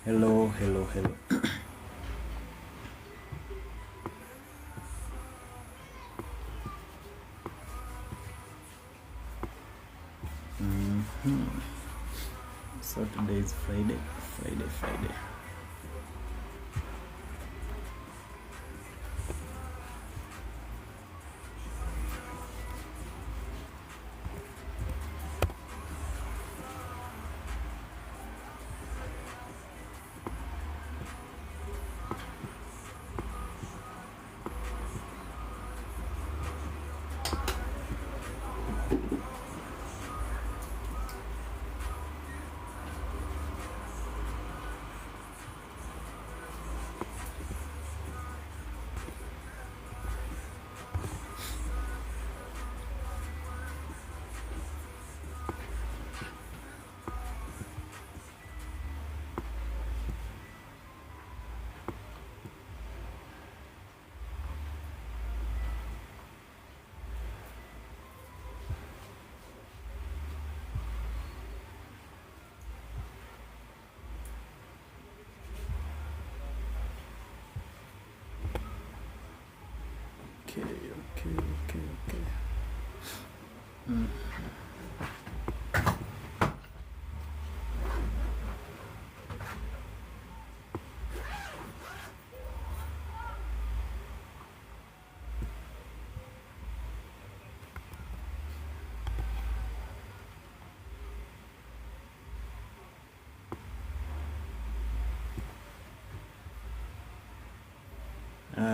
Hello. So today is Friday. Okay.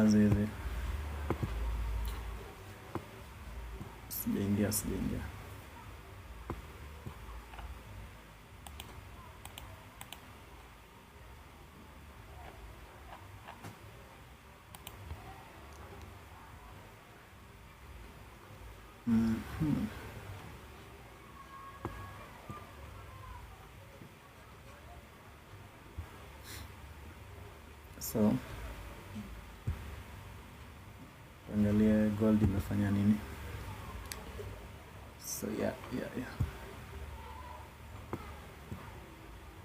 Zizi. Sijaingia. So angalia gold imefanya nini. So yeah.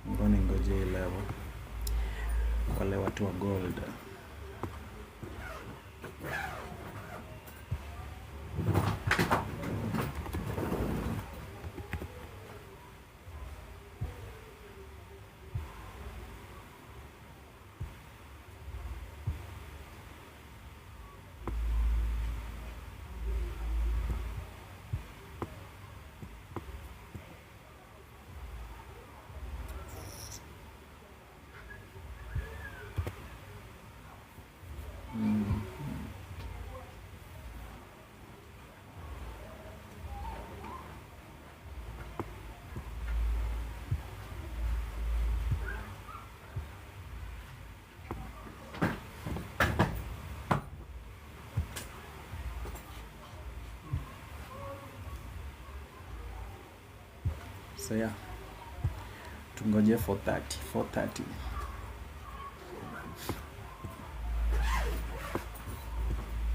Ngoje level wale watu wa gold. So yeah, tungoje 4:30.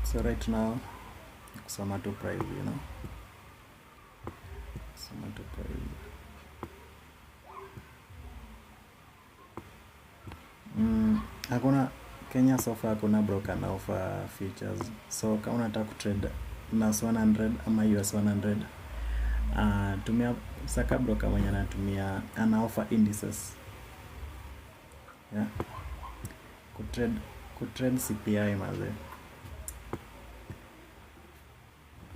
So right now kusoma tu price, hakuna Kenya so far hakuna broker na offer features. So kama unataka kutrade NAS 100 ama US 100, tumia saka broker mwenye anatumia ana offer indices. Yeah. Kutrade CPI maze.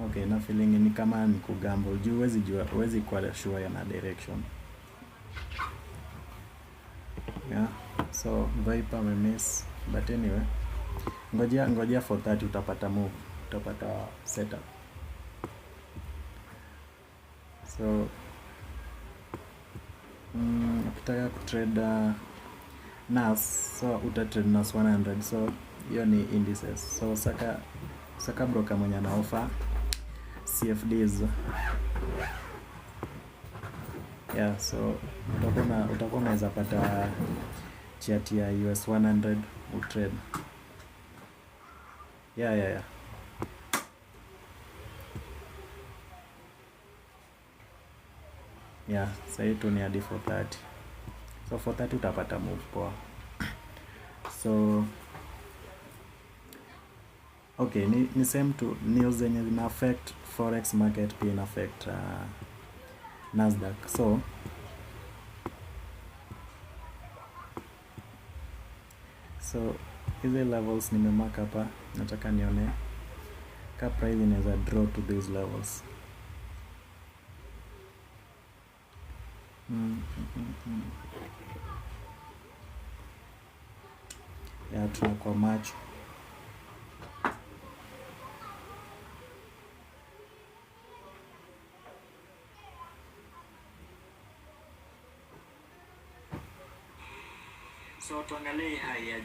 Okay, na feeling ni kama ni kugamble. Huwezi kuwa sure yana direction. Yeah. So Viper miss, but anyway, ngojea 4:30 utapata move, utapata setup. So ukitaka kutrade NAS, so utatrade NAS 100. So hiyo ni indices. So saka broker mwenye ana offer CFDs. Yeah, so utakuwa unaweza pata chart ya US 100 utrade. Yeah. Yeah, sahii tu ni hadi 430. So 430 utapata move poa. So okay, ni same tu news zenye zina affect forex market pia ina affect Nasdaq. So hizi levels nimemark hapa, nataka nione ka price inaweza draw to these levels. Ya tunakuwa macho. So tuangalie haya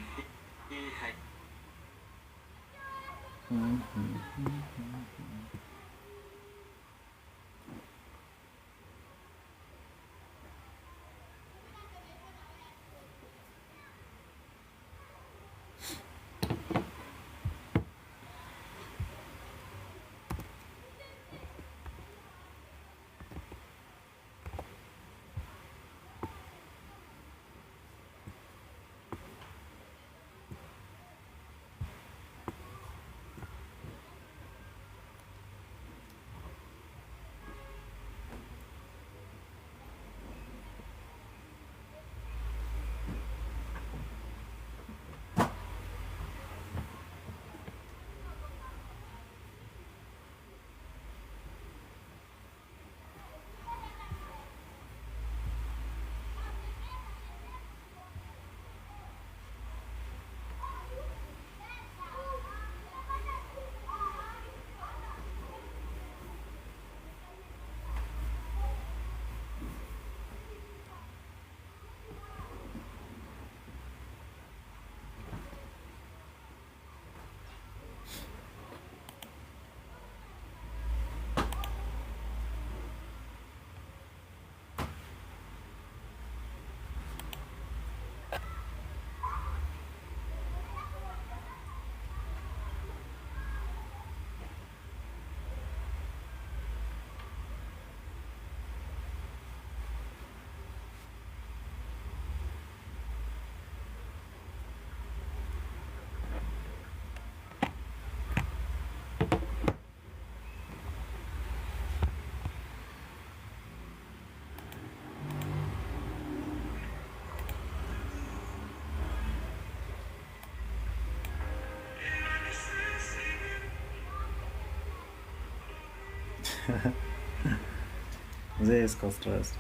Mzee is stressed.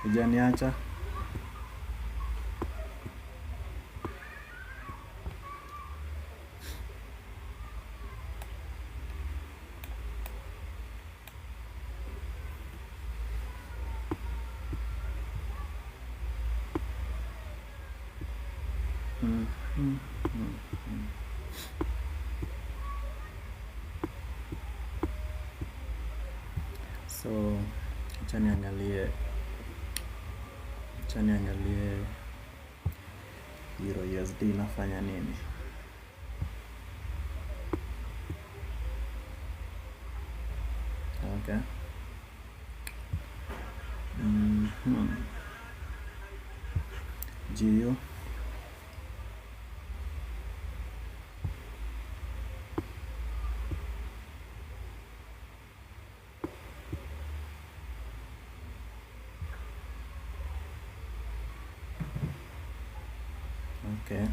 Hujaniacha. So acha niangalie Euro USD inafanya nini. Okay. GU. Okay.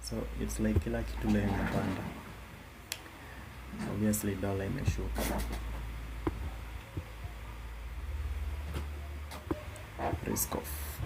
So it's like kila kitu leo imepanda. Obviously dollar imeshuka. Risk off.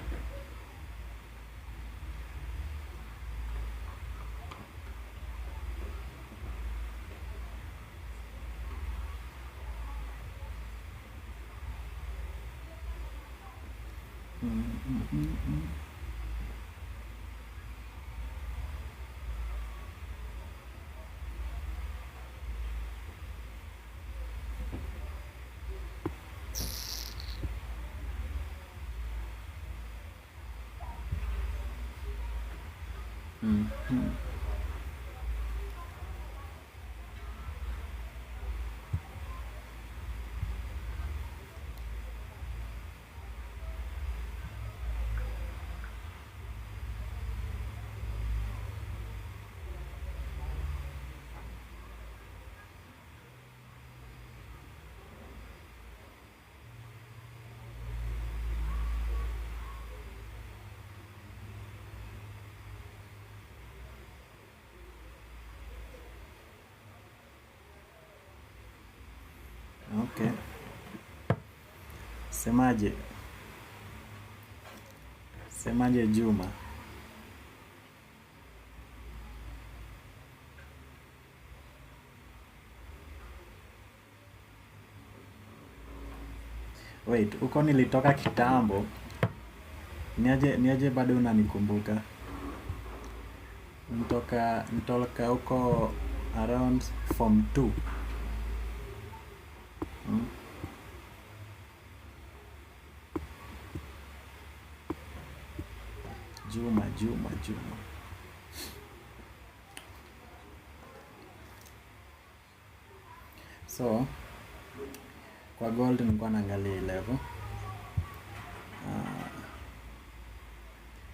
Okay. Semaje Juma? Wait, huko nilitoka kitambo. Niaje bado unanikumbuka? Nitoka huko around form 2. Juma. So kwa gold nilikuwa naangalia level.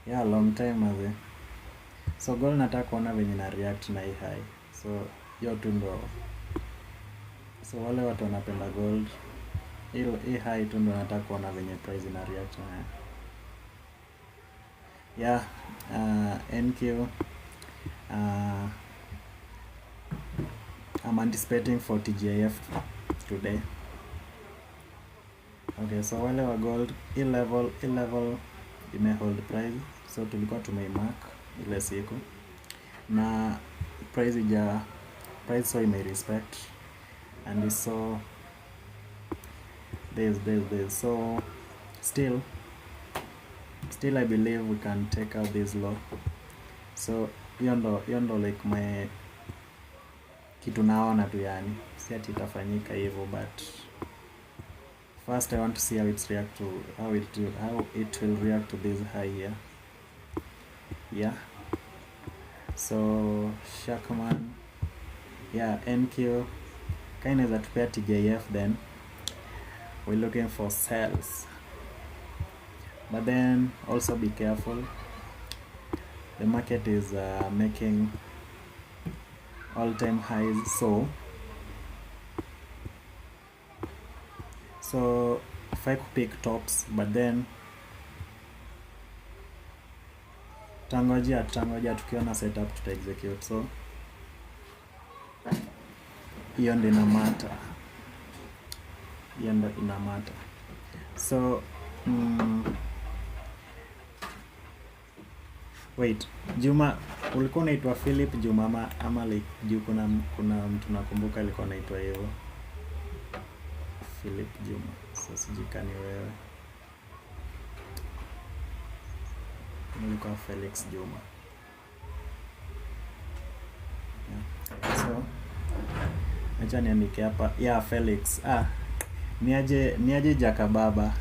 Yeah, long time ago. So gold nataka kuona venye na react na hii high. So hiyo tu ndo. So wale watu wanapenda gold, hii high tu ndo nataka kuona venye price ina react na. Yeah, NQ. I'm anticipating for TGIF today. Okay, so wale wa gold, hii level ime hold price. So tulikuwa tumeimark ile siku. Na price so ime respect. And so there's so still I believe we can take out this low. So hiyo ndo like my kitu naona tu, yani si ati itafanyika hivyo, but first I want to see how it will react to this high here. Yeah, so Shackman, yeah, NQ kind of tupea TJF, then we're looking for sells, but then also be careful. The market is making all-time highs, so if I could pick tops, but then tangoja tukiona setup tuta execute. So hiyo ndio ina matter. So wait, Juma, ulikuwa unaitwa Philip Juma ama like juu kuna mtu nakumbuka alikuwa anaitwa hivyo Philip Juma. So sijikani wewe ulikuwa Felix Juma. Yeah. So acha niandike hapa. Yeah, Felix. Niaje Jakababa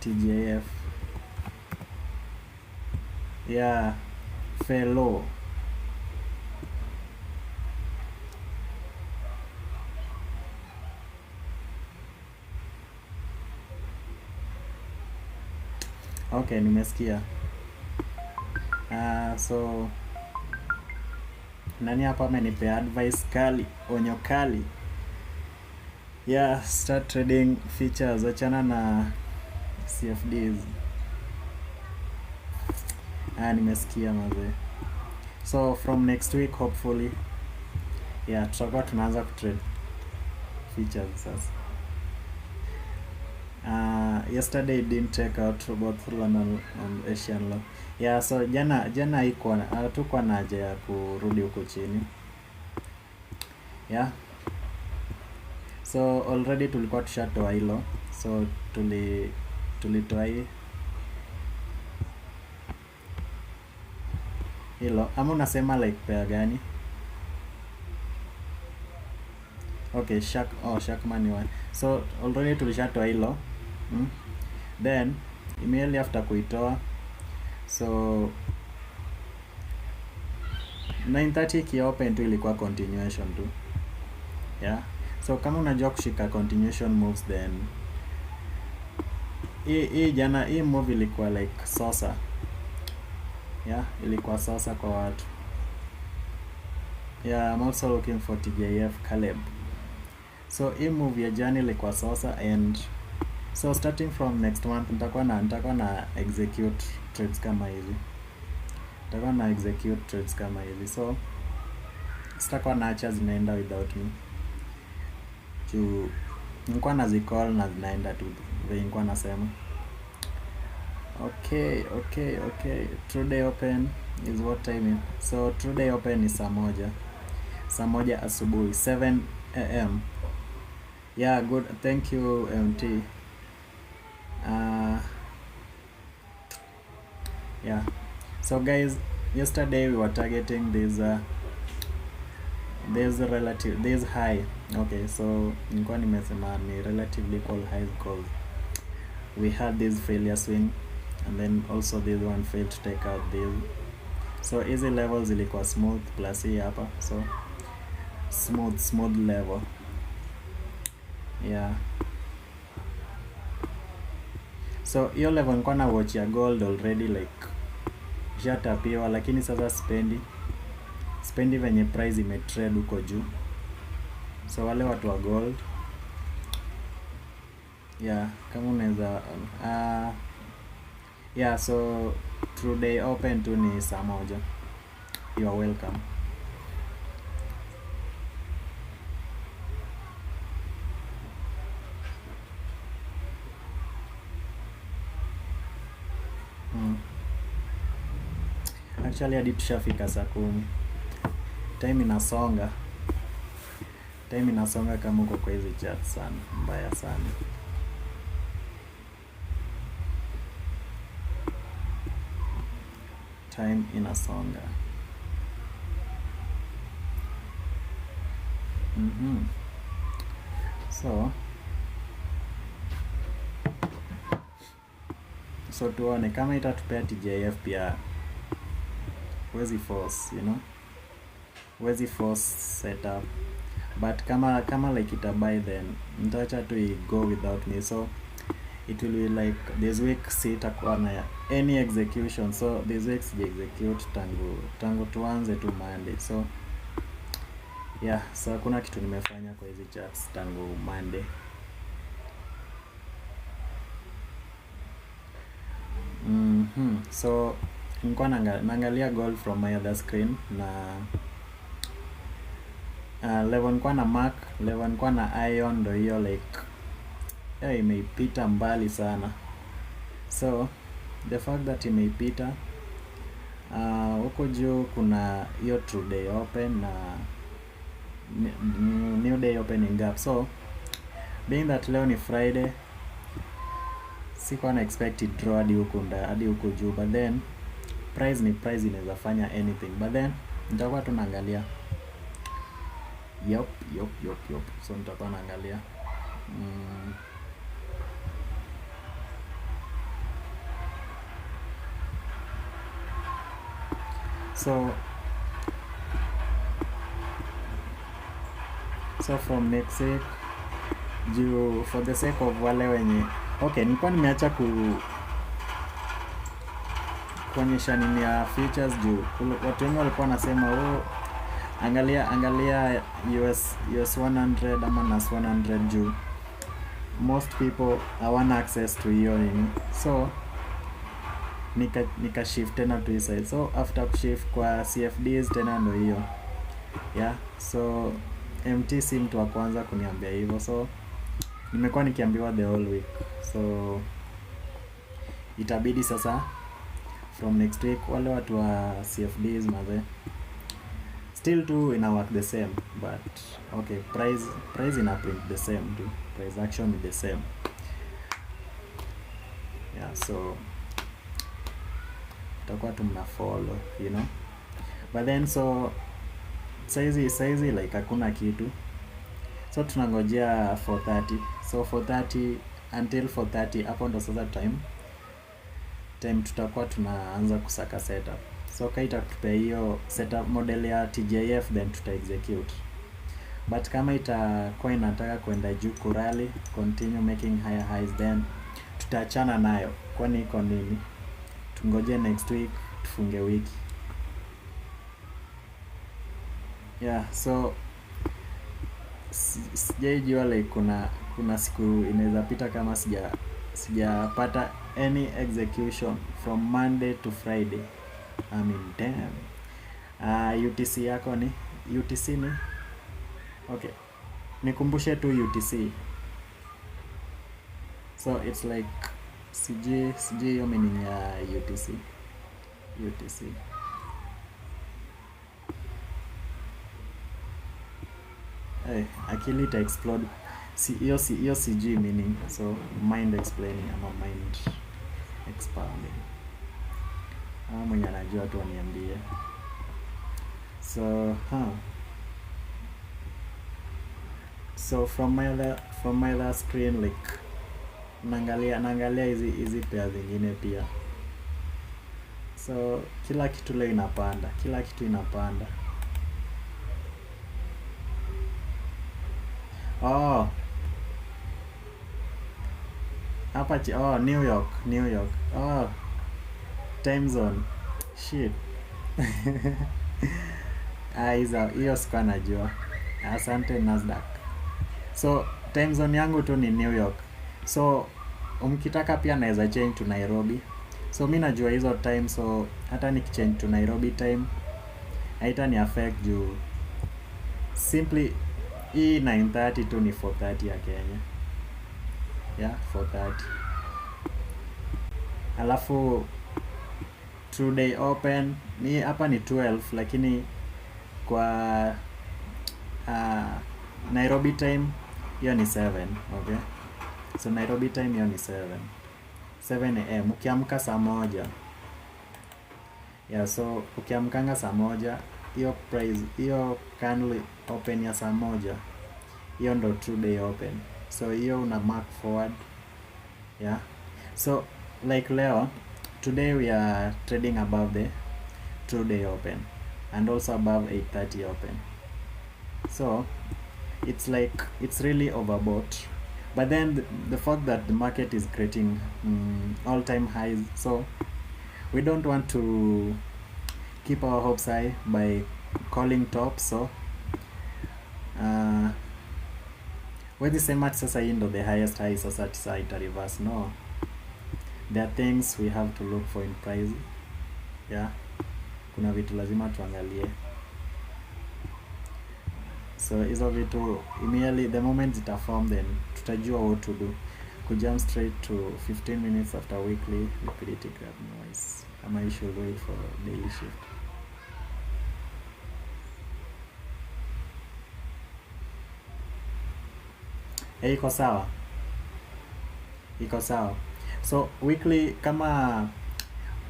TJF. Yeah, fellow. Okay, nimesikia. So nani hapa amenipea advice kali, onyo kali. Yeah, start trading features, achana na CFDs. Nimesikia mazee. So from next week hopefully, yeah, tutakuwa tunaanza kutrade features sasa. Yesterday it didn't check out both London and Asian law. Yeah, so jana iko hatukuwa na haja ya kurudi huko chini. Yeah, so already tulikuwa tushatoa hilo, so tulitoa hilo. Ama unasema like pair gani? Okay, Shackman one. So already tulishatoa hilo. Then immediately after kuitoa, so 9:30 ikiopen tu ilikuwa continuation tu. Yeah, so kama unajua kushika continuation moves, then hii move ilikuwa like sosa. Yeah, ilikuwa sosa kwa watu. Yeah, I'm also looking for TJF Caleb. So hii move ya jana ilikuwa sosa, and so starting from next month nitakuwa na execute trades kama hizi. So sitakuwa naacha zinaenda without me. Nilikuwa nazicall na zinaenda tu vile nilikuwa nasema. Okay. True day open is what time? So true day open is saa moja asubuhi, 7 am. Yeah, good. Thank you, MT. Yeah. So guys, yesterday we were targeting this high. Okay, so nilikuwa nimesema ni relatively equal highs because we had this failure swing, and then also this one failed to take out this. So easy levels ilikuwa smooth plus hii hapa, so smooth level. Yeah, so hiyo level nilikuwa na watch ya gold already, like shatapiwa, lakini sasa spendi venye price imetrade huko juu. So wale watu wa gold, yeah, kama unaweza yeah, so true day open tu ni saa moja. You are welcome. Actually hadi tushafika saa 10. Time inasonga kama uko kwa hizi chat sana, mbaya sana. Time inasonga. So tuone kama itatupea TJF pia. Huwezi force, huwezi force setup, but kama like itabuy, then nitaacha tu go without me. So it will be like this week sitakuwa na any execution. So this week sija execute tangu tuanze tu Monday. So yeah, so kuna kitu nimefanya kwa hizi charts tangu Monday. So nilikuwa naangalia gold from my other screen, na level nilikuwa na mark, level nilikuwa na ion, ndo hiyo like imeipita mbali sana. So the fact that imeipita huko juu kuna hiyo true day open na new day opening gap. So being that leo ni Friday, sikuwa na expected draw hadi huko juu, but then price inaweza fanya anything, but then nitakuwa tunaangalia. Yup. So nitakuwa naangalia. So from next week, juu for the sake of wale wenye nilikuwa nimeacha kuonyesha nini ya features, juu watu wengi walikuwa wanasema angalia US 100 ama NAS 100, juu most people hawana access to hiyo nini. So nika shift tena to hii side. So after kushift kwa CFDs tena ndo hiyo. Yeah, so MT si mtu wa kwanza kuniambia hivyo, so nimekuwa nikiambiwa the whole week. So itabidi sasa from next week wale watu wa CFDs still too ina work the same, but price ina print the same too, price action is the same. Yeah, so tutakuwa mna follow, but then so saizi like hakuna kitu, so tunangojea 4:30. So 4:30 until 4:30 hapo ndo sasa time tutakuwa tunaanza kusaka setup. So itatupea hiyo setup model ya TJF, then tuta execute. But kama itakuwa inataka kwenda juu kurali, continue making higher highs, then tutaachana nayo, kwani iko nini, tungoje next week tufunge wiki. Yeah, so sijaijua like kuna siku inaweza pita kama sijapata any execution from Monday to Friday. I mean damn. UTC yako ni UTC ni okay, nikumbushe tu UTC. So it's like sijui hiyo meaning ya UTC. Hey, akili ita explode. Hiyo sijui meaning, so mind explaining ama mind expounding. Mwenye anajua tu aniambie. So from my other screen, like naangalia hizi pair zingine pia. So kila kitu leo inapanda. Hapa New York. Time zone. Shit. Hiyo sikuwa najua. Asante Nasdaq. So time zone yangu tu ni New York. So mkitaka pia naweza change to Nairobi. So mi najua hizo time, so hata nikichange to Nairobi time haita ni affect juu simply hii 9:30 tu ni 4:30 ya Kenya. Yeah, 4:30. Alafu true day open ni hapa ni 12, lakini kwa Nairobi time hiyo ni 7. Okay, so Nairobi time hiyo ni 7 am ukiamka saa moja. Yeah, so ukiamkanga saa moja, hiyo price, hiyo candle open ya saa moja, hiyo ndo true day open. So hiyo una mark forward. Yeah, so like leo today we are trading above the true day open and also above 8:30 open. So it's really overbought. But then the fact that the market is creating all-time highs, so we don't want to keep our hopes high by calling top. So wezi sema sasa hii ndo the highest high, sasa ita reverse. No, there are things we have to look for in price. Yeah, kuna vitu lazima tuangalie. So hizo vitu immediately the moment zita form, then tutajua what to do. Jump straight to 15 minutes after weekly liquidity grab noise, ama you should wait for daily shift. Iko sawa. So weekly, kama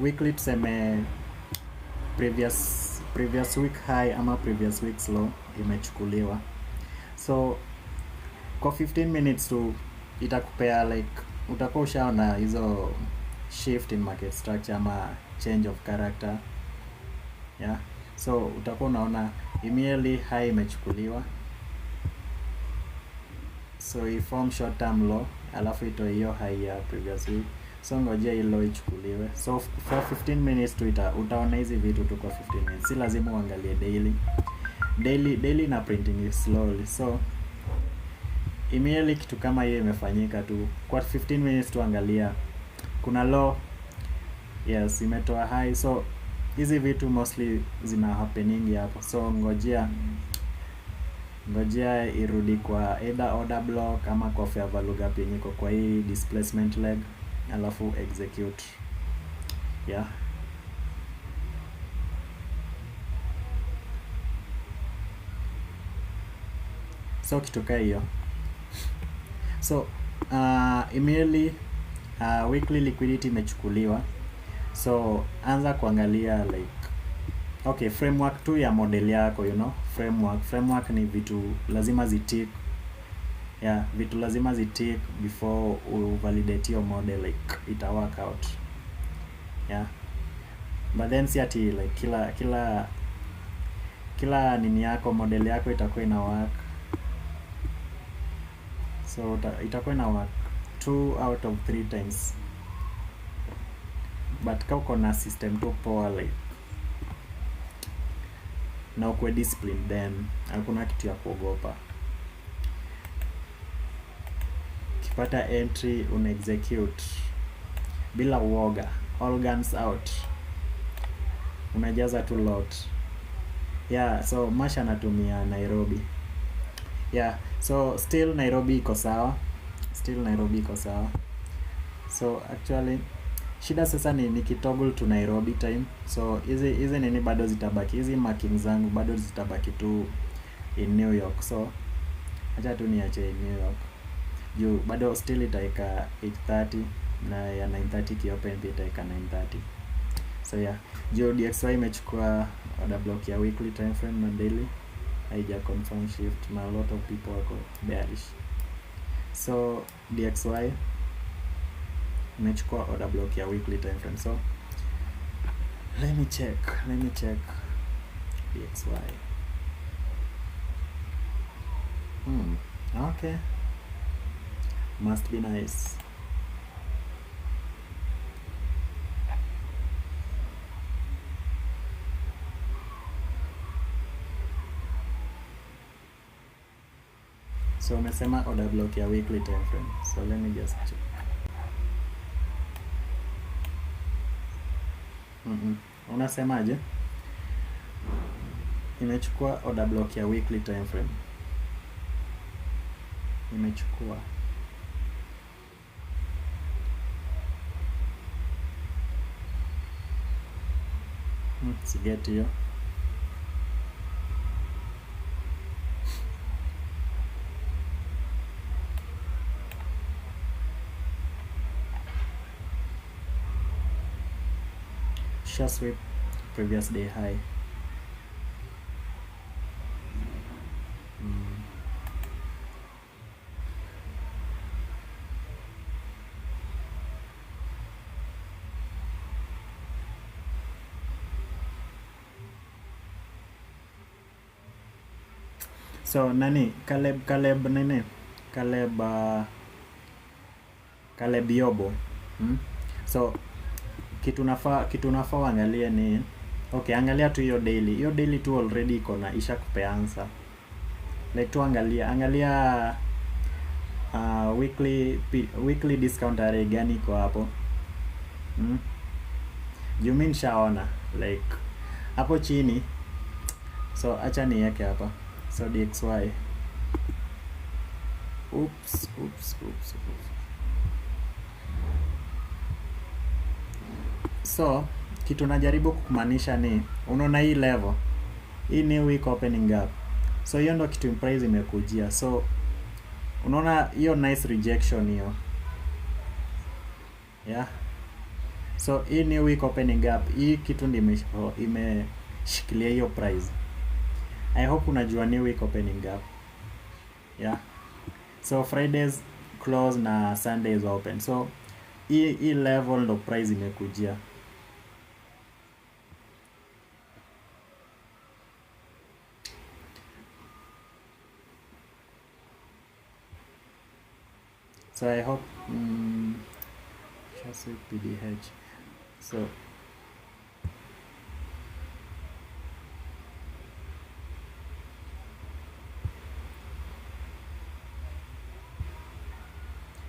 weekly tuseme previous week high ama previous week low imechukuliwa. So kwa 15 minutes tu itakupea like utakuwa ushaona hizo shift in market structure ama change of character. Yeah, so utakuwa unaona immediately high imechukuliwa, so i form short term low, alafu ito hiyo high ya previous week. So ngojea hilo ichukuliwe. So for 15 minutes tu utaona hizi vitu tu kwa 15 minutes. Si lazima uangalie daily na printing is slowly. So immediately kitu kama hiyo imefanyika tu kwa 15 minutes tu angalia kuna low, yes, imetoa high. So hizi vitu mostly zina happening hapo. So ngojea irudi kwa either order block ama kwa fair value gap yenye iko kwa hii displacement leg, alafu execute. Yeah, so kituka hiyo. So immediately weekly liquidity imechukuliwa. So anza kuangalia like okay, framework tu ya model yako, you know, framework ni vitu lazima zitik. Yeah, vitu lazima zitik before u validate your model, like ita work out. Yeah, but then si ati like kila nini yako model yako itakuwa ina work, so itakuwa ina work 2 out of 3 times, but kama uko na system tu poa like na ukwe discipline, then hakuna kitu ya kuogopa. Kipata entry una execute bila uoga, all guns out, unajaza tu lot. Yeah, so Masha anatumia Nairobi. Yeah, so still Nairobi iko sawa, so actually shida sasa ni nikitoggle to Nairobi time, so hizi nini bado zitabaki, hizi markings zangu bado zitabaki tu in New York, so acha tu niache in New York juu bado still itaika 8:30 na ya 9:30 kiopen pia itaika 9:30. So yeah, juu DXY imechukua order block ya weekly time frame na daily, haija confirm shift na a lot of people wako bearish. So DXY imechukua order block ya weekly time frame, so let me check DXY. Okay, must be nice. So umesema order block ya weekly time frame, so let me just check. Unasemaje? Imechukua order block ya weekly time frame, imechukua sigeti hiyo. Short sweep previous day high. So nani Caleb nini Caleb Yobo. So kitu nafaa uangalie ni okay, angalia tu hiyo daily tu already iko na isha kupe answer, like tu angalia weekly discount array gani iko hapo. You mean shaona like hapo chini, so acha niweke hapa. So DXY, oops. So kitu najaribu kumaanisha ni unaona hii level, hii new week opening gap, so hiyo ndo kitu price imekujia. So unaona hiyo nice rejection hiyo, yeah. So hii new week opening gap, hii kitu ndio imeshikilia hiyo price. I hope unajua new week opening gap, yeah. So Fridays close na Sundays open, so hii level ndo price imekujia. So I hope just PDH. So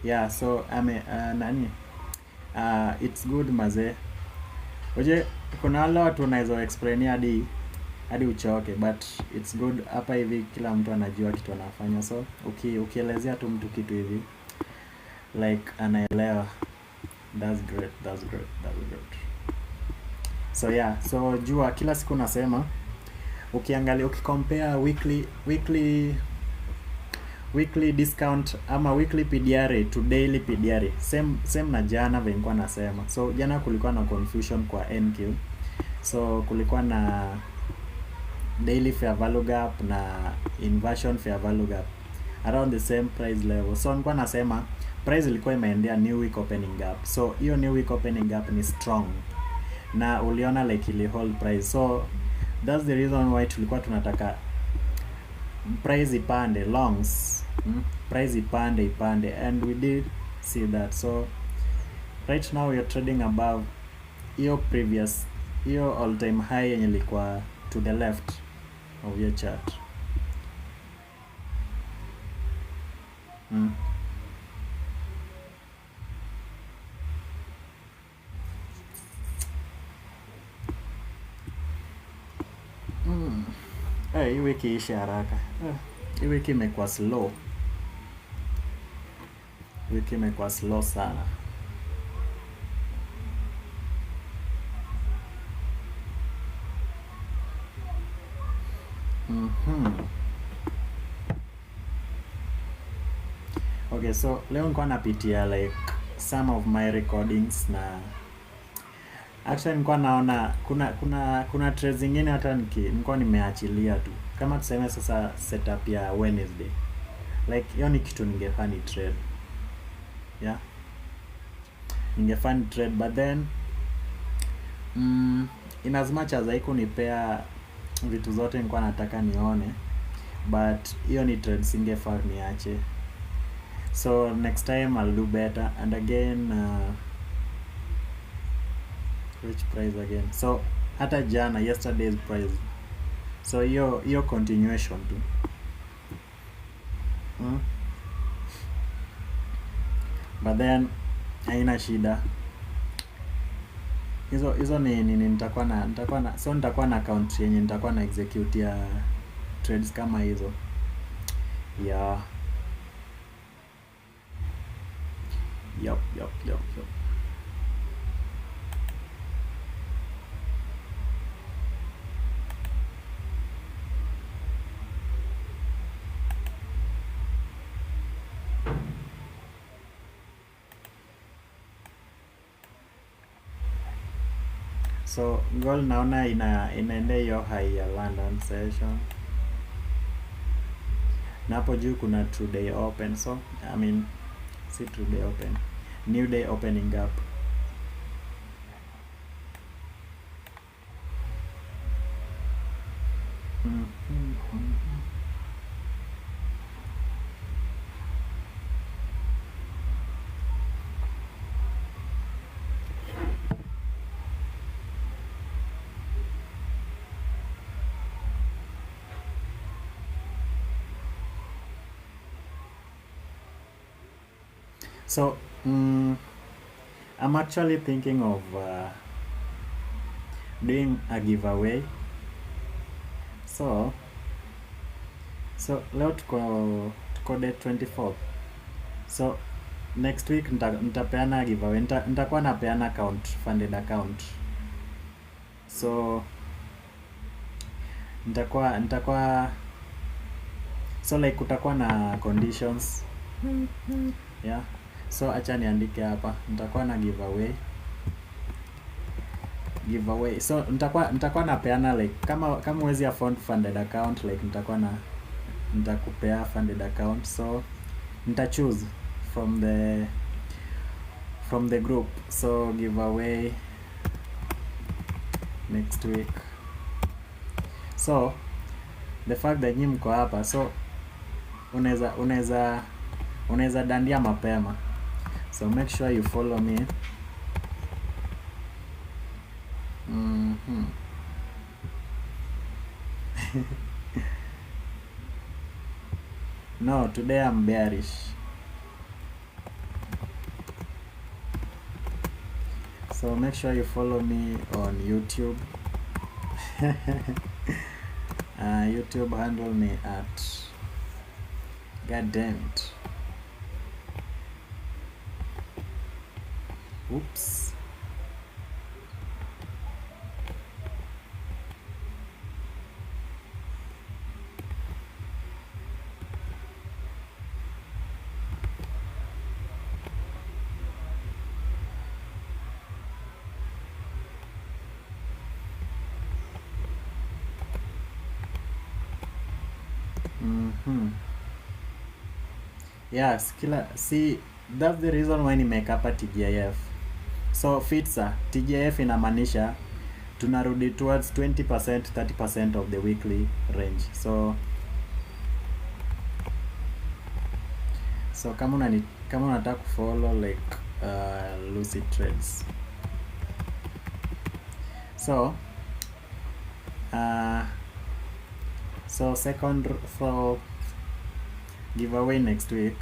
yeah, so it's good maze. Oje kuna wale watu unaweza explain hadi uchoke, but it's good hapa hivi kila mtu anajua kitu anafanya, so ukielezea tu mtu kitu hivi like anaelewa. That's great. So yeah, so jua kila siku nasema ukiangalia ukicompare weekly discount ama weekly PDR to daily PDR, same na jana venye nilikuwa nasema. So jana kulikuwa na confusion kwa NQ, so kulikuwa na daily fair value gap na inversion fair value gap around the same price level. So nilikuwa nasema price ilikuwa imeendea new week opening gap, so hiyo new week opening gap ni strong, na uliona like ili hold price, so that's the reason why tulikuwa tunataka price ipande longs, price ipande and we did see that. So right now we are trading above hiyo all time high yenye ilikuwa to the left of your chart. Hii wiki ishi haraka. Hii wiki imekuwa slow. Wiki imekuwa slow sana. Okay, so leo nilikuwa napitia like some of my recordings, na actually nilikuwa naona kuna trades zingine hata nilikuwa nimeachilia tu, kama tuseme sasa setup ya Wednesday, like hiyo ni kitu ningefaa ni trade, yeah, ningefaa ni trade, but then in as much as haikunipea vitu zote nilikuwa nataka nione, but hiyo ni trade singefaa niache. So next time I'll do better. And again, which price again? So hata jana, yesterday's price, so hiyo continuation tu. But then haina shida, hizo ni nitakuwa na account yenye nitakuwa na execute ya trades kama hizo, yeah. Yup. So gold naona inaenda hiyo high ya London session, na hapo juu kuna true day open, so I mean si true day open, new day opening up. So I'm actually thinking of doing a giveaway. So leo tuko day 24th. So next week nitapeana giveaway. Nitakuwa napeana account, funded account. So nitakuwa so like kutakuwa na conditions. Yeah. So acha niandike hapa, nitakuwa na giveaway. So nitakuwa napeana like kama uwezi afford funded account, like nitakupea funded account. So choose from the group. So giveaway next week. So the fact that nyinyi mko hapa, so unaweza dandia mapema. So make sure you follow me. No, today I'm bearish. So make sure you follow me on YouTube. YouTube handle me at, god damn it, oops. Yes, see, that's the reason why nimeweka hapa TGIF. So fitsa TJF inamaanisha tunarudi towards 20% 30% of the weekly range. So kama unataka kufollow like lucid trades, so second for giveaway next week.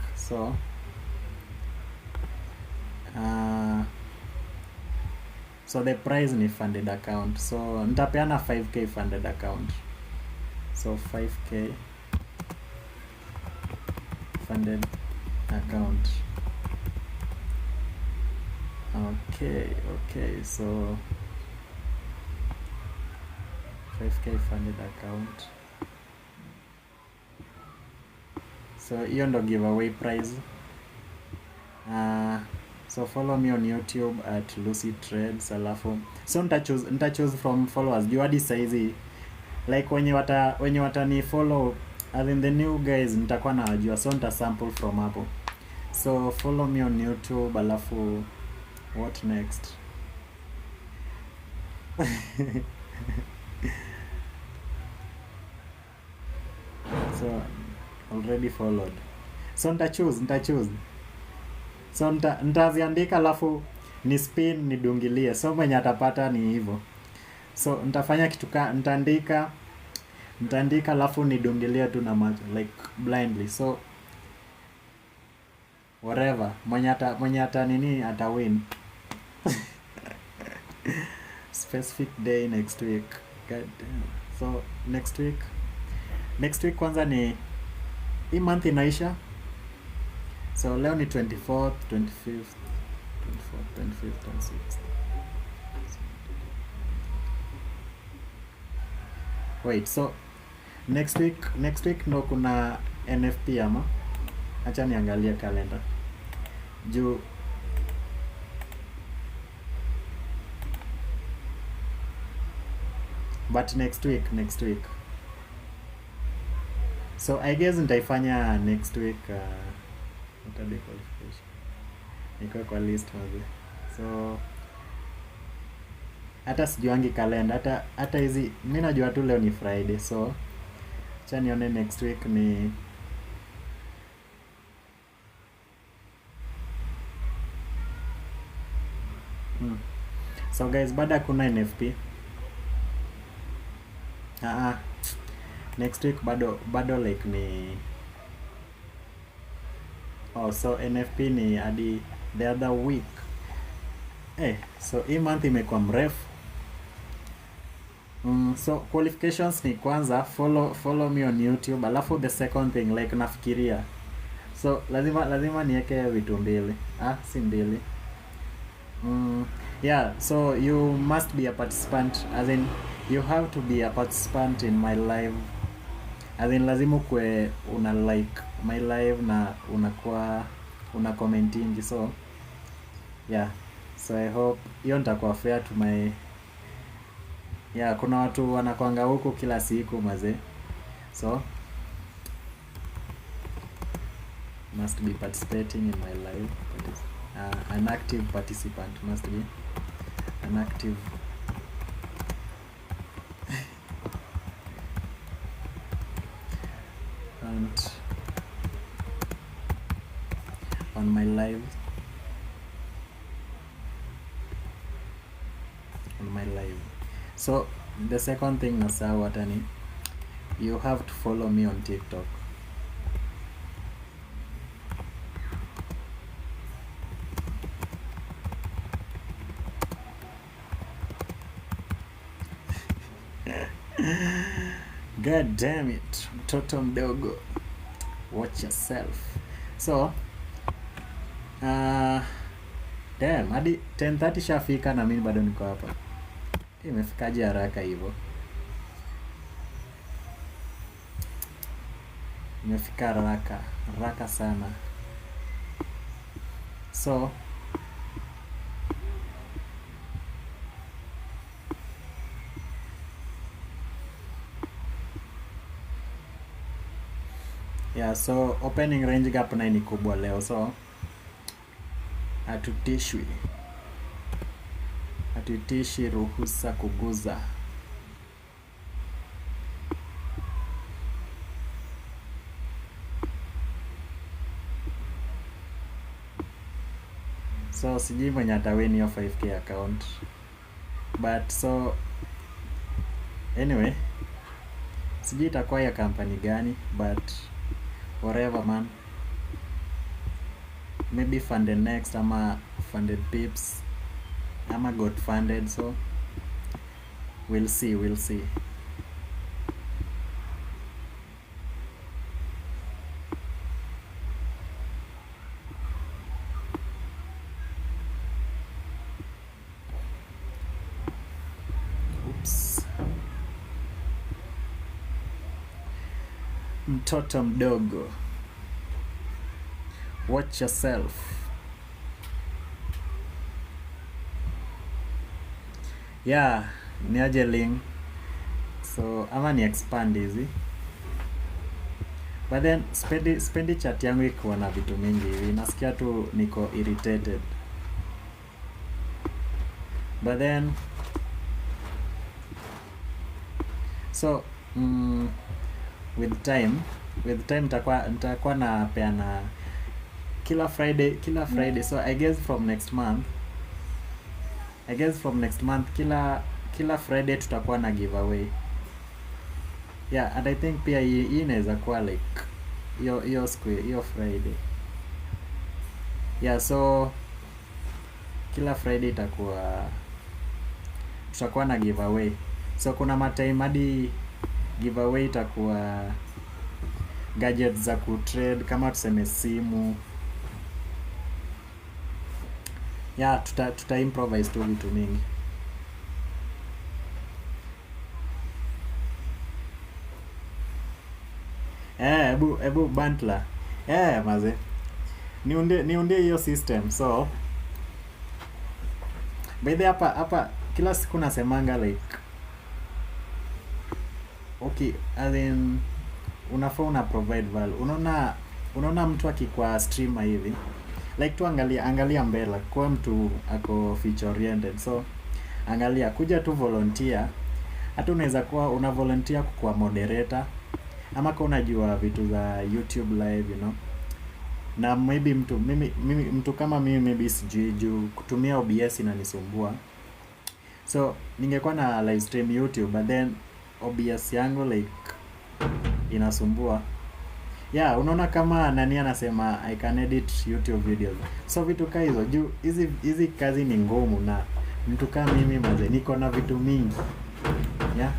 So the prize ni funded account, so nitapeana 5k funded account, so 5k funded account. Okay, so 5k funded account, so hiyo ndo giveaway prize. So follow me on YouTube at Lucid Trades, alafu so nita choose from followers juu hadi saizi like wenye watani follow as in the new guys nitakuwa nawajua, so nita sample from hapo. So follow me on YouTube, alafu what next? So already followed, so nita choose so nitaziandika alafu ni spin nidungilie, so mwenye atapata ni hivyo. So nitafanya kitu nitaandika alafu nidungilie tu na macho like blindly, so whatever mwenye ata nini ata win. Specific day next week. God damn. So next week kwanza ni hii month inaisha. So leo ni 24th, 25th, 25th and 6th. Wait, so next week ndo kuna NFP ama? Acha niangalie calendar. Juu but next week. So I guess nitaifanya next week what are the qualification? Niko kwa list mazi. So hata sijuangi calendar, hata hizi mimi najua tu leo ni Friday, so acha nione next week ni So guys, bado kuna NFP. Next week bado like ni so NFP ni hadi the other week. So hii month imekuwa mrefu. So qualifications ni kwanza follow me on YouTube, alafu the second thing like nafikiria. So lazima niweke vitu mbili. Si mbili. Yeah, so you must be a participant, as in you have to be a participant in my live, as in lazima kwe una like my live na unakuwa una commenting. So yeah, so I hope hiyo nitakuwa fair to my kuna watu wanakuanga huko kila siku maze, so must be participating in my live. An active participant must be an active and on my live So the second thing nasa watani, you have to follow me on TikTok. God damn it, mtoto mdogo, watch yourself. So damn, hadi 10:30 shafika na mimi bado niko hapa. Imefikaje haraka hivyo? Imefika haraka sana. So so opening range gap na ni kubwa leo, so hatutishwi. Hatutishi ruhusa kuguza. So sijui mwenye atawin hiyo 5k account, but so anyway, sijui itakuwa ya company gani, but whatever man, maybe funded next ama funded pips ama got funded, so we'll see. Oops. Mtoto mdogo, watch yourself. Yeah, ni aje link. So ama ni expand hizi, but then spendi chat yangu ikuwa na vitu mingi hivi, nasikia tu niko irritated, but then so with time nitakuwa na peana kila Friday, so I guess from next month kila Friday tutakuwa na giveaway. Yeah, and I think pia hii inaweza kuwa like hiyo Friday. Yeah, so kila Friday tutakuwa na giveaway. So kuna matime hadi giveaway itakuwa gadgets za kutrade, kama tuseme simu. Yeah, tuta improvise tu vitu mingi. Ebu bantla. Maze. Niundie hiyo system. So by the hapa kila siku nasemanga like, okay, as in unafaa una provide value. Unaona mtu akikuwa streamer hivi, like tu angalia mbele, kwa mtu ako feature oriented. So angalia, kuja tu volunteer. Hata unaweza kuwa una volunteer kuwa moderator, ama kwa unajua vitu za YouTube live, you know. Na maybe mtu kama mimi maybe sijui juu kutumia OBS inanisumbua. So ningekuwa na live stream YouTube, but then OBS yangu like inasumbua. Yeah, unaona kama nani anasema I can edit YouTube videos. So vitu kama hizo juu hizi kazi ni ngumu, na mtu kama mimi maze niko na vitu mingi. Yeah.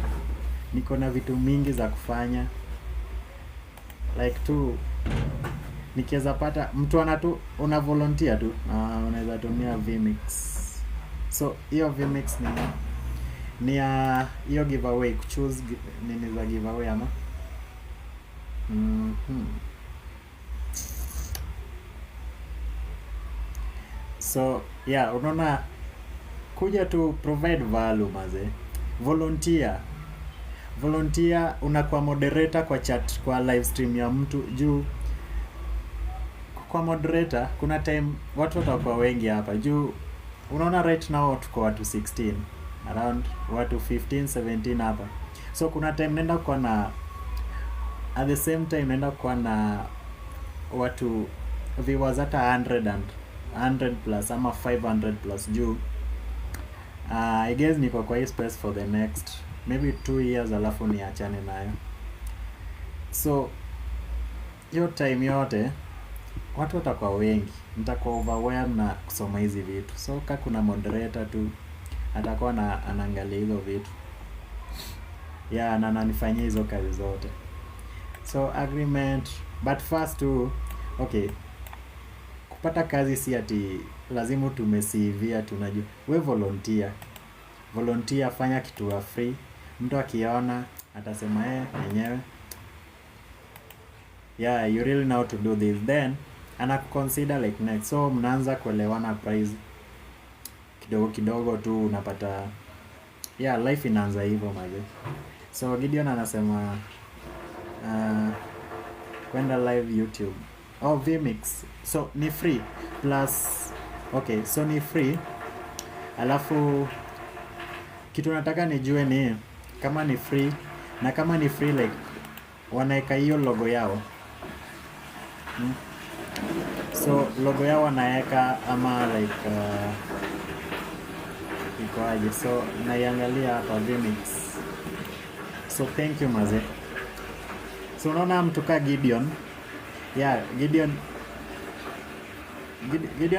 Niko na vitu mingi za kufanya. Like tu nikiweza pata mtu una volunteer tu, unaweza tumia Vmix. So hiyo Vmix ni hiyo giveaway, kuchoose nini za giveaway ama So yeah, unaona, kuja tu provide value maze. Volunteer unakuwa moderator kwa chat, kwa live stream ya mtu. Juu kwa moderator kuna time watu watakuwa wengi hapa. Juu unaona right now tuko watu 16, around watu 15 17 hapa. So kuna time nenda kwa na at the same time nenda kwa na watu viewers hata 100 plus ama 500 plus. Juu I guess niko kwa hii space for the next maybe 2 years, alafu niachane nayo. So hiyo time yote watu watakuwa wengi, nitakuwa overwhelmed na kusoma hizi vitu. So kama kuna moderator tu atakuwa anaangalia hizo vitu. Yeah, na ananifanyia hizo kazi zote. So agreement, but first tu okay, kupata kazi si ati lazima tumesivia. Tunajua we volunteer, fanya kitu wa free. Mtu akiona atasema yenyewe, yeah, you really know to do this, then anakuconsider like next. So mnaanza kuelewana price kidogo tu unapata. Yeah, life inaanza hivyo maze. So Gideon anasema kwenda live YouTube. Vmix. So ni free plus, okay, so ni free. Alafu kitu nataka nijue ni kama ni free, na kama ni free like wanaeka hiyo logo yao. So logo yao wanaeka ama like iko aje? So naiangalia hapa Vmix. So thank you maze. So unaona mtu ka Gideon. Yeah, Gideon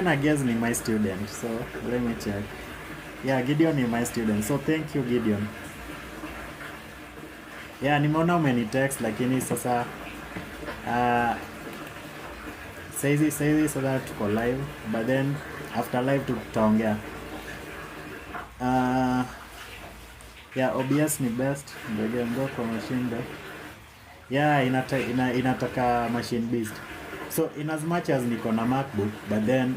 I guess ni my student. So let me check. Yeah, Gideon is my student. So thank you Gideon. Yeah, nimeona umenitext lakini sasa saizi sasa tuko live, but then after live tutaongea. Yeah, OBS ni best. Ndio ndo kwa machine best. Yeah, inataka machine based. So in as much as niko na MacBook, but then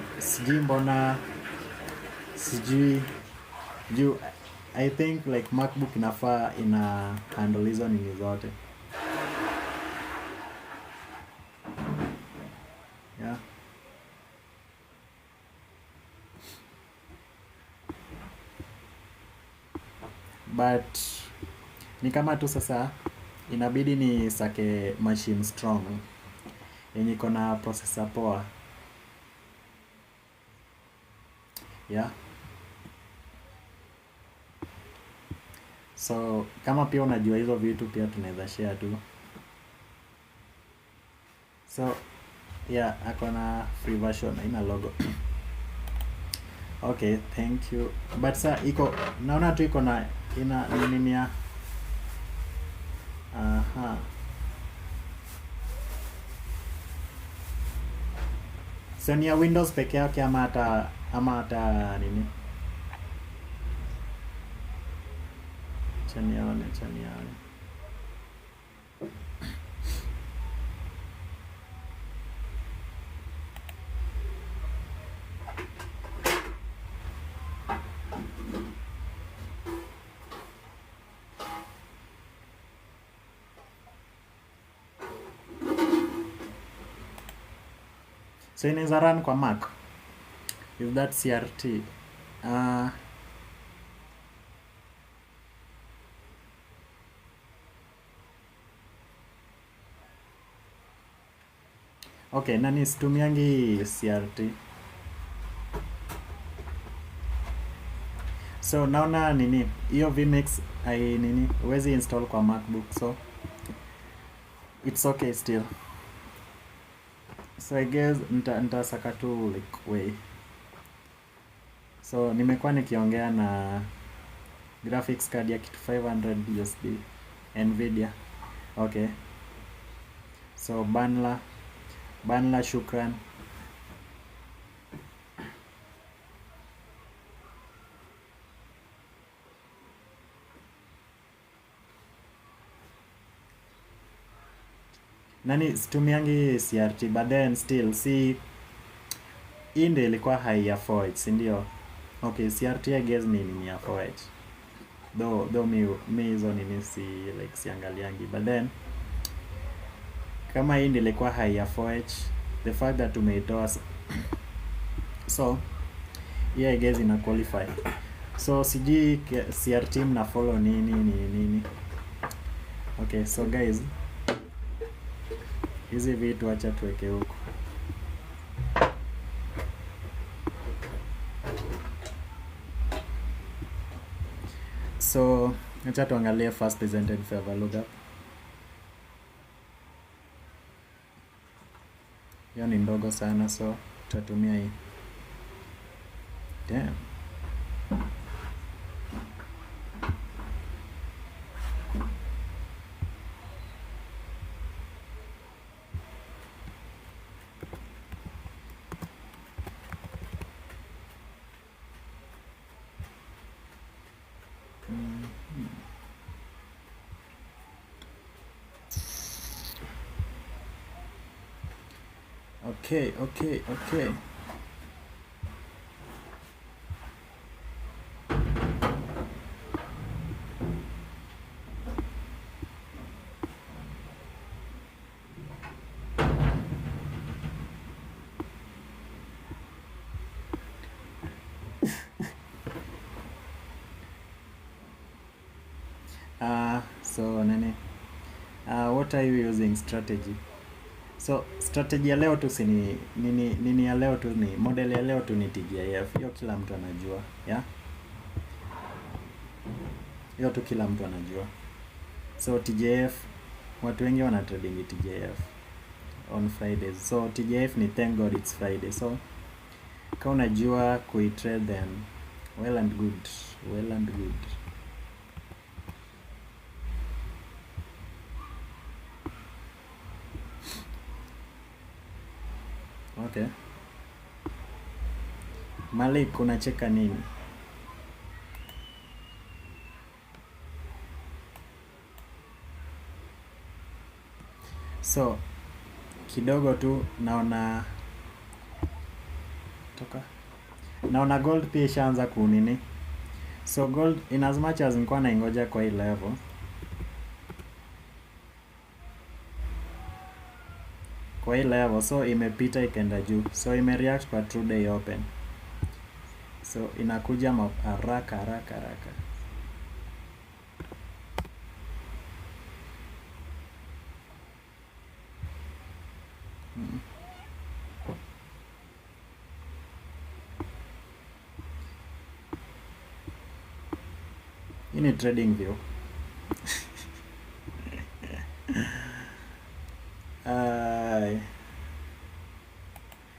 sijui juu I think like MacBook inafaa ina handle hizo nini zote. Yeah. But ni kama tu sasa inabidi ni sake machine strong yenye iko na processor poa. Yeah. So kama pia unajua hizo vitu pia tunaweza share tu. So yeah, akona free version ina logo. Okay, thank you. But sa iko naona tu iko na ina nini ya aha. So ni ya Windows peke yake ama hata nini? Chanione. So inaweza run kwa Mac if that CRT. Okay, nani situmiangi CRT. So naona nini hiyo Vmix nini huwezi install kwa MacBook, so it's okay still. So I guess nitasaka tu like way. So nimekuwa nikiongea na graphics card ya kitu 500 USD Nvidia. Okay. So Banla shukran. Nani situmiangi CRT, but then still hii ndio ilikuwa high ya 4H, si ndio? Okay, CRT I guess ni ya 4H. Though me hizo nini siangaliangi, but then kama hii ndio ilikuwa high ya 4H, the fact that tumeitoa so yeah, I guess ina qualify. So sijui CRT mna follow nini. Okay, so guys, hizi vitu acha tuweke huko. So acha tuangalie first presented favor lookup. Hiyo ni ndogo sana, so tutatumia hii. Damn. Okay. what are you using strategy? So strategy ya leo tu nini ya leo tu ni model ya leo tu ni TGIF. Hiyo kila mtu anajua, yeah? Hiyo tu kila mtu anajua. So TGIF, watu wengi wana trading TGIF on Fridays. So TGIF ni thank God it's Friday. So kama unajua kuitrade then well and good. Well and good. Okay. Malik, unacheka nini? So kidogo tu naona gold pia ishaanza kunini. So gold, in as much as nilikuwa naingoja kwa hii level, so imepita ikaenda juu, so imereact kwa true day open, so inakuja haraka. Hii ni trading view.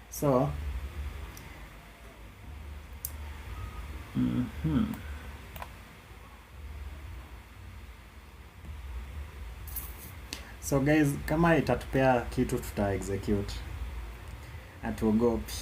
So so guys, kama itatupea kitu tuta execute, atuogopi.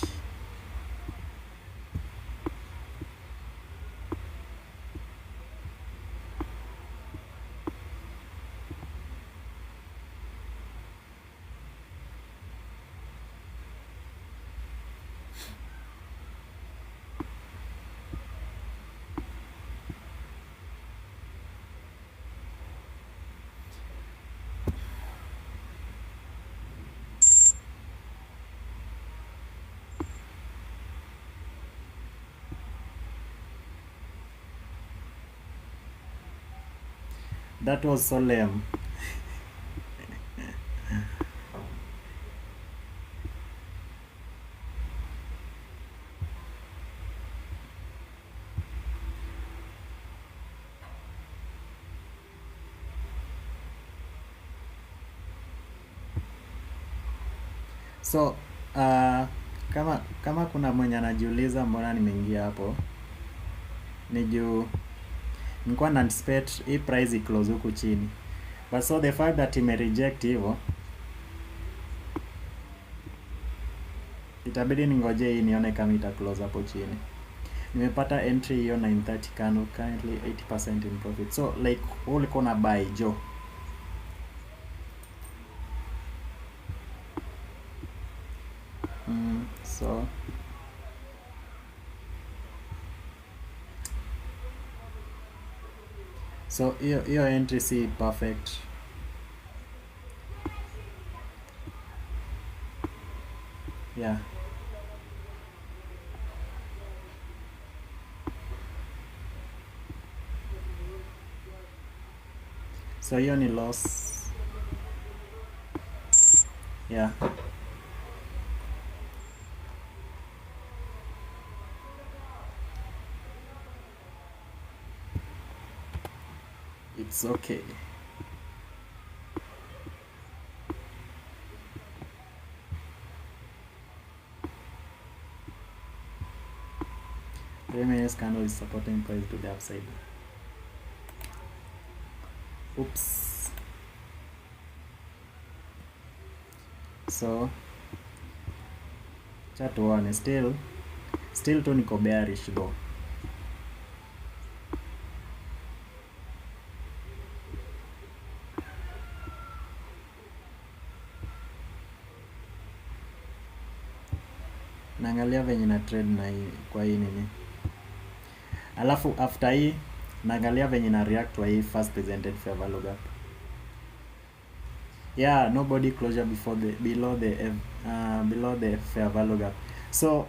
That was so lame. So kama kuna mwenye anajiuliza mbona nimeingia hapo, ni juu nilikuwa na anticipate hii price close huku chini, but so the fact that ime reject hivyo, itabidi ningoje hii nione kama ita close hapo chini. Nimepata entry hiyo 930 candle, currently 80% in profit. So like ulikuwa na buy jo. So hiyo entry si perfect. Yeah. So hiyo ni loss. Yeah. It's okay. The minutes candle is supporting price to the upside. Oops. So chat one still tu niko bearish though. Naangalia venye na trade na hii kwa hii nini. Alafu after hii naangalia venye na react kwa hii first presented fair value gap. Yeah, nobody closure below the fair value gap. So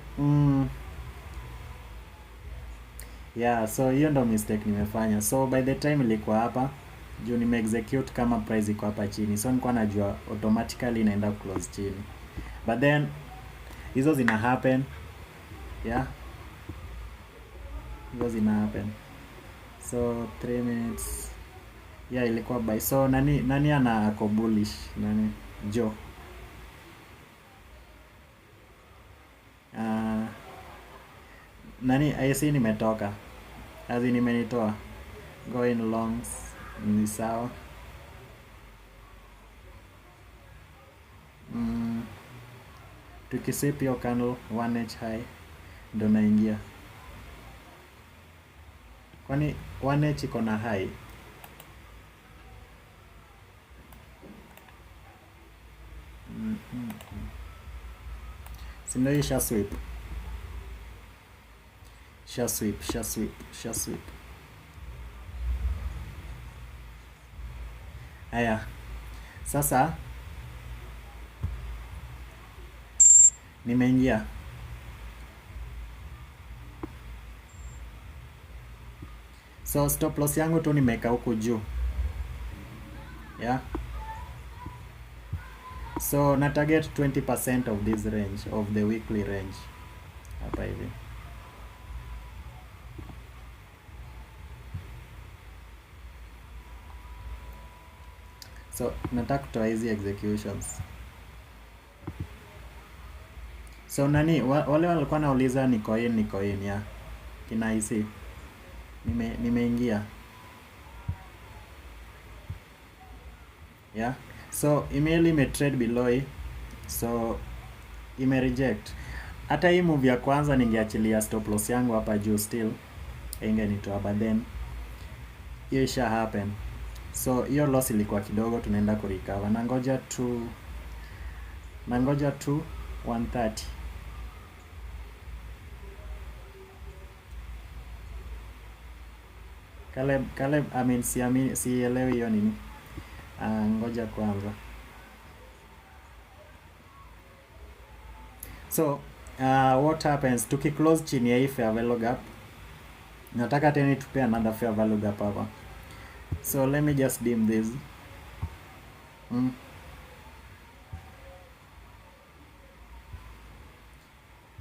yeah, so hiyo ndo mistake nimefanya. So by the time ilikuwa hapa, juu nime execute kama price iko hapa chini, so nilikuwa najua automatically inaenda close chini, but then hizo zina happen, yeah, hizo zina happen. So 3 minutes, yeah, ilikuwa buy. So nani ana ako bullish? Nani? Joe. Nani IC nimetoka, azi nimenitoa, go in longs ni sawa. Tukisip hiyo candle 1H high ndo naingia, kwani 1H iko na high? Sindo hii sha sweep. Aya, sasa nimeingia, so stop loss yangu tu nimeka huku juu, yeah, so na target 20% of this range, of the weekly range hapa hivi. So nataka kutoa hizi executions. So nani wale walikuwa nauliza ni coin ya kina IC, nimeingia, yeah, so email ime trade below hii, so ime reject. Hata hii move ya kwanza ningeachilia stop loss yangu hapa juu, still ingenitoa, but then hiyo isha happen, so hiyo loss ilikuwa kidogo, tunaenda kurecover. Nangoja tu 130. Caleb, I mean sielewi hiyo nini. Ngoja kwanza. So what happens tukiclose chini ya hii fair value gap, nataka tena tupe another fair value gap hapa, so let me just dim this.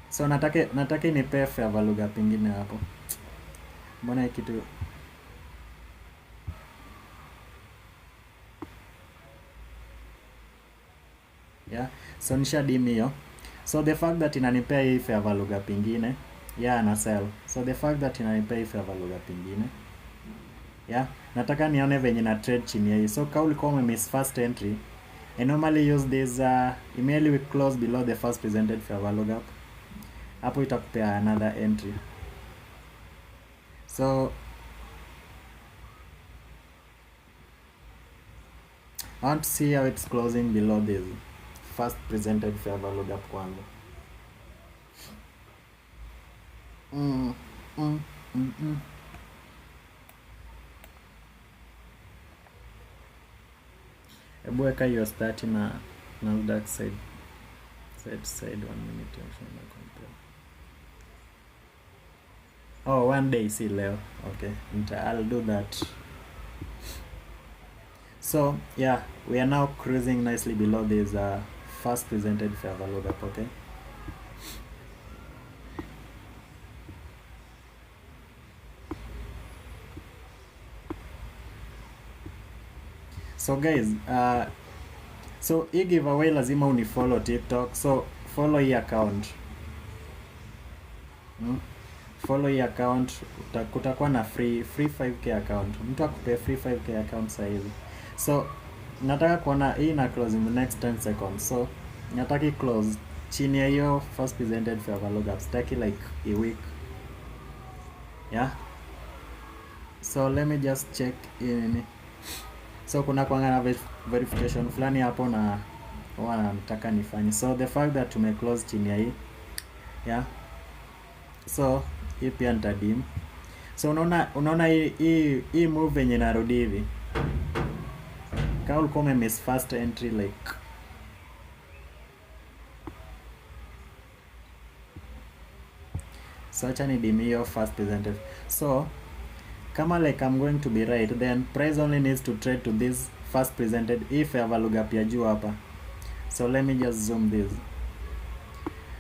So nataka nipe fair value gap ingine hapo, mbona kitu, yeah, so nisha dim hiyo. So the fact that inanipea hii fair value gap ingine, yeah, na sell. So the fact that inanipea hii fair value gap ingine, yeah, nataka nione venye na trade chini ya hii. So kama ulikuwa umemiss first entry, I normally use this immediately we close below the first presented fair value gap, hapo itakupea another entry. So I want to see how it's closing below this first presented fair value gap kwanza. Ebu weka US 30 na Nasdaq side 1 minute na compare. Oh, 1 day, see leo. Okay, I'll do that. So yeah, we are now cruising nicely below this first presented fair value gap. Okay, so guys, so hii giveaway lazima unifollow TikTok, so follow hii account. Follow hii account, kutakuwa na free 5k account, mtu akupe free 5k account sasa hivi. So nataka kuona hii na close in the next 10 seconds, so nataka close chini ya hiyo first presented fair value gap, staki like a week, yeah. So let me just check in. So kuna kuanga na verification fulani hapo na nataka nifanye. So the fact that tume close chini ya hii, yeah, so hii pia nitadim. So unaona hii move yenye narudi hivi, kama ulikuwa umemiss first entry like, so acha ni dim hiyo first presented. So kama like I'm going to be right, then price only needs to trade to this first presented if fair value gap ya juu hapa. So let me just zoom this.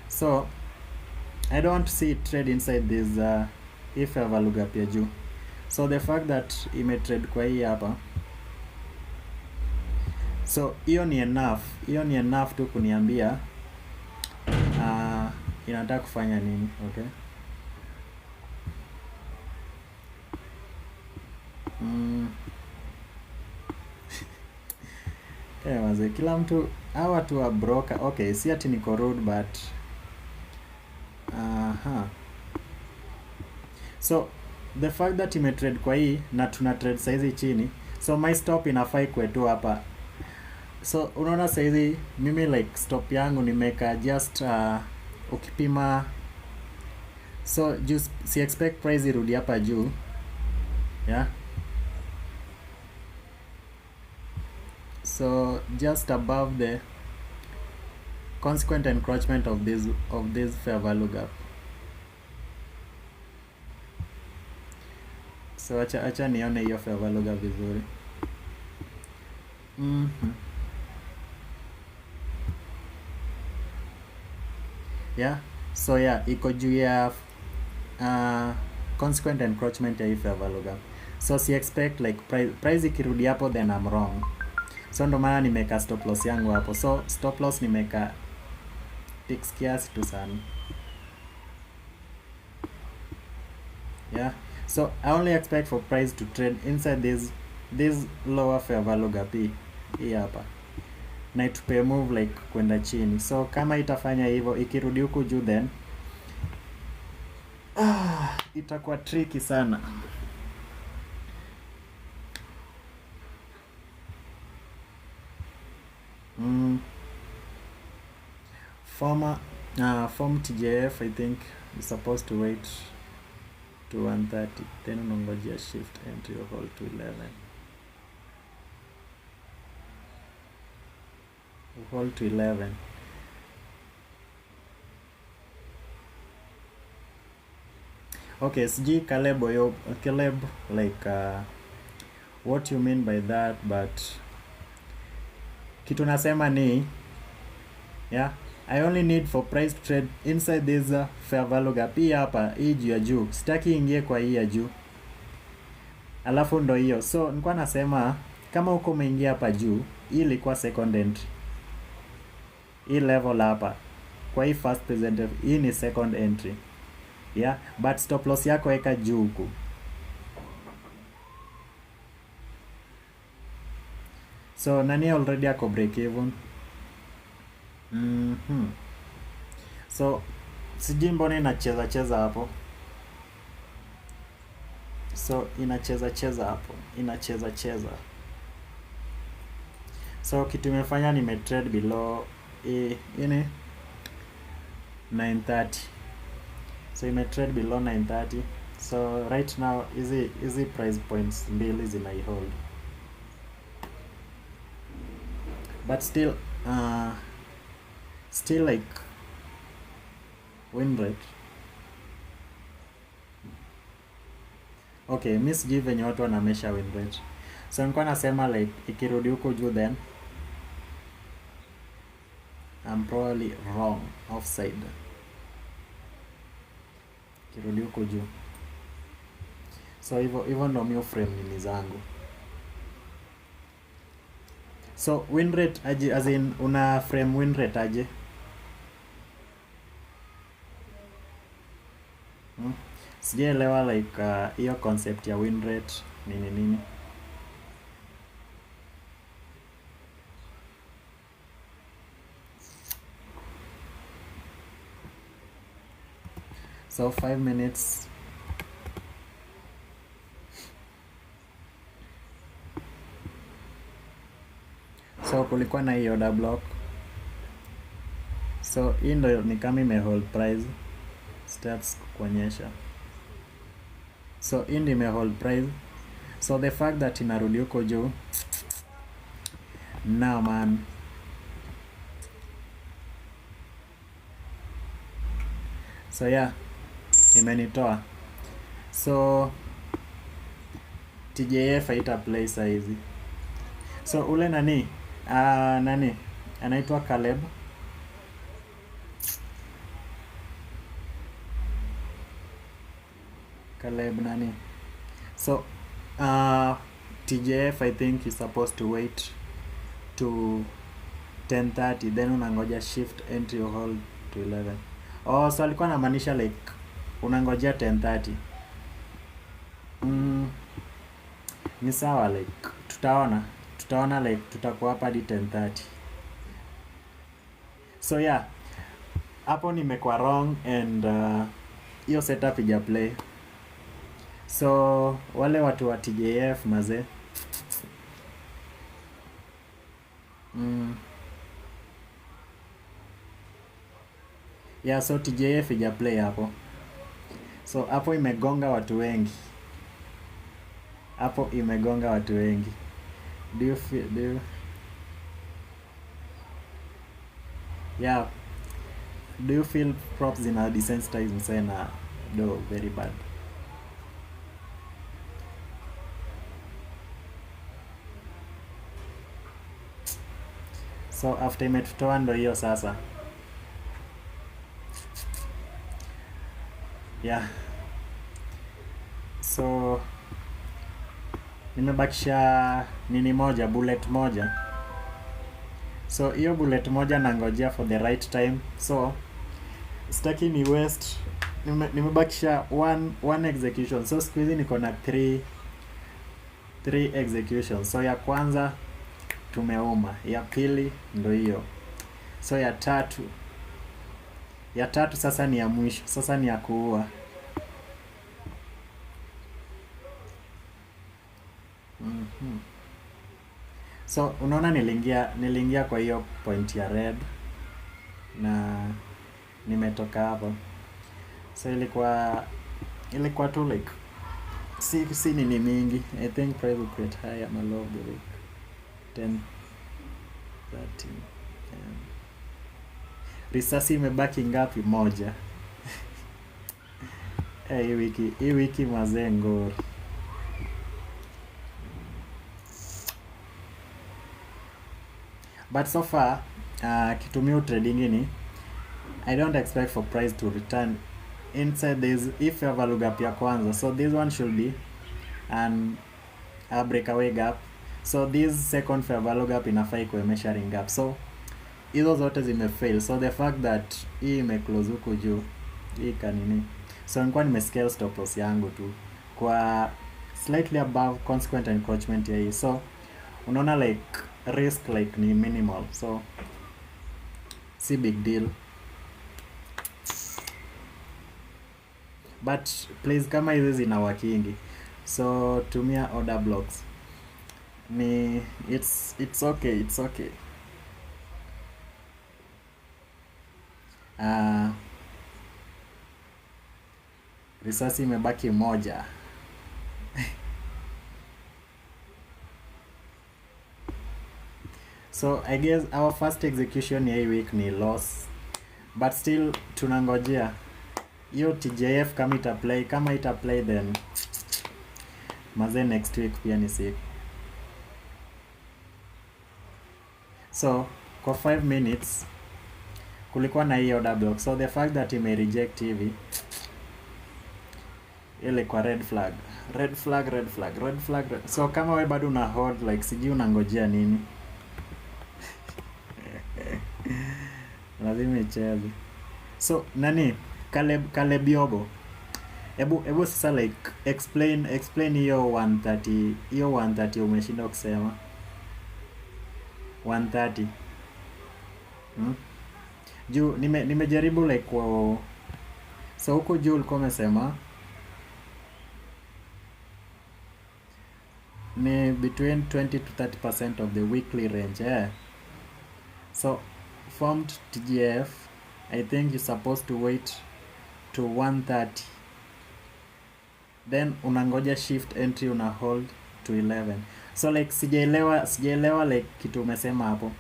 So I don't want to see it trade inside this if fair value gap ya juu. So the fact that ime trade kwa hii hapa, so hiyo ni enough tu kuniambia inataka kufanya nini. Okay, waze kila mtu hawa tu wa broker. Okay, si ati niko rude but so the fact that ime trade kwa hii na tuna trade saizi chini, so my stop inafai kwetu hapa. So unaona saizi mimi like stop yangu nimeka just ukipima, so just si expect price irudi hapa juu, yeah. So just above the consequent encroachment of this fair value gap. So acha nione hiyo fair value gap vizuri. Yeah, so yeah, iko juu ya consequent encroachment ya hii fair value gap. So si expect like price ikirudi hapo then I'm wrong. So ndo maana nimeka stop loss yangu hapo. So stop loss nimeka fix kiasi tu sana. Yeah, so I only expect for price to trade inside this lower fair value gap hii hapa, na itupe move like kwenda chini. So kama itafanya hivyo ikirudi huku juu then itakuwa tricky sana. Form TJF I think is supposed to wait to 130, then unangojea shift entry or hold to 11. Hold to 11. Okay, sijui Caleb like what you mean by that, but kitu nasema ni yeah, I only need for price to trade inside this fair value gap hii hapa, hii juu ya juu. Sitaki ingie kwa hii ya juu alafu ndo hiyo. So nilikuwa nasema kama uko umeingia hapa juu, hii ilikuwa second entry, hii level hapa kwa hii first presented, hii ni second entry, yeah, but stop loss yako weka juu huku. So nani already ako break even. So sijui mbona inacheza hapo. So inacheza hapo, inacheza. So kitu imefanya nimetrade below ini 930. So imetrade below 930. So right now easy price points mbili zinaihold, but still like win rate. Okay, miss give venye watu wanamesha win rate. So nilikuwa nasema like ikirudi huko juu then I'm probably wrong, offside. Ikirudi huko juu, so hivyo ndo mi frame nini zangu. So win rate aje, as in una frame win rate aje? Sijaelewa like hiyo concept ya win rate nini. So 5 minutes. So kulikuwa na hiyo order block. So hii ndo ni kama ime hold price, stats kuonyesha. So hii ime hold price. So the fact that inarudi huko juu, now man, so yeah, imenitoa. So TJF haita play saizi. So ule nani nani anaitwa Caleb nani. So TJF I think is supposed to wait to 10:30, then unangoja shift entry hold to 11. Oh, so alikuwa anamaanisha like unangojea 10:30. Ni sawa, like tutaona like tutakuwa hapa hadi 10:30. So yeah, hapo nimekuwa wrong and hiyo setup ija play. So wale watu wa TJF maze, yeah, so TJF ija play hapo. So hapo imegonga watu wengi. Do you feel yeah, do you feel props zina desensitize msee na do very bad? So after imetutoa ndo hiyo sasa. Yeah. So nimebakisha nini moja, bullet moja. So hiyo bullet moja nangojea for the right time. So sitaki ni waste. Nimebakisha one execution. So siku hizi niko na 3 executions. So ya kwanza tumeuma, ya pili ndo hiyo. So ya tatu sasa ni ya mwisho. Sasa ni ya kuua. So unaona niliingia kwa hiyo point ya red na nimetoka hapo. So ilikuwa tu like si nini mingi. I think price will create high ama low like 10 13 risasi imebaki ngapi? Moja. Hii wiki mazee ngori. But so far kitumia trading ni I don't expect for price to return inside this if you have a look up ya kwanza. So this one should be a breakaway gap. So this second fair value gap inafaa ikuwe measuring gap. So hizo zote zimefail. So the fact that hii imeclose huko juu, hii kanini. So nilikuwa nimescale stop loss yangu tu kwa slightly above consequent encroachment ya hii. So unaona like risk like ni minimal. So si big deal. But please kama hizi zina workingi, so tumia order blocks. It's okay. Risasi imebaki moja. So I guess our first execution ya hii week ni loss, but still tunangojea hiyo TJF kama itaplay. Kama itaplay then maze next week pia ni sick. So kwa 5 minutes kulikuwa na hiyo order block. So the fact that ime reject hivi ile kwa red flag. So kama we bado una hold like sijui unangojea nini. Lazima icheze. So nani Caleb Yobo, Ebu sasa like explain hiyo 130 umeshinda kusema 130. Juu nimejaribu like kwa, so huko juu ulikuwa umesema ni between 20 to 30% of the weekly range. So formed TGF, I think you're supposed to wait to 130, then unangoja shift entry una hold to 11. So like sijaelewa like kitu umesema hapo.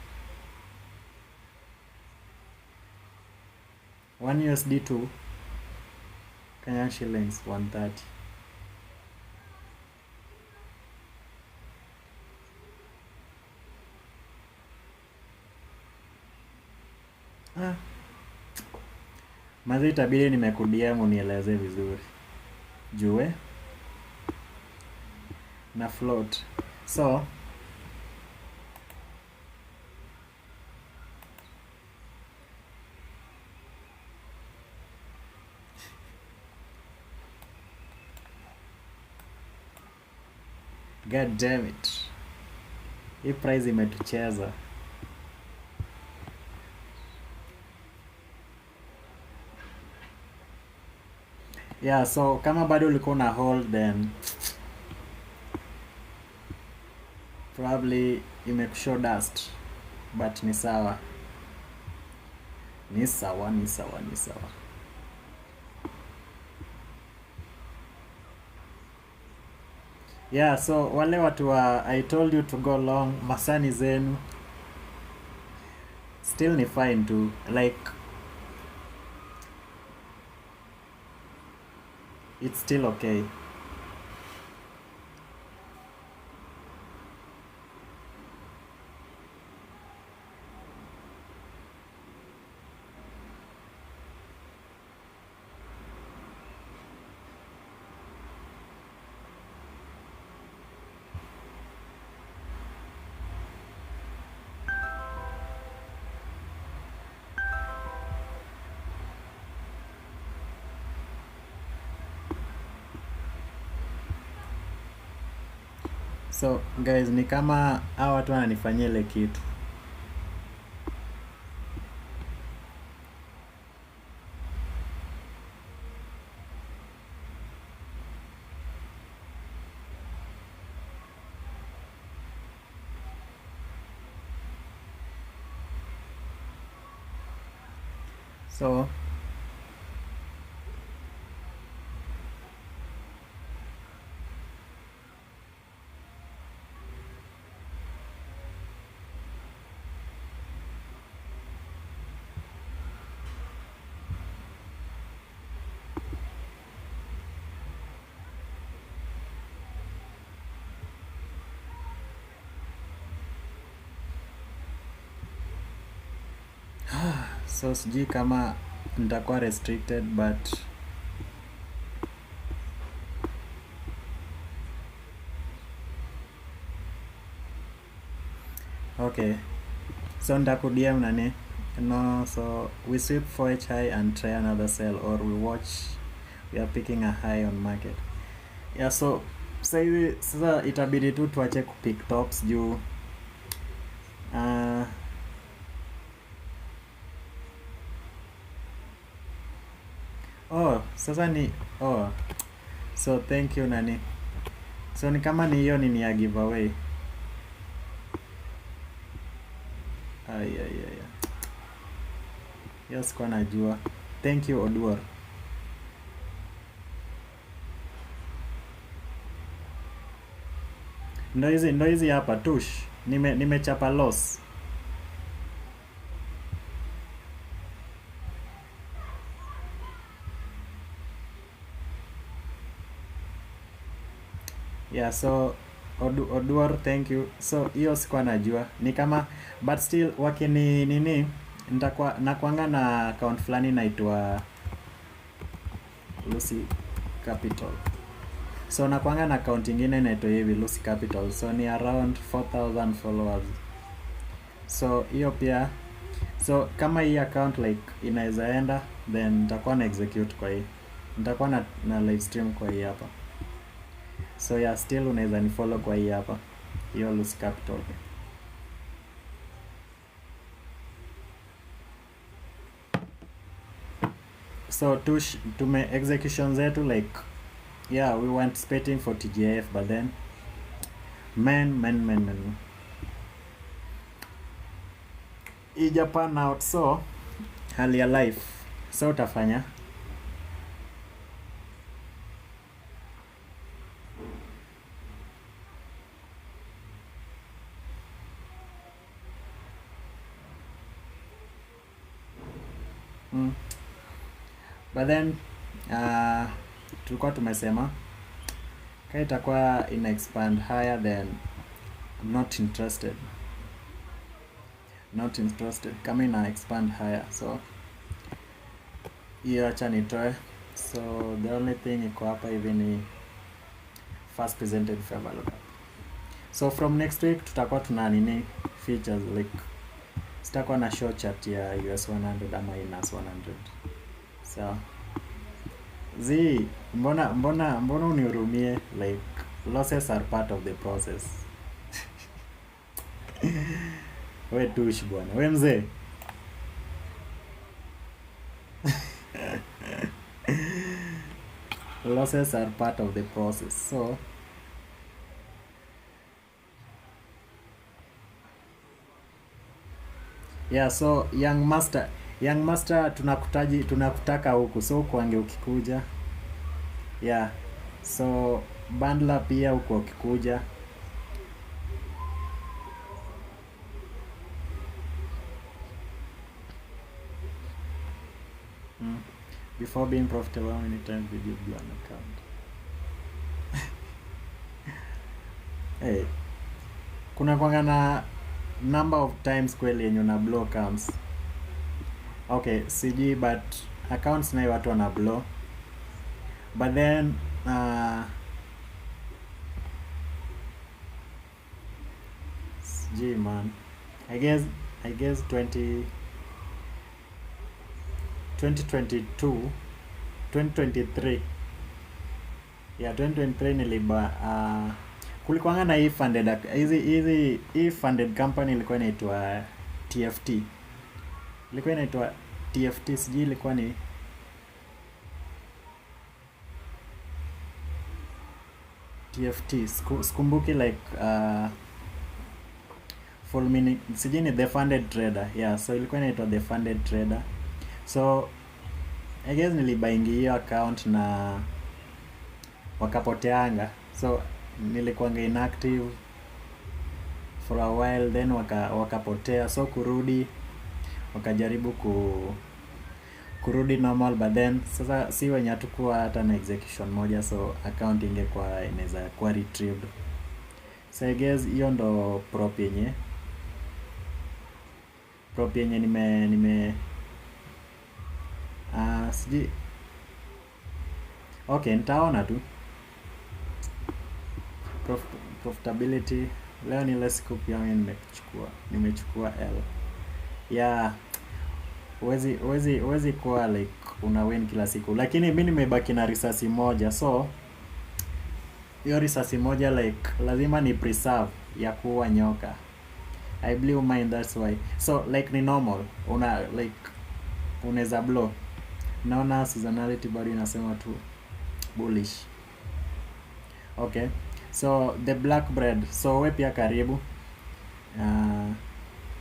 1 USD to Kenyan shillings 130. Mazi itabidi nimekudia unieleze vizuri. Jue na float. So God damn it. Hii price imetucheza. Yeah, so kama bado ulikuwa na hold then probably imekushow dust, but ni sawa. Ni sawa. Yeah, so wale watu wa I told you to go long, masani zenu still ni fine too, like it's still okay. So guys, ni kama hawa watu wananifanyia ile kitu. So so sijui kama nitakuwa restricted, but okay. So nitakudia nani? No, so we sweep 4H high and try another sell, or we watch we are picking a high on market. Yeah, so sasa itabidi tu tuache kupick tops juu sasa ni so thank you nani. So ni kama ni hiyo ni ya giveaway. Yes, kwa najua. Thank you Oduor. Ndo hizi hapa tush. Nimechapa loss. Yeah, so Oduor, thank you. So hiyo sikuwa najua. Ni kama but still wakini nini nitakuwa nakuanga na account fulani inaitwa Lucy Capital. So nakuanga na account ingine inaitwa hivi Lucy Capital. So ni around 4,000 followers. So hiyo pia, so kama hii account like inaweza enda, then nitakuwa na execute kwa hii. Nitakuwa na live stream kwa hii hapa. So yeah, still unaweza ni follow kwa hii hapa. Hiyo Lucy Capital. So tume execution zetu like yeah, we went spitting for TGF, but then man i Japan out. So hali ya life, so utafanya but then tulikuwa tumesema kama itakuwa ina expand higher, then I'm not interested. not interested, kama ina expand higher, so hiyo acha nitoe. So the only thing iko hapa hivi ni first presented fair value gap. So from next week tutakuwa tuna nini features, like sitakuwa na show chart ya US 100 ama INAS 100. So mbona unihurumie, like losses are part of the process. We tush bwana, we mzee. Losses are part of the process. So yeah, so young master tunakutaka huku, so kwange ukikuja. Yeah, so bandla pia huko ukikuja. Before being profitable, how many times did you blow an account? Hey, kuna kwanga na number of times kweli yenye una blow accounts. Okay, sijui, but accounts nayo watu wana blow. But then sijui man, I guess 2022 2023, yeah, 2023 niliba kulikuwanga na hii funded company ilikuwa inaitwa TFT. Sijui ilikuwa ni TFT, sikumbuki, like full meaning sijui ni the funded trader. Yeah, so ilikuwa inaitwa the funded trader. So I guess nilibaingi hiyo account na wakapoteanga, so nilikuwanga inactive for a while, then wakapotea. So wakajaribu kurudi normal, but then sasa si wenye hatukuwa hata na execution moja, so account ingekuwa inaweza kuwa retrieved. So I guess hiyo ndo prop yenye nime sijui. Okay, nitaona tu profitability. Leo ni ile siku pia nimechukua L. Yeah, huwezi kuwa like una win kila siku, lakini mimi nimebaki na risasi moja, so hiyo risasi moja like lazima ni preserve ya kuwa nyoka. I blew mine, that's why. So like ni normal, unaweza blow. Naona seasonality bado inasema tu bullish. Okay, so the black bread, so we pia karibu.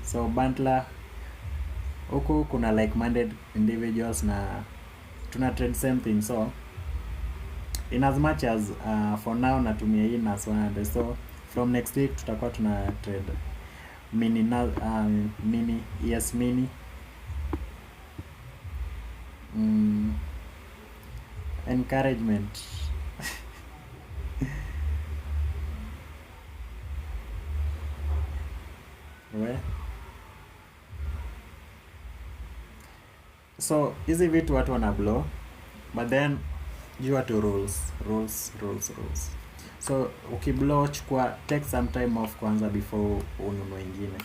So bantler huku kuna like-minded individuals na tuna trade same thing. So in as much as for now natumia hii INAS 100, so from next week tutakuwa tuna trade mini encouragement. We, so hizi vitu watu wana blow, but then jua tu rules. So ukiblow, take some time off kwanza before ununue ingine.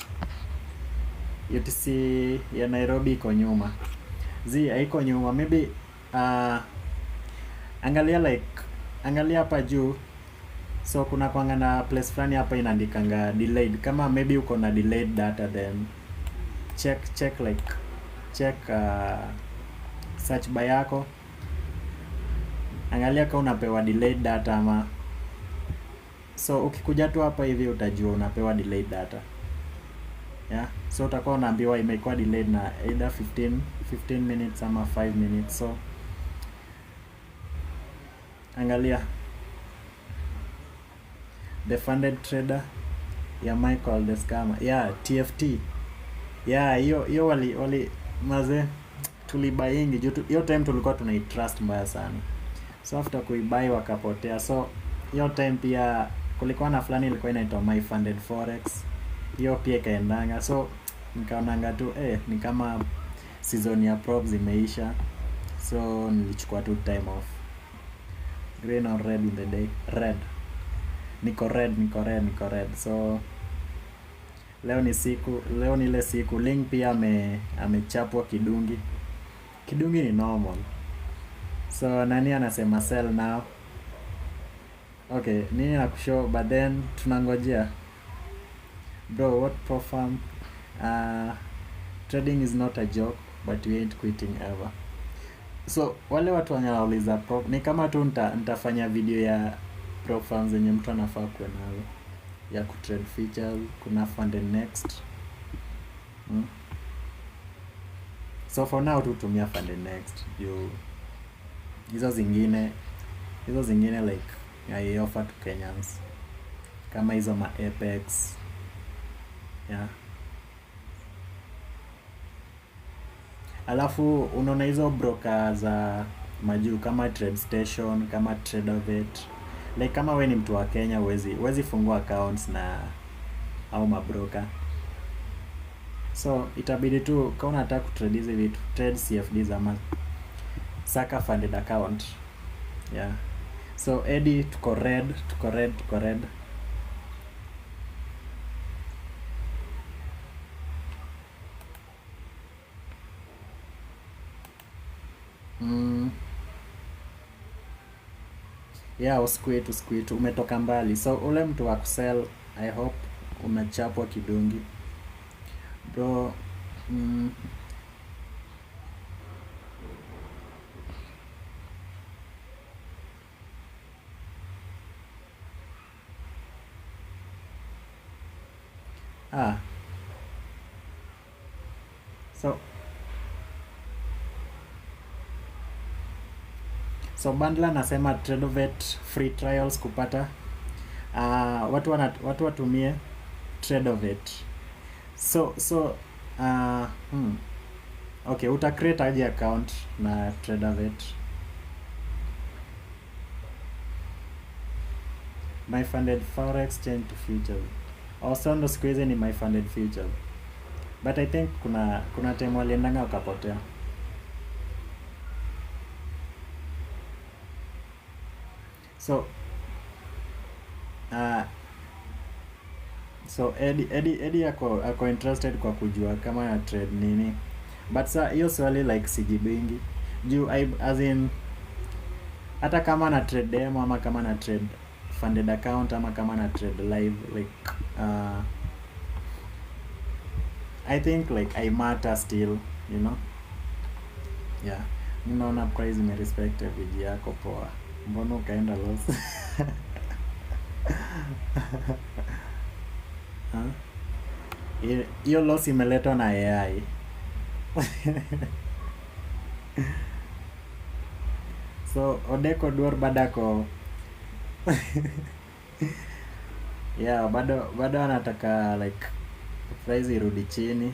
UTC ya Nairobi iko nyuma, haiko nyuma, maybe angalia hapa juu. So kuna kwanga na place fulani hapa inaandikanga delayed. Kama maybe uko na delayed data, then check search bar yako, angalia kama unapewa delayed data ama. So ukikuja tu hapa hivi utajua unapewa delayed data. Yeah, so utakuwa unaambiwa imekuwa delayed na either 15 minutes ama 5 minutes. So angalia the funded trader ya Michael the scammer. Yeah, TFT. Yeah, hiyo wali maze tulibayingi juu hiyo time tulikuwa tunaitrust mbaya sana. So after kuibai wakapotea. So hiyo time pia kulikuwa na fulani ilikuwa inaitwa My Funded Forex. Hiyo pia kaendanga. So nikaonanga tu ni kama season ya props imeisha, so nilichukua tu time off. Green or red in the day? Red. Niko red. So leo ni ile siku Ling pia amechapwa kidungi. Kidungi ni normal. So nani anasema sell now? Okay, nini nakushow, but then tunangojea. Bro, what profile? Trading is not a joke, but we ain't quitting ever. So wale watu wanauliza prop, ni kama tu nitafanya video ya prop firms zenye mtu anafaa kuwa nayo ya kutrade features. Kuna fund next. So for now tutumia fund next. Hizo zingine like I offer to Kenyans kama hizo ma Apex. Yeah. Alafu unaona hizo broker za majuu kama Trade Station, kama Tradeovate. Like kama we ni mtu wa Kenya huwezi fungua accounts na au mabroker. So itabidi tu kama unataka kutrade hizi vitu, trade CFDs ama saka funded account. Yeah. So Eddie tuko red. Yeah, usikwit umetoka mbali. So ule mtu wa kusell, I hope umechapwa kidungi. Bro, So Bandla nasema Tradeovate free trials kupata. Watu watumie Tradeovate. So okay, uta create aje account na Tradeovate. My funded forex change to futures. Also ndo siku hizi ni my funded futures. But I think kuna time waliendanga wakapotea. So Eddie ako interested kwa kujua kama na trade nini. But sa hiyo swali like sijibingi. Juu as in hata kama na trade demo ama kama na trade funded account ama kama na trade live, like I think like I matter still, you know. Yeah. Ninaona price imerespect viji yako poa. Mbona ukaenda loss? Hiyo loss imeletwa na AI. So Odeko Duor badako. Yeah, bado anataka like price irudi chini.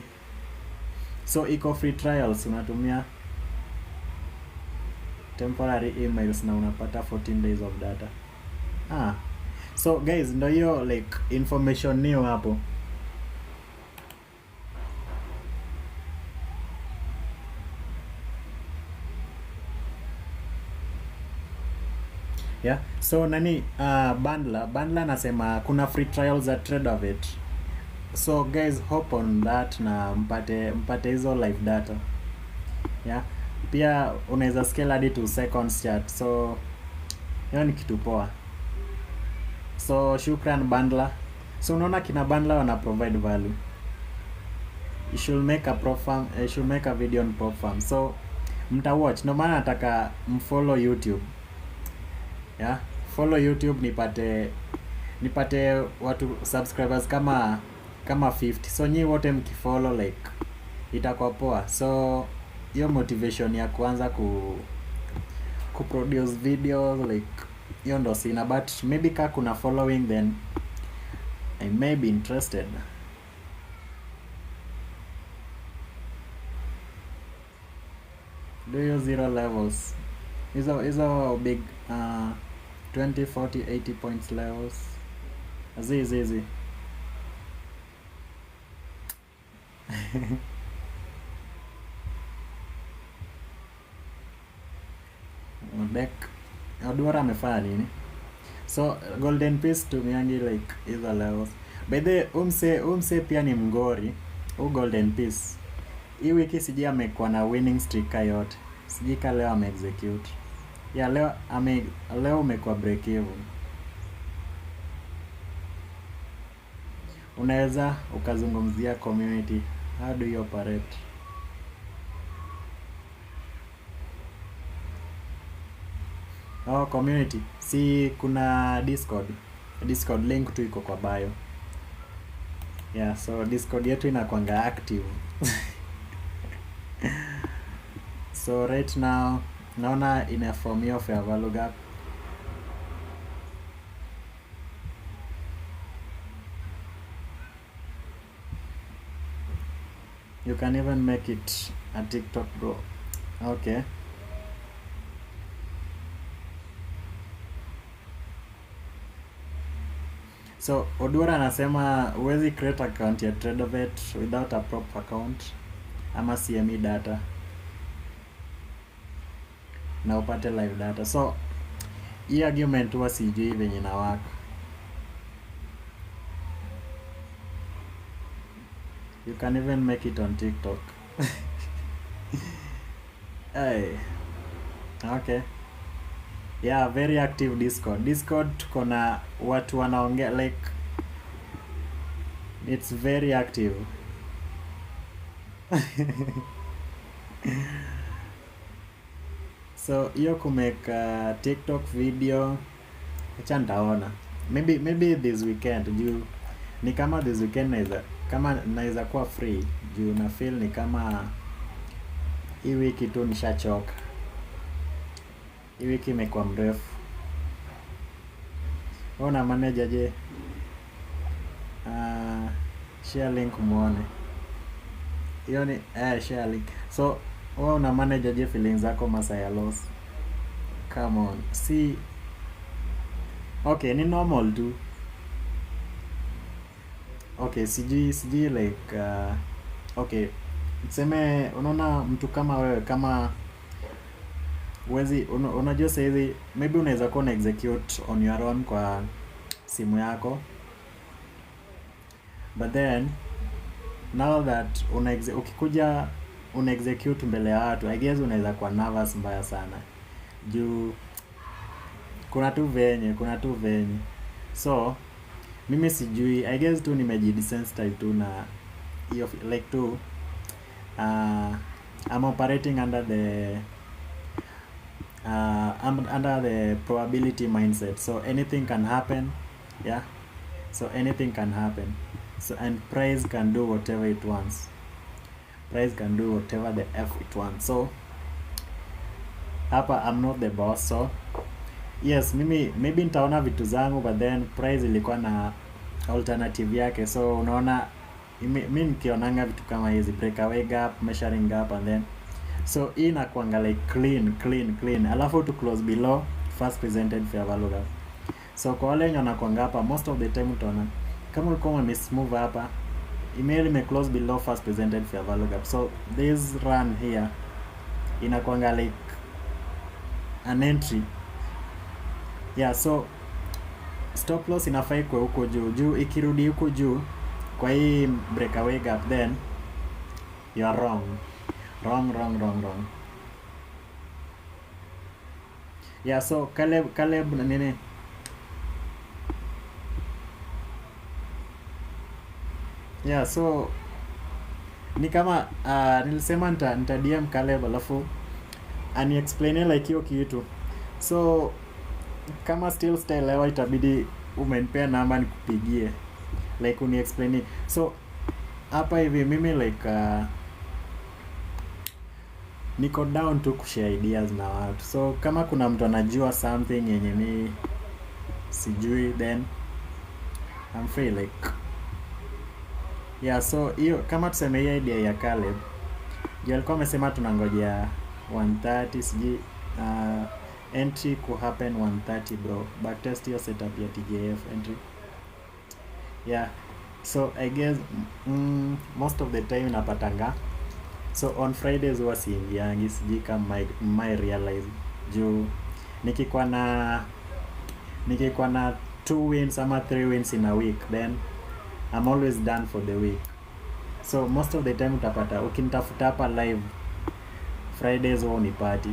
So iko free trials, unatumia temporary emails na unapata 14 days of data. So guys, ndo hiyo like information niyo hapo. Yeah. So nani Bandla nasema kuna free trials at Tradeovate. So guys, hope on that na mpate hizo live data. Yeah. Pia unaweza scale hadi to seconds chart. So hiyo ni kitu poa. So shukran Bandla. So unaona kina Bandla wana provide value. You should make a video on prop farm. So mta watch. No maana nataka mfollow YouTube. Yeah, follow YouTube nipate watu subscribers kama 50. So nyi wote mkifollow like itakuwa poa. So hiyo motivation ya kuanza kuproduce videos like hiyo ndo sina, but maybe ka kuna following then I may be interested. Do you zero levels? Hizo big 20, 40, 80 points levels. Easy. Deck Odwara amefanya nini? So golden piece tumiangi like either levels. By the umse pia ni mgori. Golden piece hii wiki sijui amekuwa na winning streak yote. Sijui ka leo execute. Yeah, leo umekuwa break even. Unaweza ukazungumzia community. How do you operate? Community. Si kuna Discord link tu iko kwa bio. Yeah, so Discord yetu inakuanga active. So right now naona ina form of a value gap. You can even make it a TikTok, bro. Okay. So Odwara anasema huwezi create account ya Tradeovet without a proper account ama CME data na upate live data. So hii argument huwa sijui venye na work. You can even make it on TikTok. Hey. Okay. Yeah, very active Discord tuko na watu wanaongea like it's very active. So hiyo kumeka TikTok video acha nitaona. Maybe this weekend juu ni kama this weekend naweza kuwa free juu na feel ni kama hii wiki tu nishachoka. Hii wiki imekuwa mrefu. Ona manager je? Share link muone. Hiyo ni share link. So wewe una manage je feelings zako masaa ya loss? Come on. See. Okay, ni normal tu. Okay, sijui like okay. Tuseme unaona mtu kama wewe kama unajua sasa hivi maybe unaweza kuwa na execute on your own kwa simu yako. But then now that ukikuja una execute mbele ya watu, I guess unaweza kuwa nervous mbaya sana. Juu kuna tu venye. So mimi sijui, I guess tu nimejidesensitize tu na hiyo like tu I'm operating under the probability mindset. So anything can happen. Yeah. So anything can happen. So and price can do whatever it wants. Price can do whatever the F it wants. So hapa I'm not the boss. So yes, maybe nitaona vitu zangu, but then price ilikuwa na alternative yake. So unaona mimi nikionanga vitu kama hizi breakaway gap, measuring gap, and then so hii inakuanga like clean. Alafu to close below first presented fair value gap. So kwa wale wenye wanakuanga hapa most of the time utaona kama ulikuwa umemove hapa, email ime close below first presented fair value gap. So this run here inakuanga like an entry. Yeah, so stop loss inafai kwa huko juu ikirudi huko juu kwa hii breakaway gap, then you are wrong. Yeah, so Caleb na nini? Yeah, so ni kama nilisema nita DM Caleb alafu ani explain like hiyo kitu. So kama still sielewa itabidi umenipea namba nikupigie like uni explain. So hapa hivi mimi like niko down to kushare ideas na watu. So kama kuna mtu anajua something yenye mi sijui, then I'm free like. Yeah, so hiyo kama tuseme hiyo idea ya Caleb ndio alikuwa amesema tunangojea 130 sijui entry ku happen 130 bro. Backtest hiyo setup ya TJF entry. Yeah. So I guess most of the time napatanga, so on Fridays huwa siingiangi, sijui kama my realize juu nikikuwa na 2 wins ama 3 wins in a week, then I'm always done for the week. So most of the time utapata ukinitafuta hapa live Fridays huwa unipati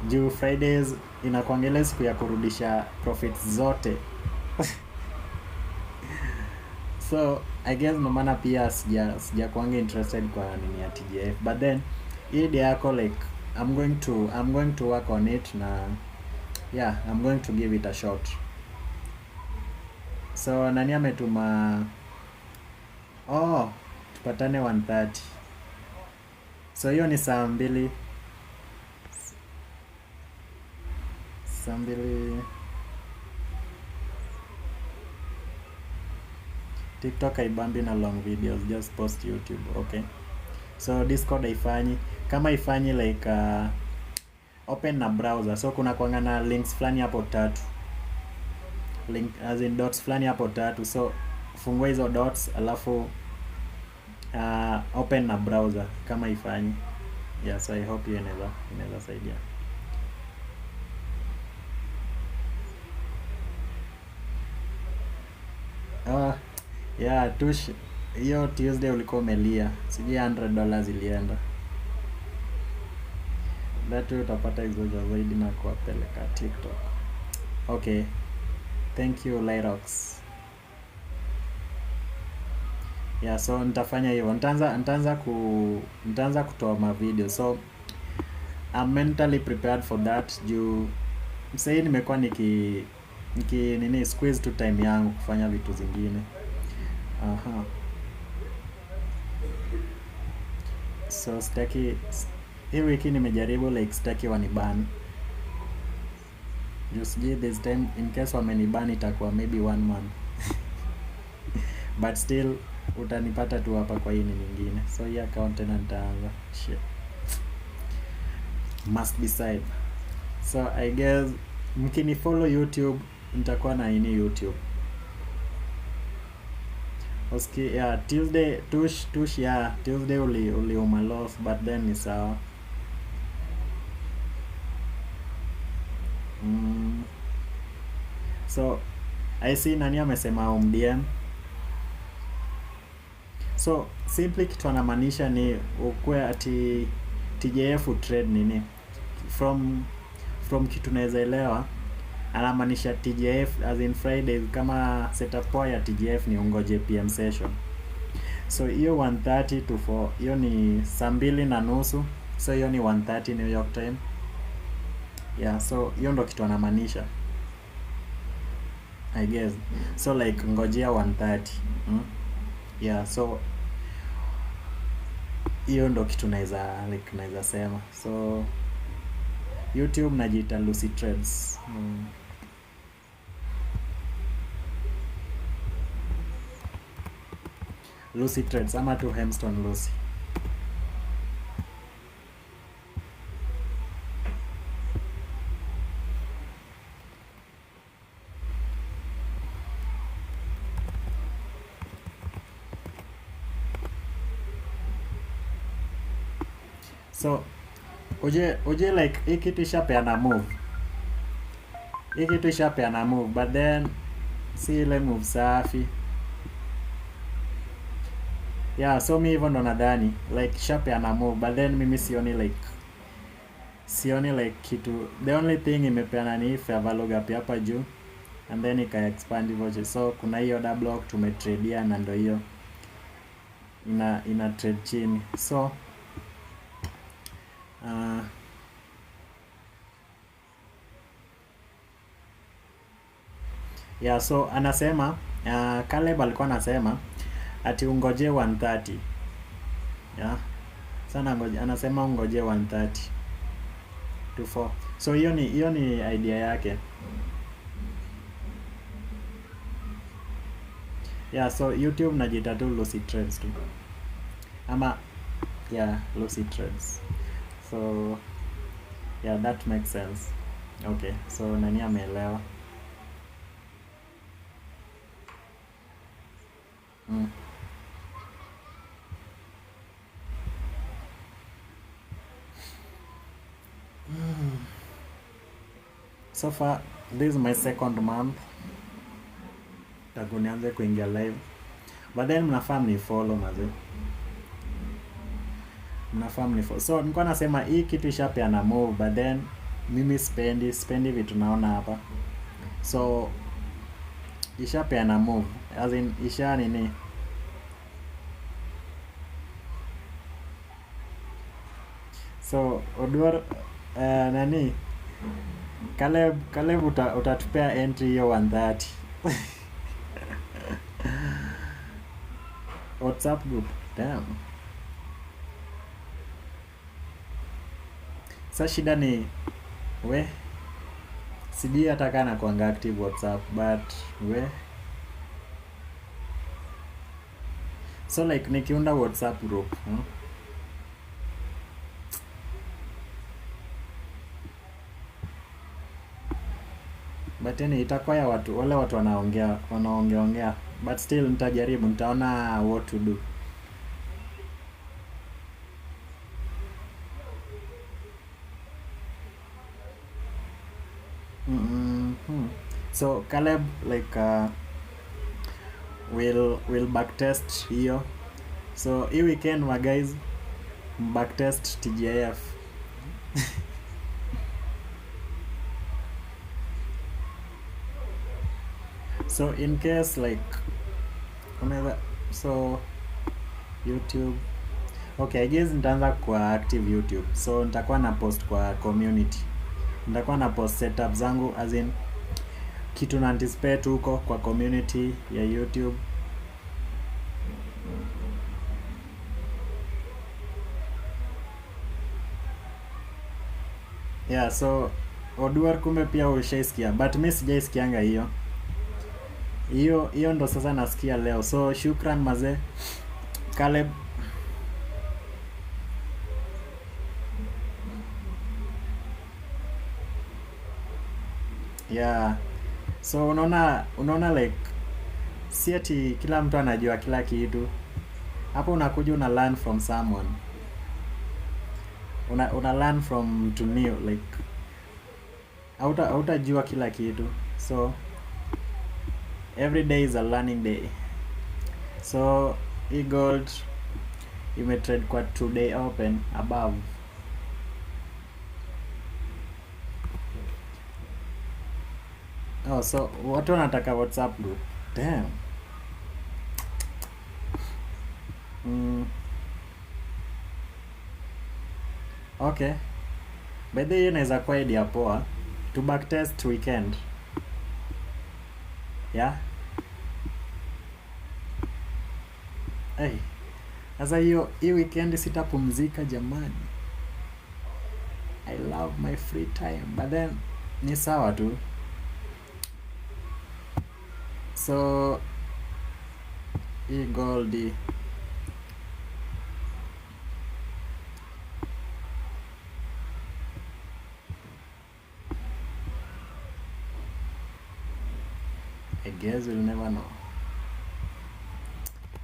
juu Fridays inakuangele siku ya kurudisha profits zote. So I guess no maana pia sija kuanga interested kwa nini ya TGF, but then hii idea yako like I'm going to work on it, na yeah, I'm going to give it a shot. So nani ametuma tupatane 1:30, so hiyo ni saa mbili TikTok haibambi na long videos, just post YouTube. Okay, so Discord haifanyi, kama haifanyi like open na browser, so kuna kwanga na links fulani hapo tatu, link as in dots fulani hapo tatu, so fungua hizo dots alafu open na browser kama haifanyi. Yeah, so I hope you inaweza saidia. Yeah, Tush, hiyo Tuesday ulikuwa umelia, sijui $100 ilienda. That utapata hizo zaidi na kuwapeleka TikTok. Okay, thank you Lyrox. Yeah, so nitafanya hivyo, nitaanza kutoa ma video, so I'm mentally prepared for that juu msahii nimekuwa niki squeeze to time yangu kufanya vitu zingine. So sitaki hii wiki nimejaribu like sitaki waniban. Just this time in case wameniban itakuwa maybe 1 month. But still utanipata tu hapa kwa hii nyingine. So hii account tena nitaanza. Shit. Must be said. So I guess mkini follow YouTube nitakuwa na ini YouTube. Okay, yeah, Tuesday Tush yeah, Tuesday uli loss, but then ni sawa. So I see nani amesema DM. So simply kitu anamaanisha ni ukwe ati TJF trade nini from kitu naweza elewa, anamaanisha TJF as in Fridays, kama setup poa ya TJF ni ungoje PM session. So hiyo 1:30 to 4, hiyo ni saa 2:30, so hiyo ni 1:30 New York time. Yeah, so hiyo ndo kitu anamaanisha I guess. So like ngojea 1:30. Yeah, so hiyo ndo kitu naweza sema. So YouTube najiita Lucy Trades. Lucy Trades ama tu Hemston Lucy. So uje like hii kitu ishapeana move, but then si ile move safi. Yeah, so mi hivyo ndo nadhani like ishapeana move, but then mimi sioni like kitu. The only thing imepeana ni fair value gap hapa juu, and then ika expand hivyo. So kuna hiyo order block tumetradeia, na ndo hiyo ina trade chini. So yeah, so anasema Caleb alikuwa anasema ati ungoje 1:30. Yeah, sana anasema ungoje 1:30 to 4. So hiyo ni idea yake. Yeah, so YouTube najiita tu Lucy Trades tu, ama yeah, Lucy Trades. So yeah, that makes sense. Okay, so nani ameelewa? so far this is my second month tangu nianze kuingia live, but then mnafaa mnifollow mazee, mnafaa mnifollow. So nilikuwa nasema hii kitu ishapeana move, but then mimi spendi vitu naona hapa, so ishapeana move as in isha nini. So Odwar nani Caleb utatupea entry hiyo 130 WhatsApp group. Damn. Sa shida ni we sijui hata kana kuanga active WhatsApp, but we so like nikiunda WhatsApp group but yani itakuwa ya wale watu wanaongea, but still nitajaribu, nitaona what to do. So Caleb like will backtest hiyo, so hii weekend my guys backtest TGIF. So in case like unaweza, so YouTube, okay, I guess nitaanza kwa active YouTube, so nitakuwa na post kwa community, nitakuwa na post setup zangu as in kitu na anticipate huko kwa community ya YouTube. Yeah, so Odwar kumbe pia ushaisikia, but mimi sijaisikianga hiyo ndo sasa nasikia leo, so shukran mazee Caleb. Yeah, so unaona like si ati kila mtu anajua kila kitu hapo, unakuja una learn from someone, una learn from to new, like hautajua kila kitu, so every day is a learning day. So gold imetrade kwa today open above. Oh, so watu wanataka WhatsApp group. Damn. Okay. By the way, inaweza kuwa idea poa to backtest weekend. Yeah. Hey. Sasa hii weekend sitapumzika jamani. I love my free time, but then ni sawa tu. So gold I guess we'll never know.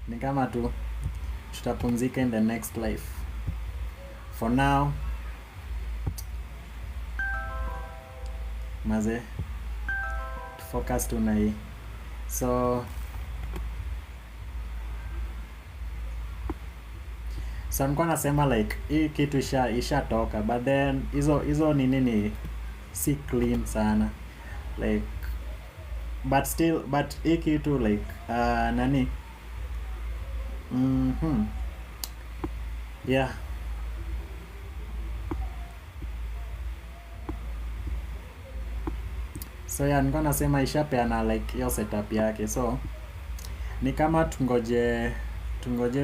Ni kama tu tutapumzika in the next life. For now maze focus tuna hii. So nilikuwa nasema like hii kitu ishatoka, but then hizo ni nini si clean sana like, but hii kitu like nani yeah. So yeah, nilikuwa nasema ishapeana like hiyo setup yake, so ni kama tungoje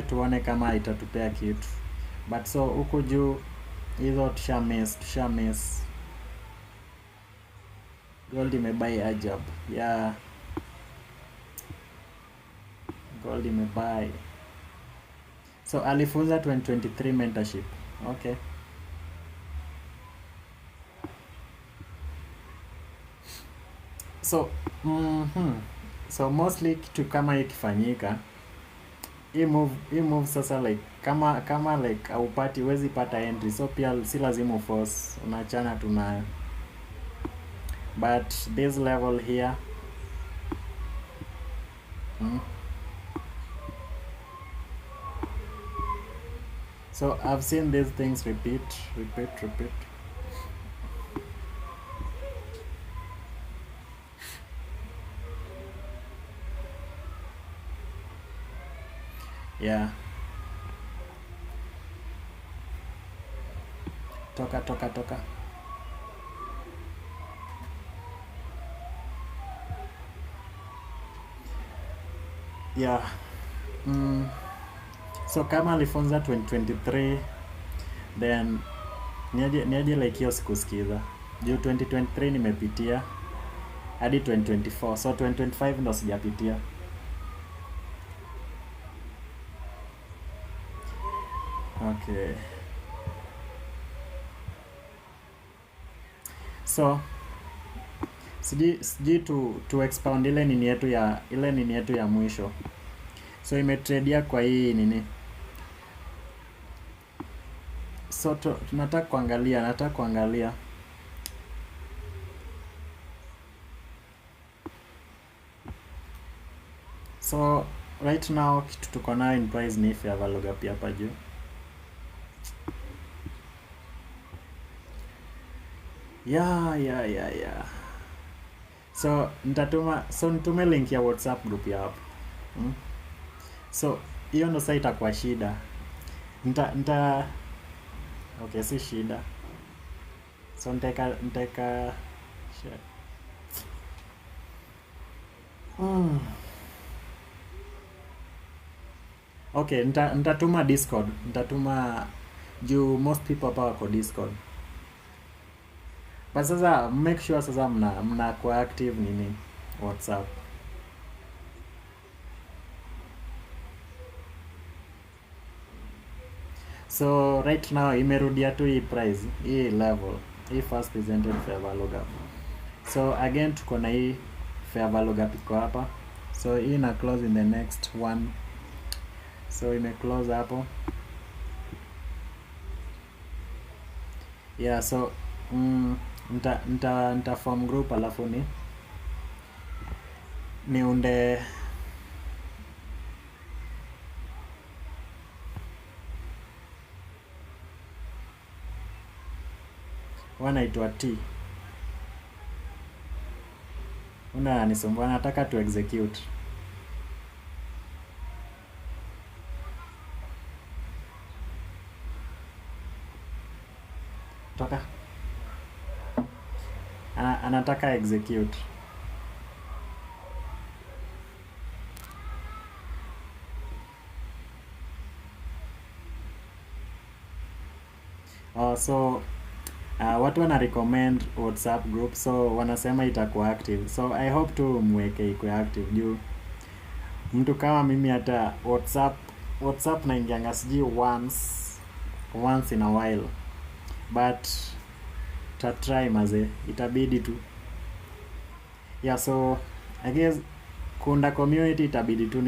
tuone kama itatupea kitu, but so huku juu hizo tusha miss. Gold imebuy ajab. Yeah, gold imebuy. So alifunza 2023 mentorship. Okay. So so mostly kitu kama ikifanyika hii move sasa like kama like haupati, huwezi pata entry, so pia si lazima force, unachana tunayo. but this level here, so I've seen these things repeat. Yeah, toka. Yeah. So kama alifunza 2023, then niaje like hiyo sikusikiza juu 2023 nimepitia hadi 2024, so 2025 ndo sijapitia. Okay, so sijui to expound ile nini yetu ya mwisho. So imetradia kwa hii nini, so nataka kuangalia so right now kitu tuko nayo in price ni fair value gap hapa juu. Yeah. So nitume link ya WhatsApp group ya hapo. So hiyo ndo sasa itakuwa shida. Okay, si shida. So niteka share. Okay, nitatuma Discord. Nitatuma juu most people hapa wako Discord. But sasa make sure sasa mna kuwa active nini WhatsApp. So right now imerudia tu hii price, hii level, hii first presented fair value gap. So again tuko na hii fair value gap iko hapa. So hii ina close in the next one. So ime close hapo. Yeah, so nita form group alafu niunde wanaitwa T. Unanisumbua, nataka tu execute. Toka. Anataka execute. So watu wana recommend WhatsApp group, so wanasema itakuwa active. So I hope tu mweke ikuwe active juu mtu kama mimi hata WhatsApp naingianga sijui once in a while, but tatry maze, itabidi tu. Yeah, so I guess kuunda community itabidi tu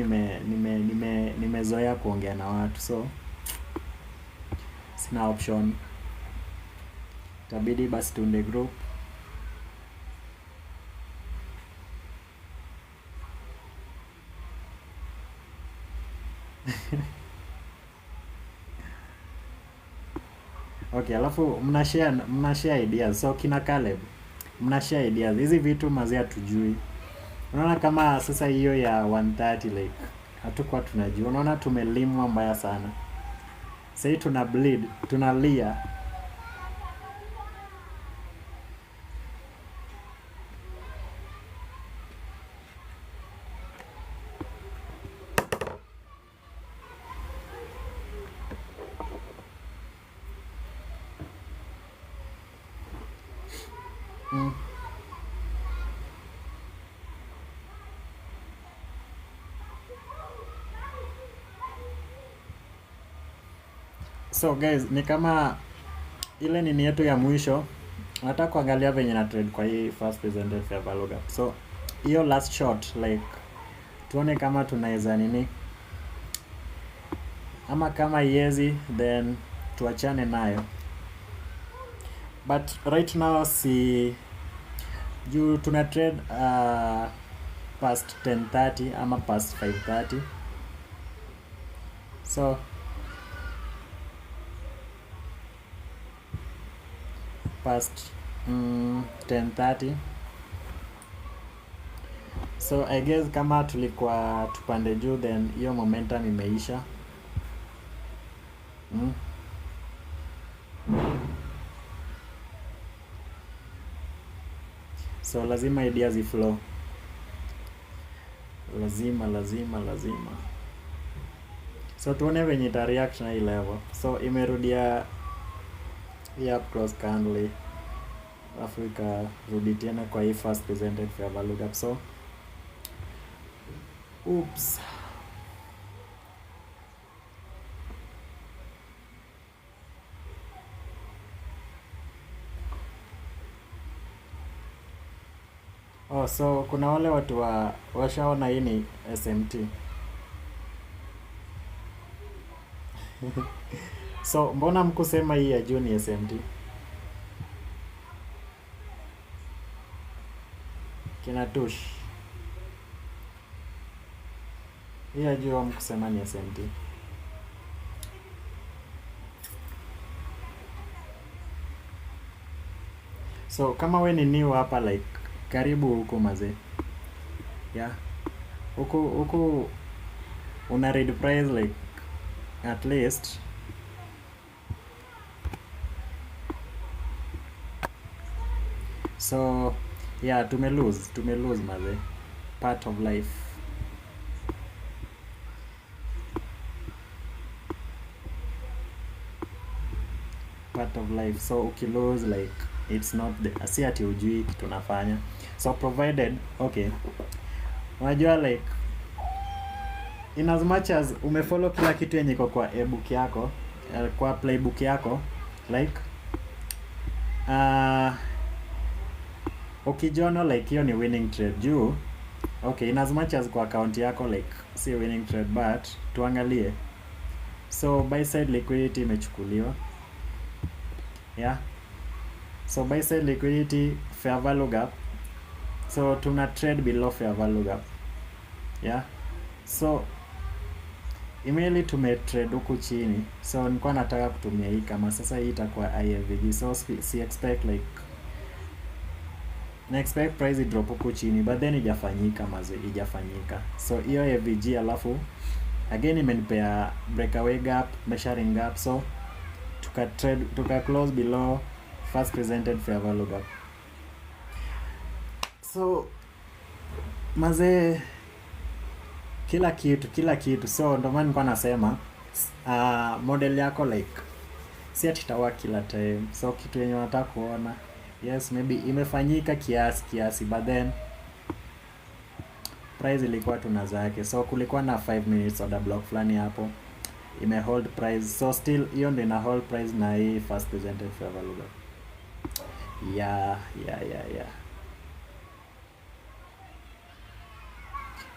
nimezoea kuongea na watu, so sina option, itabidi basi tuunde group. Okay, alafu mnashare ideas. So kina Caleb, mnashare ideas. Hizi vitu mazia tujui. Unaona kama sasa hiyo ya 130 like hatukuwa tunajua. Unaona tumelimwa mbaya sana. Sasa tuna bleed, tunalia. So guys, ni kama ile nini yetu ya mwisho, nataka kuangalia venye na trade kwa hii first presented fair value gap. So hiyo last shot like tuone kama tunaweza nini, ama kama iezi then tuachane nayo. But right now juu tuna trade past 10:30 ama past 5:30, so past 10:30. So I guess kama tulikuwa tupande juu, then hiyo momentum imeisha. So lazima ideas ziflow, lazima. So tuone venye ita react na hii level. So imerudia up cross candle, alafu ikarudi tena kwa hii first presented fair value gap. So oops, so kuna wale watu washaona hii ni SMT. So mbona mkusema hii ya juu ni SMT? Kinatush hii ya juu mkusema ni SMT. So kama we ni new hapa, like karibu huku mazee, yeah, huku una read price like at least so yeah, tume lose mazee, part of life. So ukilose like it's not the si ati ujui kitu nafanya. So provided okay, unajua like in as much as umefollow kila kitu yenye iko kwa ebook yako, kwa playbook yako, like ukijiona like hiyo ni winning trade juu, okay, in as much as kwa account yako like si winning trade, but tuangalie. So buy side liquidity imechukuliwa, yeah. So buy side liquidity, fair value gap, so tuna trade below fair value gap, yeah. So emaili tumetrade huku chini, so nilikuwa nataka kutumia hii kama sasa hii itakuwa IFVG. So si expect like na expect price drop huku chini, but then ijafanyika. So hiyo FVG, alafu again imenipea breakaway gap, measuring gap, so tuka close below first presented fair value gap. So mazee, kila kitu. So ndo maana nilikuwa nasema model yako like si ati itawa kila time. So kitu yenye unataka kuona, yes, maybe imefanyika kiasi, but then price ilikuwa tuna zake. So kulikuwa na 5 minutes order block fulani hapo, ime hold price. So still hiyo ndio ina hold price na hii first presented fair value gap.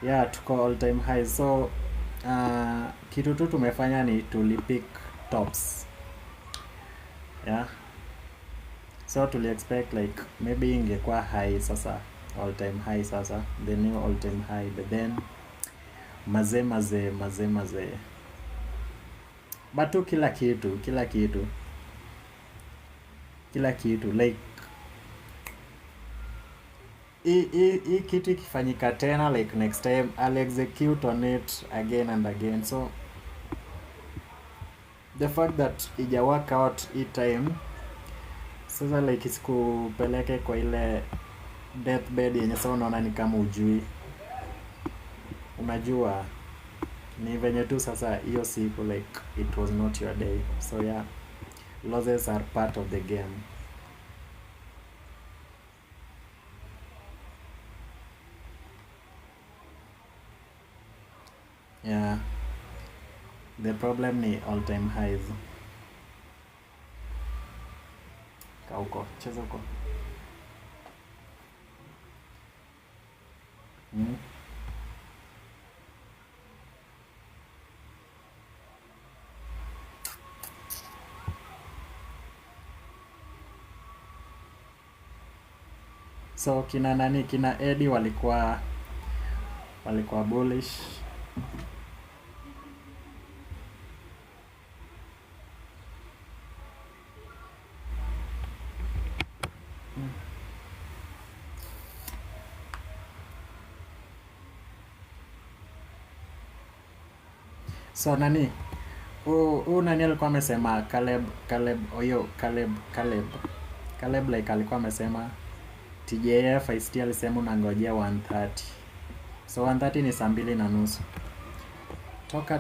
Yeah, tuko all time high. So kitu tu tumefanya ni tulipick tops, yeah. So tuli expect like maybe ingekuwa high sasa, all time high sasa, the new all time high, but then maze but tu kila kitu like hii kitu ikifanyika tena like next time I'll execute on it again and again. So the fact that ija work out hii time sasa like isikupeleke kwa ile deathbed yenye sasa unaona ni kama ujui, unajua ni venye tu sasa hiyo siku like it was not your day. So yeah, losses are part of the game. Yeah, the problem ni all time highs. Kauko cheza huko. So kina nani, kina Eddie walikuwa bullish. So nani, huu nani alikuwa amesema Caleb like alikuwa amesema TJF ICT alisema unangojea 1:30. So 1:30 ni saa 2:30. Toka.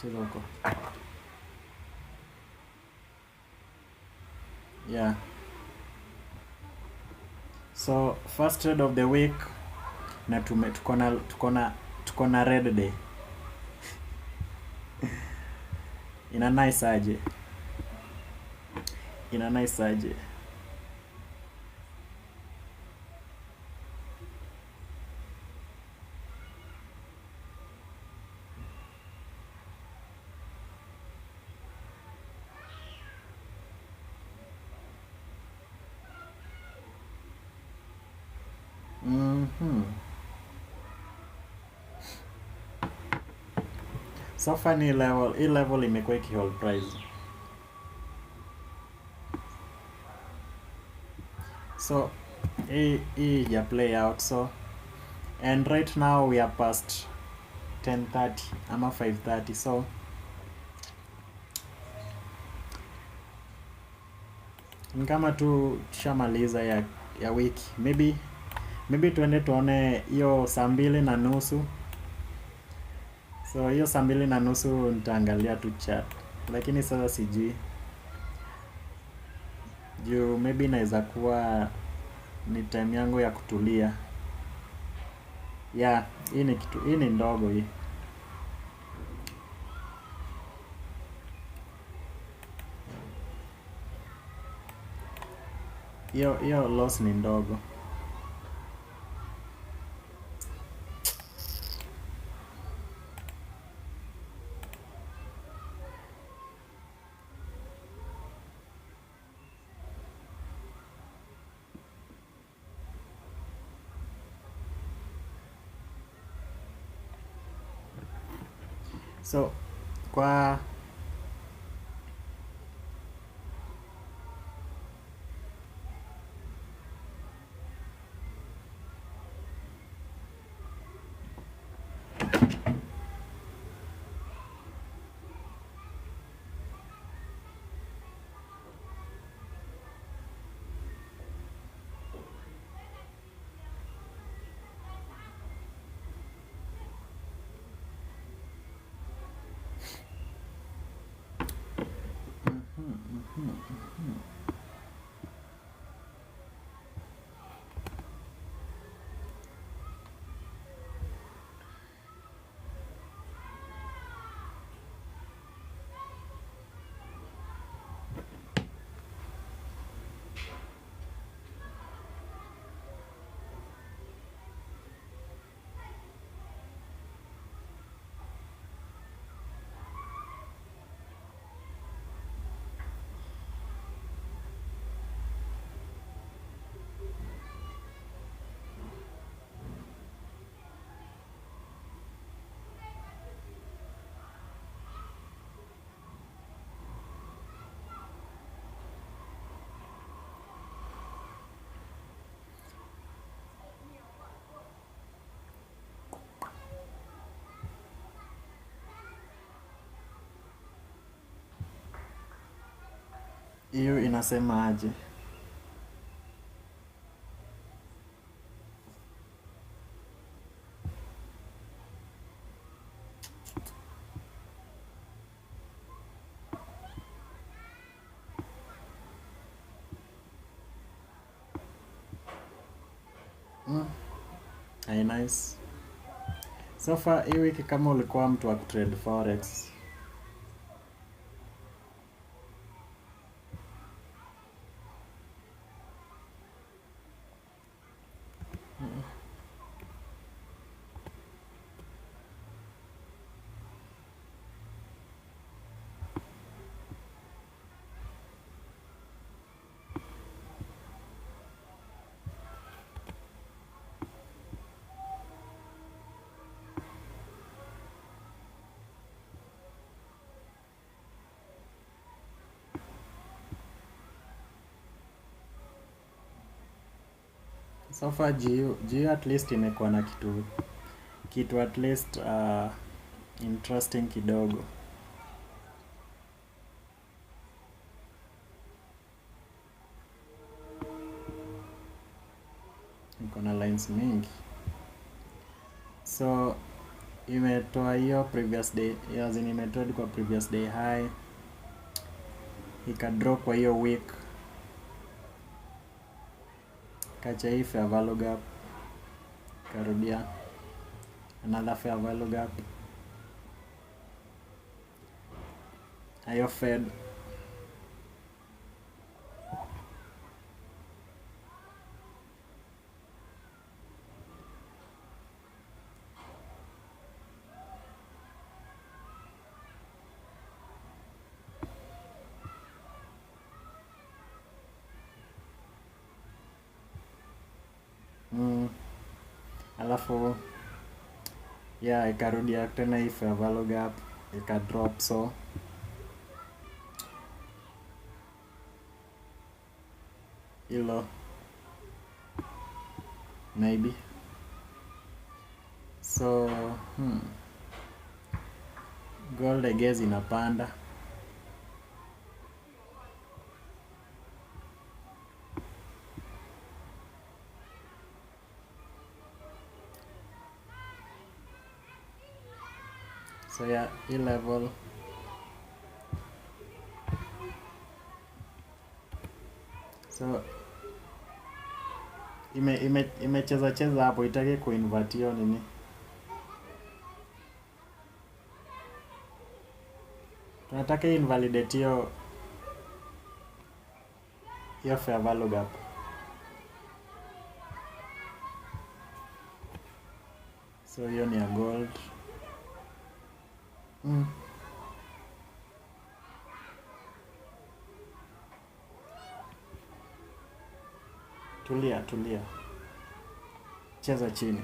Cheza huko. Yeah. So first trade of the week na tuko na red day. Ina nice aje. So far hii level imekuwa ikihold price. So hii ya play out, so and right now we are past 10:30 ama 5:30, so ni kama tu tushamaliza ya wiki. Maybe tuende tuone hiyo saa 2:30. So hiyo saa 2:30 nitaangalia tu chat, lakini sasa sijui juu maybe inaweza kuwa ni time yangu ya kutulia. Yeah, hii ni ndogo hii. Hiyo loss ni ndogo. So kwa hiyo inasema aje? Hey, nice. So far hii wiki kama ulikuwa mtu wa kutrade forex, So far GU at least imekuwa na kitu at least interesting kidogo. Iko na lines mingi. So imetoa hiyo previous day, yazini imetrade kwa previous day high, ikadrop kwa hiyo week, kacha hii fair value gap, karudia another fair value gap, hiyo fed alafu ikarudia tena hii fair value gap, ikadrop. So hilo maybe. So gold I guess inapanda. So hii level so imecheza hapo, itake kuinvert hiyo nini, tunataka invalidate hiyo fair value gap. So hiyo ni ya gold. Tulia, cheza chini.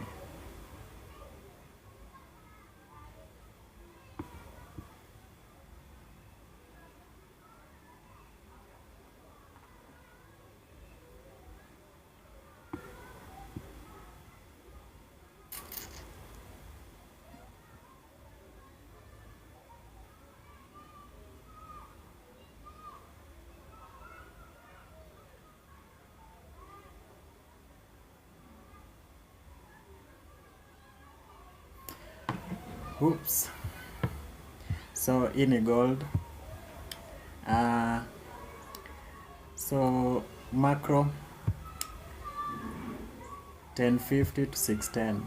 Oops. So hii ni gold. So macro 1050 to 610.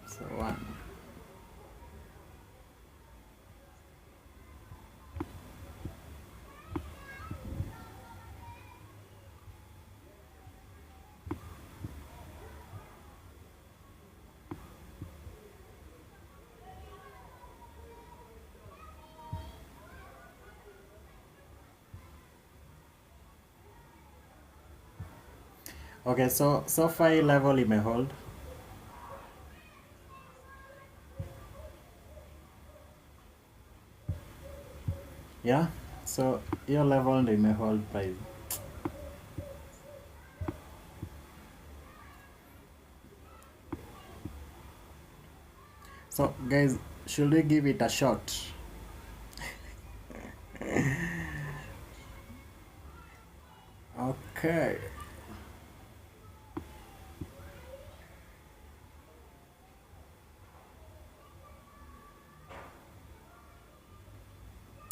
So one. Okay, so far hii level imehold. Yeah, so hiyo level ndio imehold price. So guys, should we give it a shot? Okay.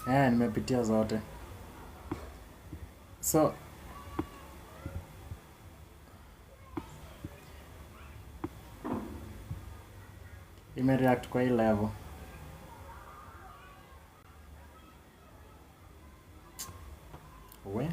Nimepitia zote. So imereact kwa hii level. We?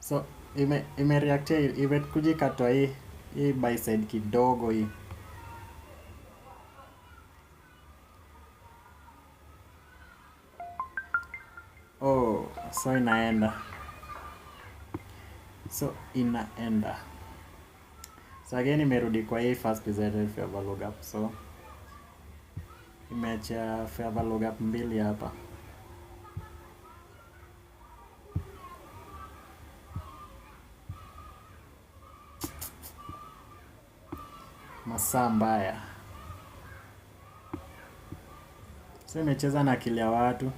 So imereactia imekuja ikatoa hii biside kidogo hii. Oh, so inaenda. So again imerudi kwa hii first presented favor lookup. So imeacha favor lookup mbili hapa. Masaa mbaya. So imecheza na akili ya watu.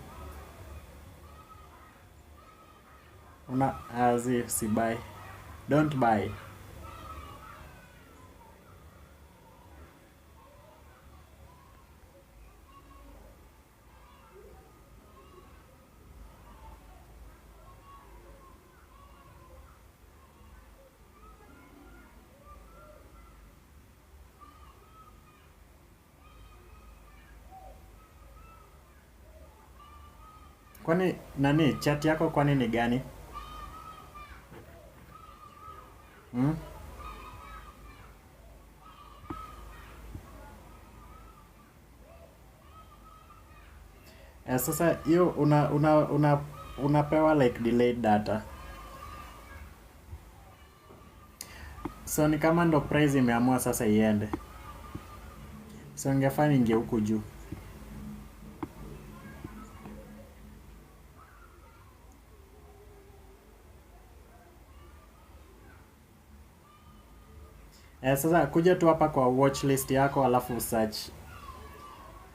As if si buy. Don't buy. Kwani nani chat yako kwani ni gani? Sasa hiyo unapewa like delayed data. So ni kama ndo price imeamua sasa iende. So ingefanya ingie huku juu. Sasa kuja tu hapa kwa watch list yako alafu search.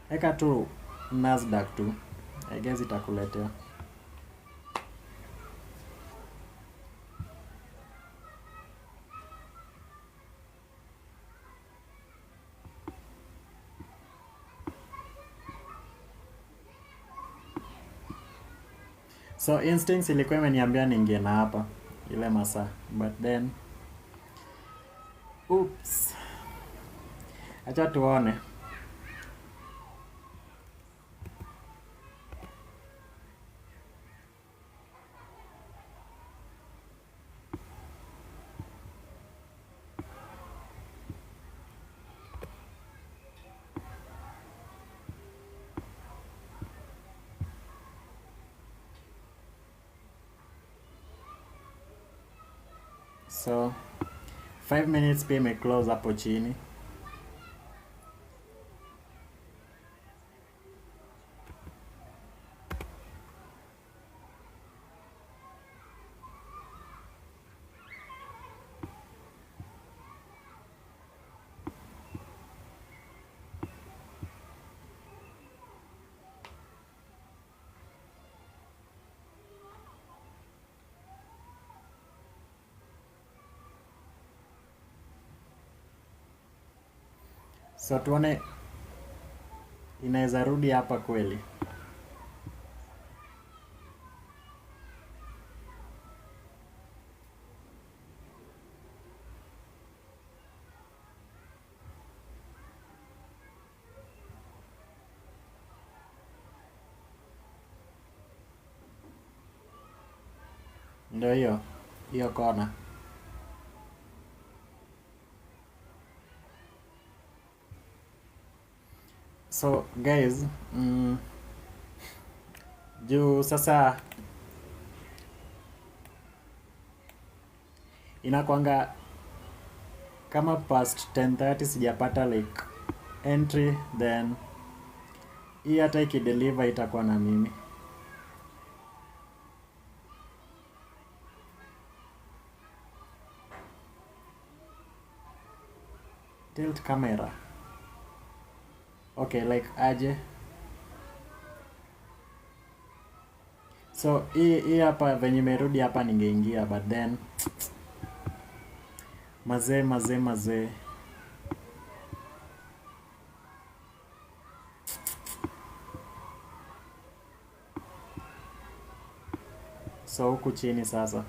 Eka tu Nasdaq tu. I guess itakuletea. So instincts ilikuwa imeniambia niingie na hapa ile masaa, but then oops. Acha tuone. So 5 minutes pia imeclose hapo chini. So tuone inaweza rudi hapa kweli. Ndio hiyo kona. So guys, juu sasa inakwanga kama past 10:30 sijapata like entry, then hii hata ikideliver itakuwa na mimi. Tilt camera. Okay, like aje. So hii hapa venye imerudi hapa ningeingia, but then mazee. So huku chini sasa.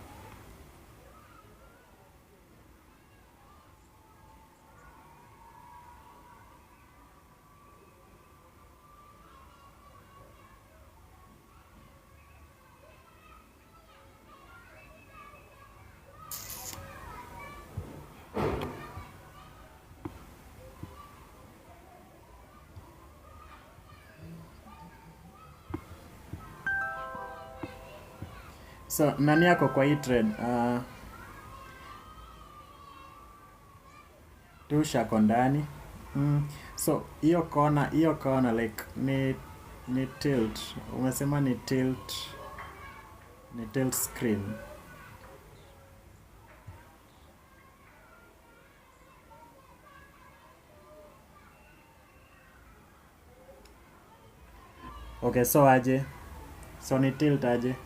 So nani yako kwa hii trade? Tusha kondani. So hiyo kona like ni tilt. Umesema ni tilt screen. Okay, so aje. So ni tilt aje.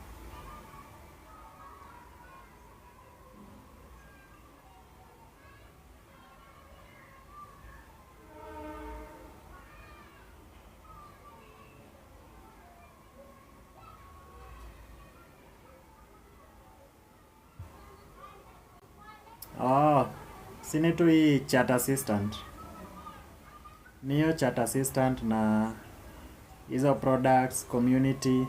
Oh, sini tu hii chat assistant. Ni hiyo chat assistant na hizo products, community,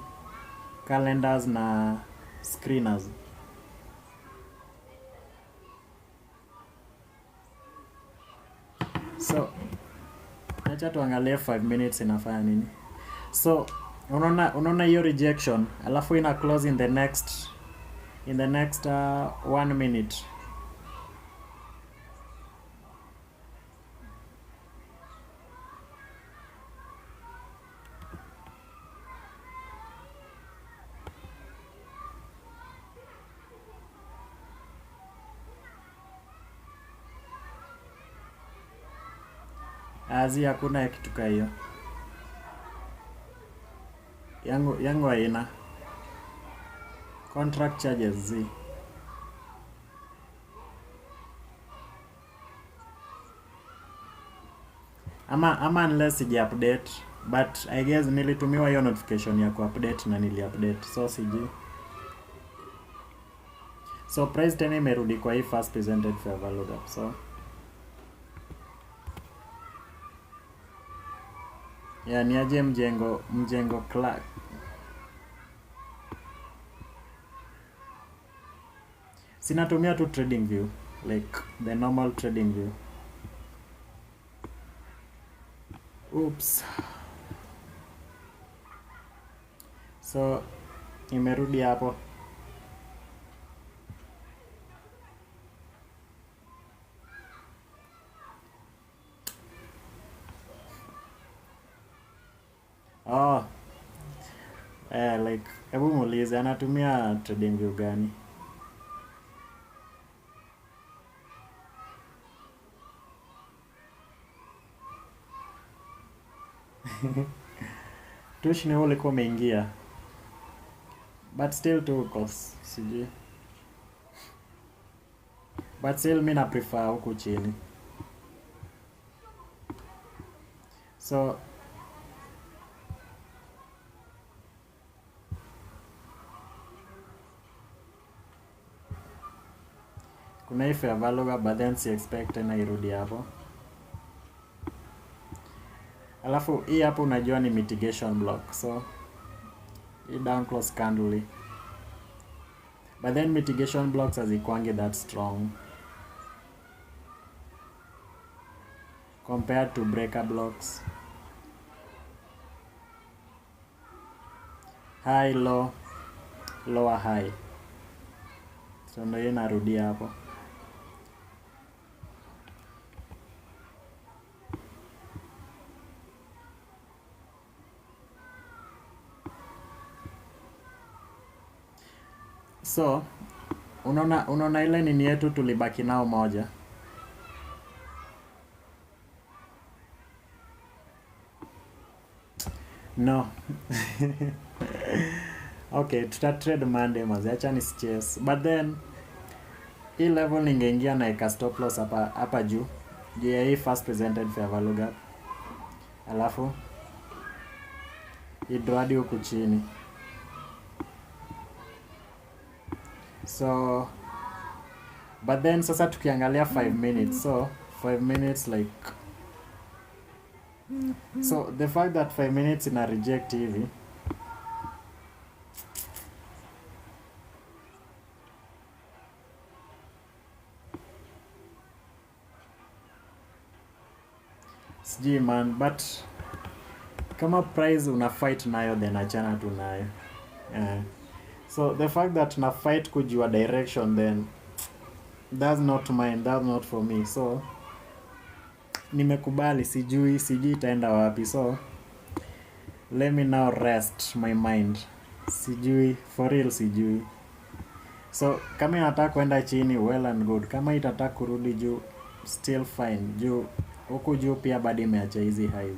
calendars na screeners. So, acha tuangalie 5 minutes inafanya nini. So, unaona hiyo rejection, alafu ina close in the next 1 minute. Azi hakuna kitu ka hiyo. Yangu haina. Contract charges zi. Ama unless sija update, but I guess nilitumiwa hiyo notification ya ku-update na nili-update, so siji. So price tena imerudi kwa hii first presented fair value gap, so ni aje mjengo Clark. Sinatumia tu trading view, like the normal trading view. Oops. So imerudi hapo. Oh. Like hebu muulize anatumia trading view gani? Tush ni ulikuwa umeingia. But still too cost, sijui. But still mi na prefer huku chini. So kuna hii fair value gap, but then si expect tena irudi hapo. Alafu hii hapo unajua ni mitigation block, so hii down close candle. But then mitigation blocks hazikuangi that strong compared to breaker blocks. High, low, lower, high. So ndio hiyo inarudia hapo. So unaona ile nini yetu tulibaki nao moja. No. Okay, tuta trade Monday mazi, acha ni stress. But then hii level ningeingia na eka stop loss hapa juu. Juu ya hii first presented fair value gap. Alafu hii draw hadi huku chini. So but then sasa tukiangalia 5 minutes, so 5 minutes like, so the fact that 5 minutes ina reject hivi, sijui man, but kama price una fight nayo then achana tu nayo. So the fact that na fight kujua direction, then that's not mine, that's not for me. So nimekubali, sijui itaenda wapi. So let me now rest my mind. Sijui, for real sijui. So kama inataka kwenda chini, well and good. Kama itataka kurudi juu, still fine. Juu huku juu pia bado imeacha hizi high.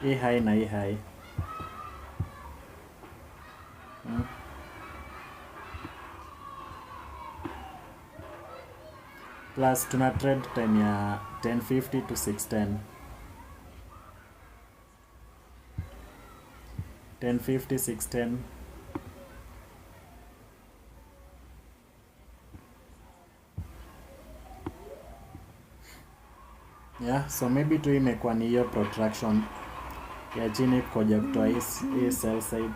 Hii high na hii high. Plus tuna trade time ya 10:50 to 6:10. 10:50 6:10. Yeah, so maybe tu imekuwa ni hiyo protraction ya chini koja kutoa hii sell side.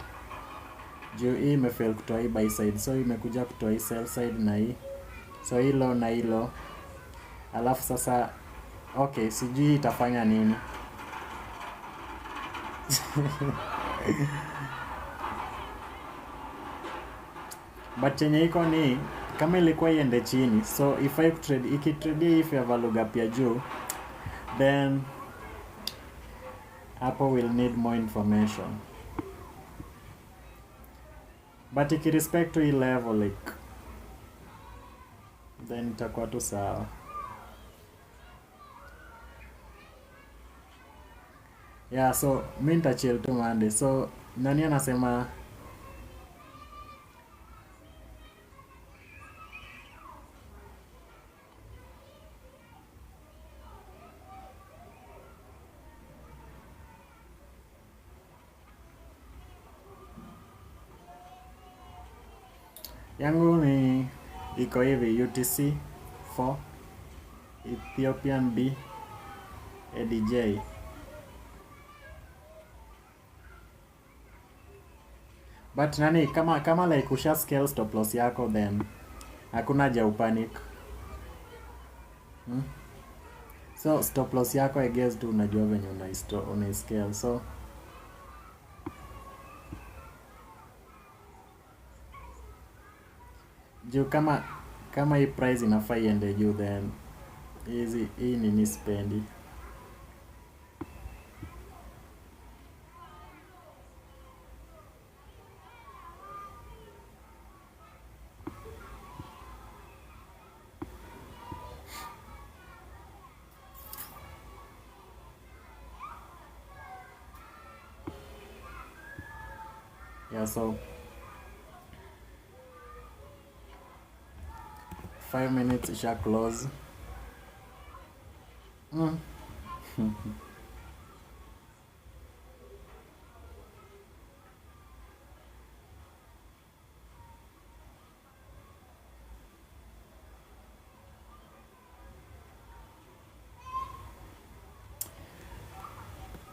Juu hii imefail kutoa hii buy side, so imekuja kutoa hii sell side na hii. So hilo na hilo. Alafu sasa okay, sijui itafanya nini. But chenye iko ni kama ilikuwa iende chini, so if I trade, ikitrade if ya value gap ya juu, then hapo will need more information. But ikirespect to hii level like, then itakuwa tu sawa. Yeah, so mi nitachill tu Monday. So nani anasema yangu ni iko hivi: UTC 4, Ethiopian B, ADJ. But nani kama like usha scale stop loss yako, then hakuna haja upanic. So stop loss yako I guess tu unajua venye una scale. So juu kama hii price inafaa iende juu, then hii nini spendi. Yeah, so 5 minutes isha close.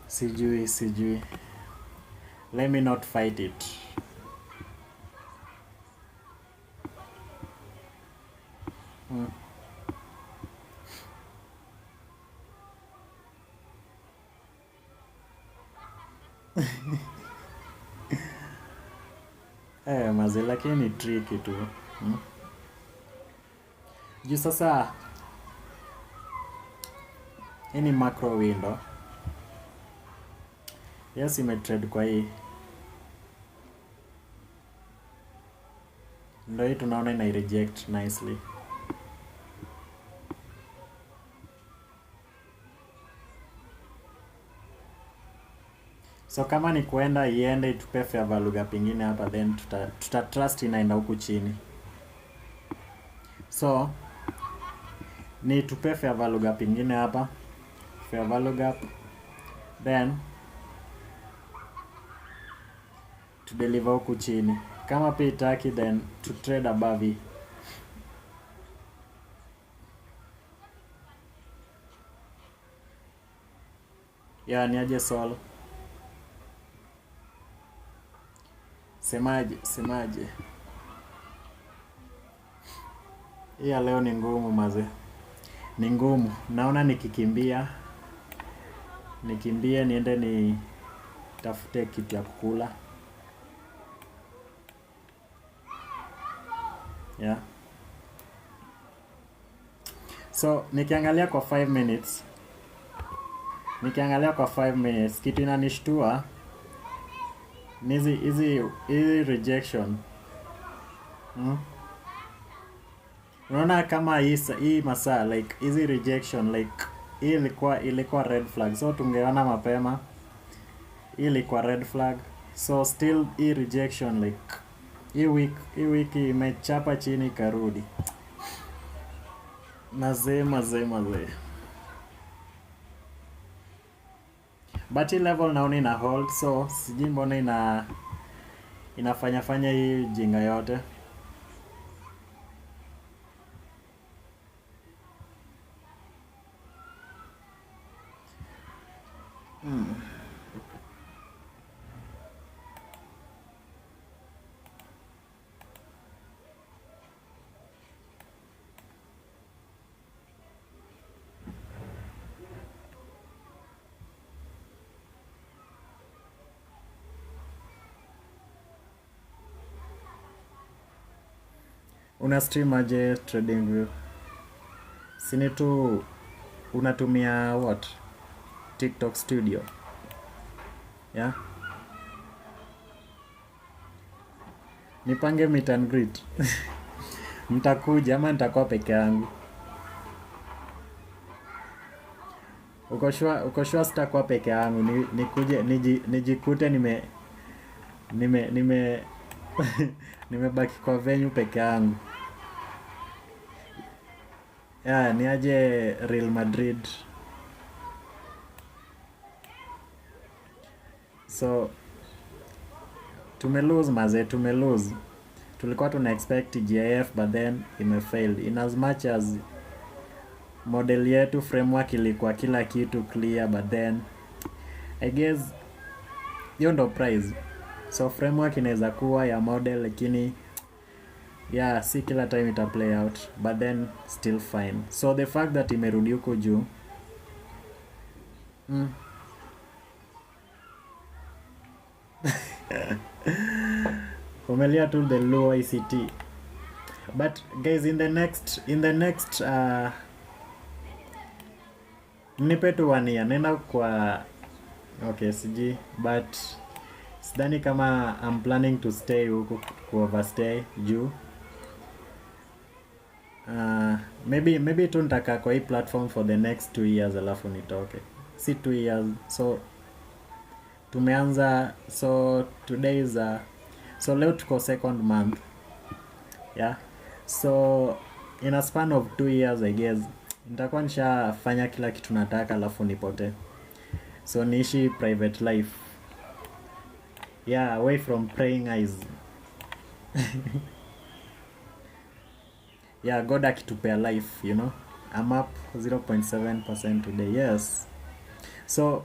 Sijui. Let me not fight it. Maze lakini ni tricky tu. Juu sasa hii ni macro window. Yes, imetrade kwa hii. Ndio hii tunaona ina reject nicely. So kama ni kuenda iende itupe fair value gap ingine hapa, then tuta trust inaenda huku chini. So ni tupe fair value gap ingine hapa, fair value gap, then to deliver huku chini. Kama pia itaki, then to trade above hii. Ya ni aje Sol? Semaje? Iya leo ni ngumu maze. Ni ngumu. Naona nikikimbie niende ni tafute kitu ya kukula. Yeah, so nikiangalia kwa 5 minutes, kitu inanishtua ni hizi rejection. Unaona kama hii masaa like hizi rejection like hii ilikuwa red flag, so tungeona mapema. Hii ilikuwa red flag, so still hii rejection like hii wiki imechapa chini karudi. Mazee. But hii level naona ina hold, so sijui mbona inafanya hii jinga yote. Una stream aje TradingView? Sini tu unatumia what? TikTok Studio. Yeah? Nipange meet and greet. Mtakuja ama nitakuwa peke yangu? Uko sure sitakuwa peke yangu? Nikuje nijikute nimebaki kwa venue peke yangu. Yeah, ni aje Real Madrid. So tumelose. Tulikuwa tuna expect GIF but then imefailed. In as much as model yetu framework ilikuwa kila kitu clear, but then I guess hiyo ndo price. So framework inaweza kuwa ya model lakini yeah, si kila time ita play out, but then still fine. So the fact that imerudi huko juu umelia to the low ICT. But guys, in the next nipe tu 1 year nenda kwa okay siji, but sidhani kama I'm planning to stay huko ku overstay juu. Maybe tu nitakaa kwa hii platform for the next 2 years alafu nitoke. Si 2 years, so tumeanza, so today is so leo tuko second month. Yeah, so in a span of 2 years I guess nitakuwa nishafanya kila kitu nataka alafu nipote, so niishi private life. Yeah, away from praying eyes. Yeah, God akitupea life, you know. I'm up 0.7% today. Yes. So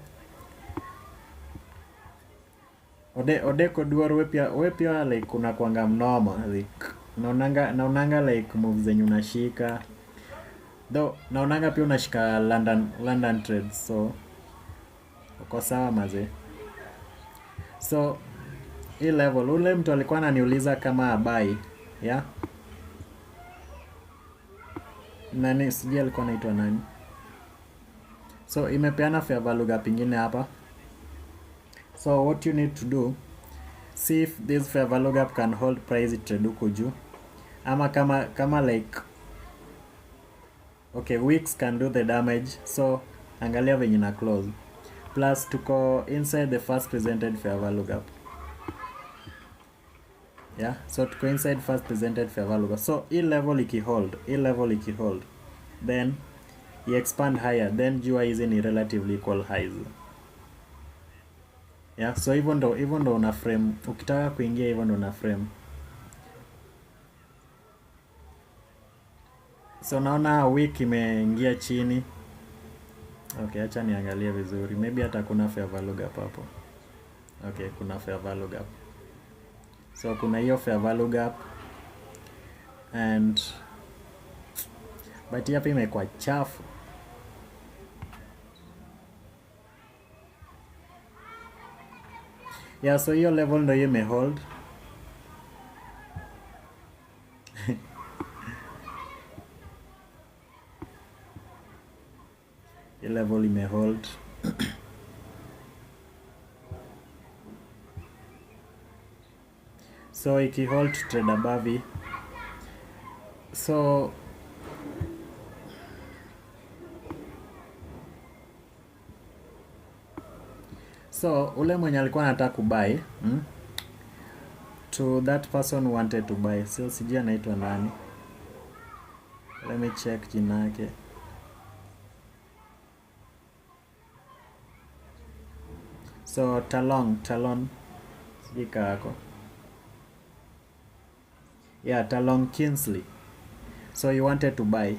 ode kodwar we pia like unakuanga mnoma like naonanga like moves zenye unashika. Though naonanga pia unashika London trades, so uko sawa maze. So hii level ule mtu alikuwa ananiuliza kama abai, yeah? Nani sijui alikuwa anaitwa nani. So imepeana fair value gap ingine hapa. So what you need to do, see if this fair value gap can hold price trade huko juu, ama kama like okay, weeks can do the damage. So angalia venye na close, plus tuko inside the first presented fair value gap. Yeah, so tuko inside first presented fair value gap. So hii level ikihold, then you expand higher, then jua hizi ni relatively equal highs. Yeah, so hivyo ndo una frame. Ukitaka kuingia hivyo ndo una frame. So naona week imeingia chini. Okay, acha niangalie vizuri. Maybe hata kuna fair value gap hapo. Okay, kuna fair value gap. So kuna hiyo fair value gap, and but hapa imekuwa chafu. Yeah, so hiyo level ndo ime hold. level imehold. So ikihold trade above hii, so ule mwenye alikuwa anataka kubuy, to that person who wanted to buy, so sijui anaitwa nani, let me check jina yake. So Talon sijui kako, yeah, Talon Kinsley. So you wanted to buy.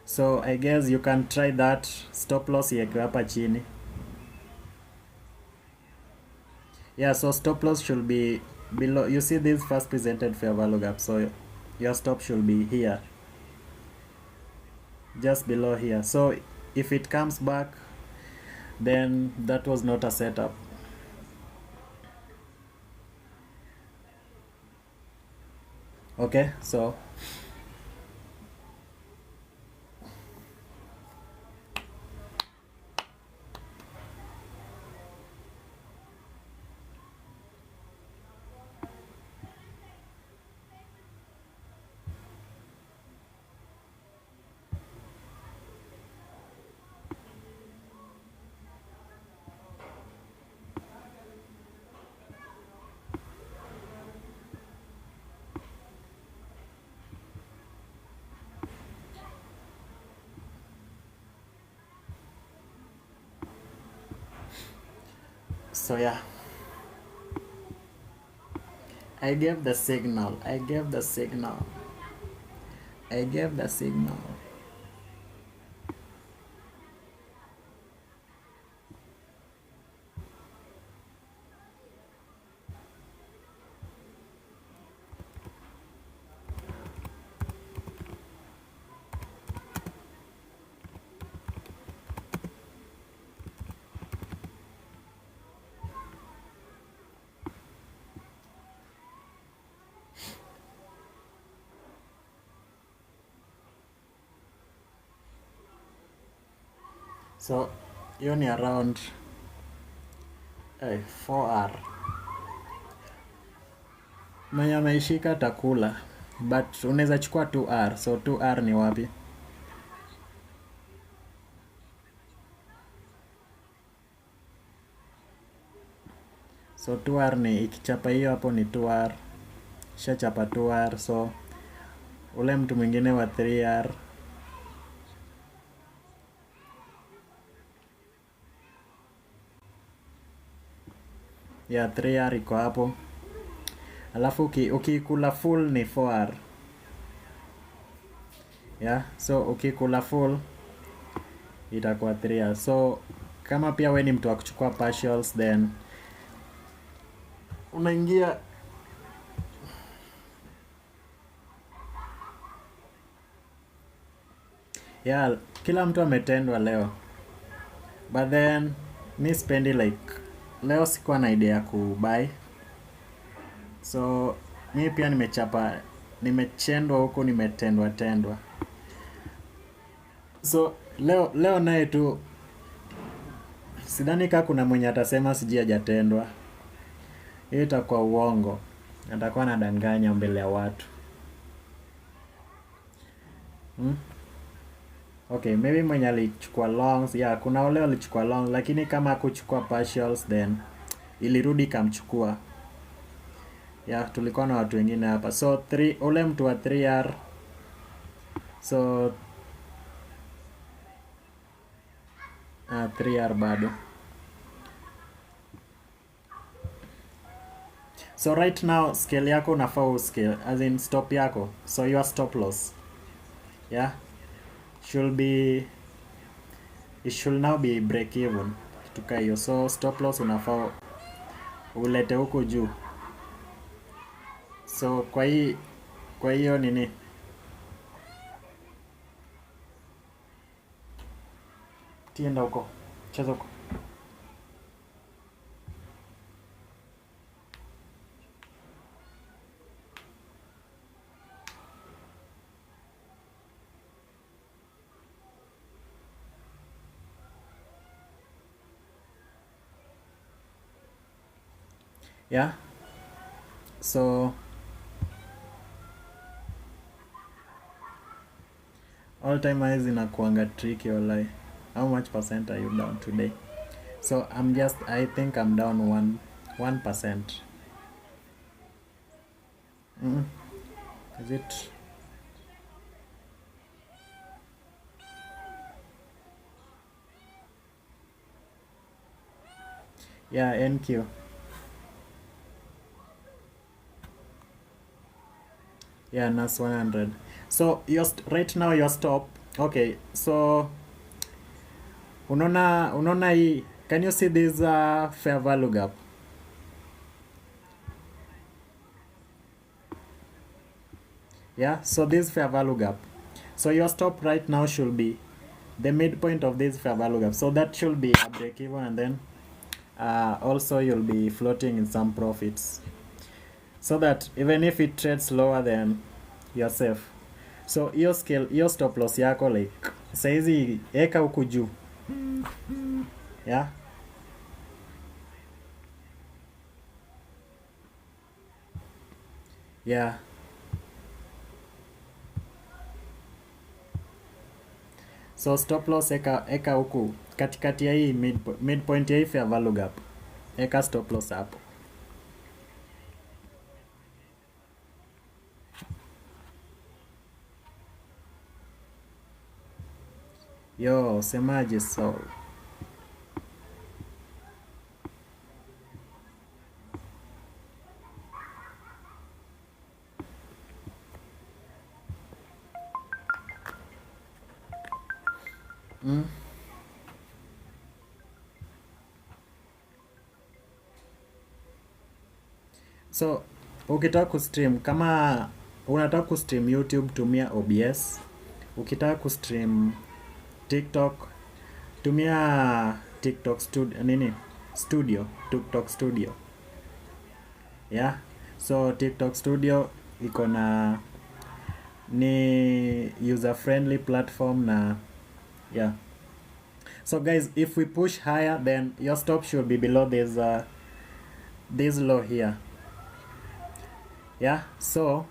So I guess you can try that. Stop loss yeke hapa chini. Yeah, so stop loss should be below. You see this first presented fair value gap, so your stop should be here, just below here. So if it comes back, then that was not a setup. Okay, so yeah, I gave the signal. So hiyo ni around 4R. Mwenye ameishika takula, but unaweza chukua 2R. So 2R ni wapi? So 2R ni ikichapa hiyo hapo ni 2R. Shachapa 2R, so ule mtu mwingine wa 3R. Yeah, 3R iko hapo. Alafu ukikula full ni 4R. Yeah, so ukikula full itakuwa 3R. So kama pia we ni mtu wa kuchukua partials, then unaingia yeah, kila mtu ametendwa leo, but then mi spendi like leo sikuwa na idea ya kubuy, so mi pia nimechendwa huku, nimetendwa. So leo naye tu sidhani kama kuna mwenye atasema sijui hajatendwa. Hiyo itakuwa uongo, atakuwa anadanganya mbele ya watu. Okay, maybe mwenye alichukua longs, yeah, kuna wale walichukua longs, lakini kama kuchukua partials, then ilirudi kamchukua. Yeah, tulikuwa na watu wengine hapa. So ule mtu wa 3R, so 3R bado. So right now scale yako unafaa scale, as in stop yako. So your stop loss, yeah, it should now be break even, tuka hiyo. So stop loss unafaa ulete huko juu. So kwa hiyo nini, tienda huko, cheza huko. Yeah, so all time highs inakuanga tricky walai. How much percent are you down today? So I think I'm down 1%. Is it? Yeah, NQ. Yeah, NAS 100. So right now your stop. Okay, so unaona hii, can you see this fair value gap? Yeah, so this fair value gap. So your stop right now should be the midpoint of this fair value gap. So that should be a break even, and then also you'll be floating in some profits. So that even if it trades lower, then you're safe. So hiyo stop loss yako like saizi eka huku juu. Yeah. Yeah. So stop loss eka huku katikati ya hii midpoint ya hii fair value gap. Eka stop loss hapo. Yo, semaje so. So ukitaka kustream, kama unataka kustream YouTube tumia OBS. Ukitaka kustream TikTok tumia TikTok studio. Yeah, so TikTok studio iko na ni user friendly platform na yeah. So guys, if we push higher, then your stop should be below this low here. Yeah, so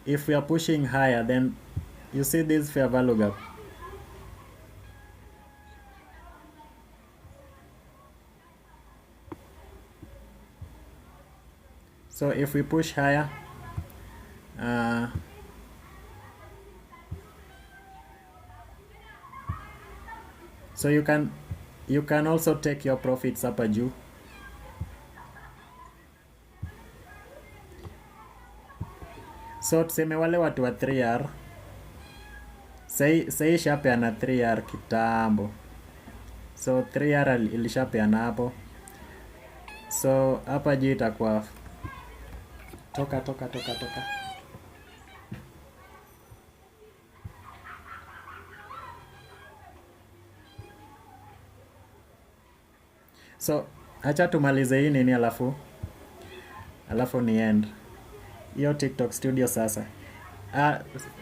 if we are pushing higher, then you see this fair value gap. So if we push higher, so you can also take your profits hapa juu. So tuseme wale watu wa 3R sai ishapeana 3R kitambo. So 3R ilishapeana hapo. So hapa juu itakuwa toka. So acha tumalize hii nini alafu ni end hiyo TikTok studio sasa.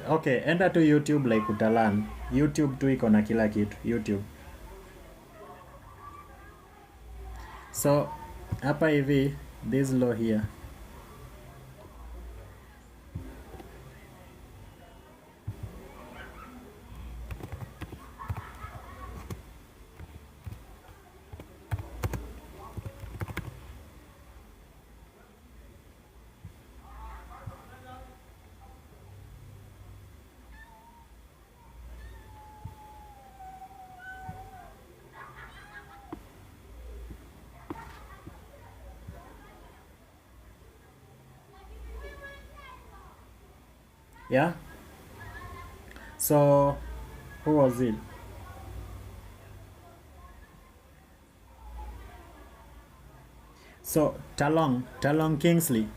Okay, enda tu YouTube like utalan. YouTube tu iko na kila kitu YouTube. So hapa hivi this low here. Yeah. So who was it? So Talon Kingsley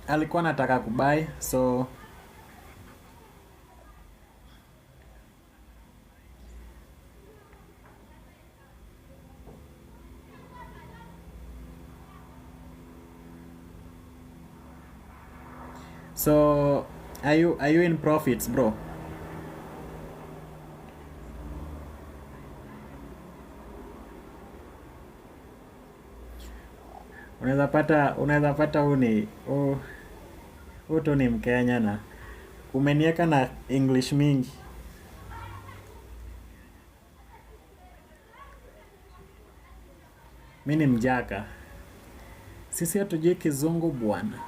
alikuwa anataka kubai, so are you in profits, bro? unaweza pata huu tu ni Mkenya na umenieka na English mingi. Mi ni mjaka. Sisi hatujui kizungu bwana.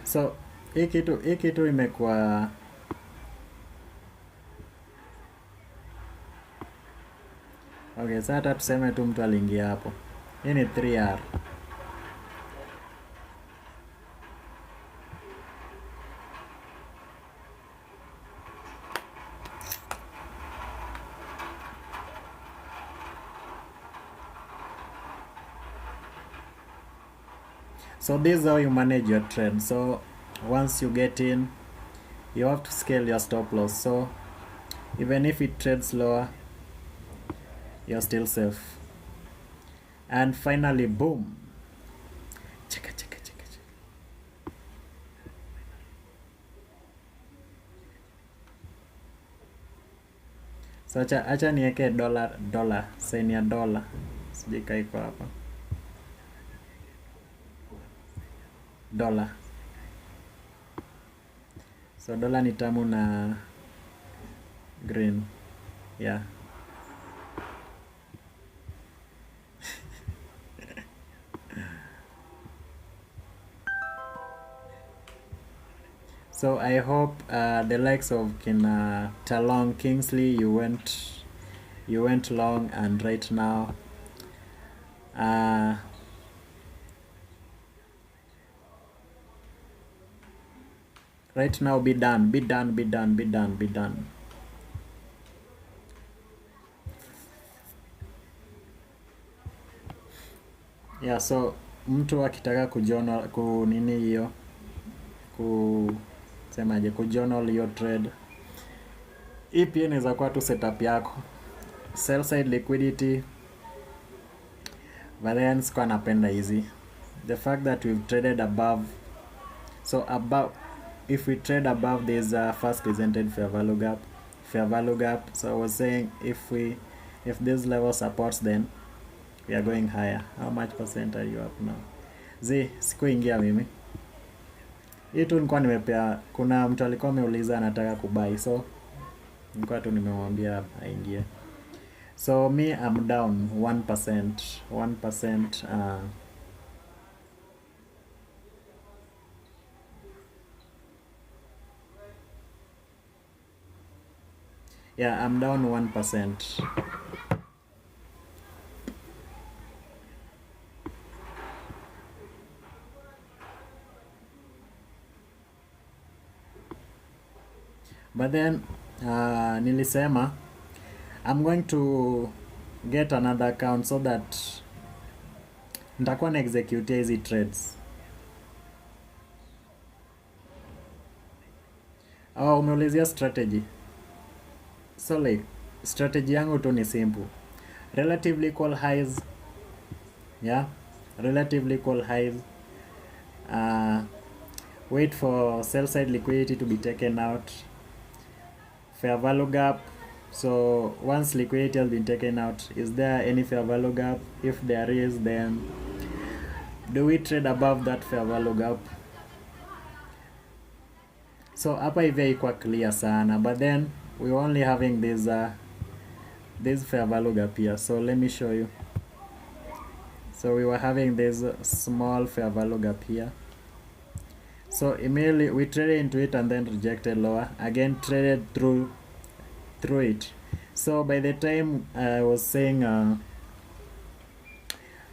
So hii kitu imekuwa okay, sasa hata tuseme tu mtu aliingia hapo. Hii ni 3R. So this is how you manage your trade. So once you get in, you have to scale your stop loss. So even if it trades lower, you're still safe. And finally, boom. Cheka. So acha niweke dollar, sign ya dollar. Sijika iko hapa. Dollar. So dollar ni tamu na green. Yeah. So I hope the likes of Talong Kingsley, you went long, and right now be done. Yeah, so mtu akitaka kunini hiyo kusemaje, kujournal your trade, hii pia inaweza kuwa tu setup yako. Sell side liquidity, but then sikuwa napenda hizi. The fact that we've traded above, if we trade above this first presented fair value gap. So I was saying if this level supports, then we are going higher. How much percent are you up now? Sikuingia mimi. Hii tu nilikuwa nimepea, kuna mtu alikuwa ameuliza anataka kubai, so nilikuwa tu nimemwambia aingie. So me, I'm down 1%. Yeah, I'm down 1%. But then nilisema I'm going to get another account so that nitakuwa na execute hizi trades. Umeulizia strategy. So like strategy yangu tu ni simple. Relatively equal highs. Yeah, relatively equal highs. Wait for sell side liquidity to be taken out. Fair value gap. So once liquidity has been taken out, is there any fair value gap? If there is, then do we trade above that fair value gap? So hapa hivi haikuwa clear sana, but then we're only having this fair value gap here. So let me show you. So we were having this small fair value gap here. So immediately we traded into it and then rejected lower. Again traded through it. So by the time I was saying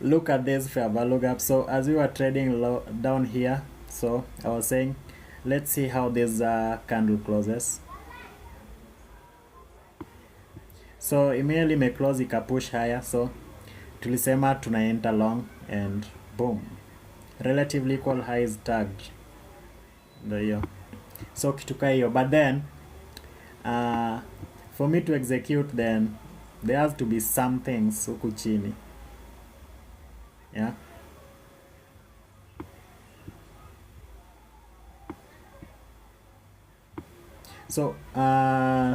look at this fair value gap. So as we were trading low down here, so I was saying let's see how this candle closes. So immediately me close ikapush higher, so tulisema tuna enter long, and boom, relatively equal highs tagged. Ndio. So kituka hiyo, but then for me to execute, then there has to be some things huku chini. Yeah. So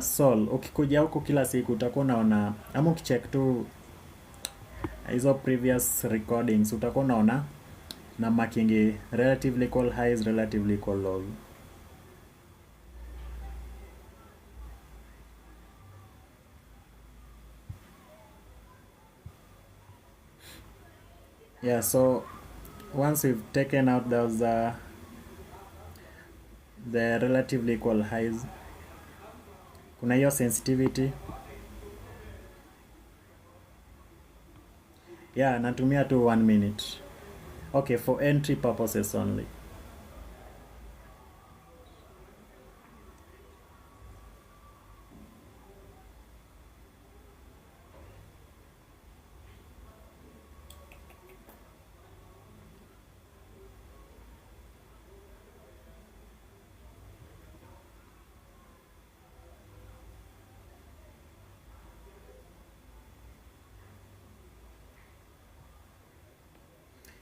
Sol, ukikuja huku kila siku utakuwa unaona, ama ukicheck tu hizo previous recordings utakuwa unaona na marking relatively equal highs, relatively equal lows. Yeah, so once we've taken out those the relatively equal highs, kuna hiyo sensitivity. Yeah, natumia tu 1 minute. Okay, for entry purposes only.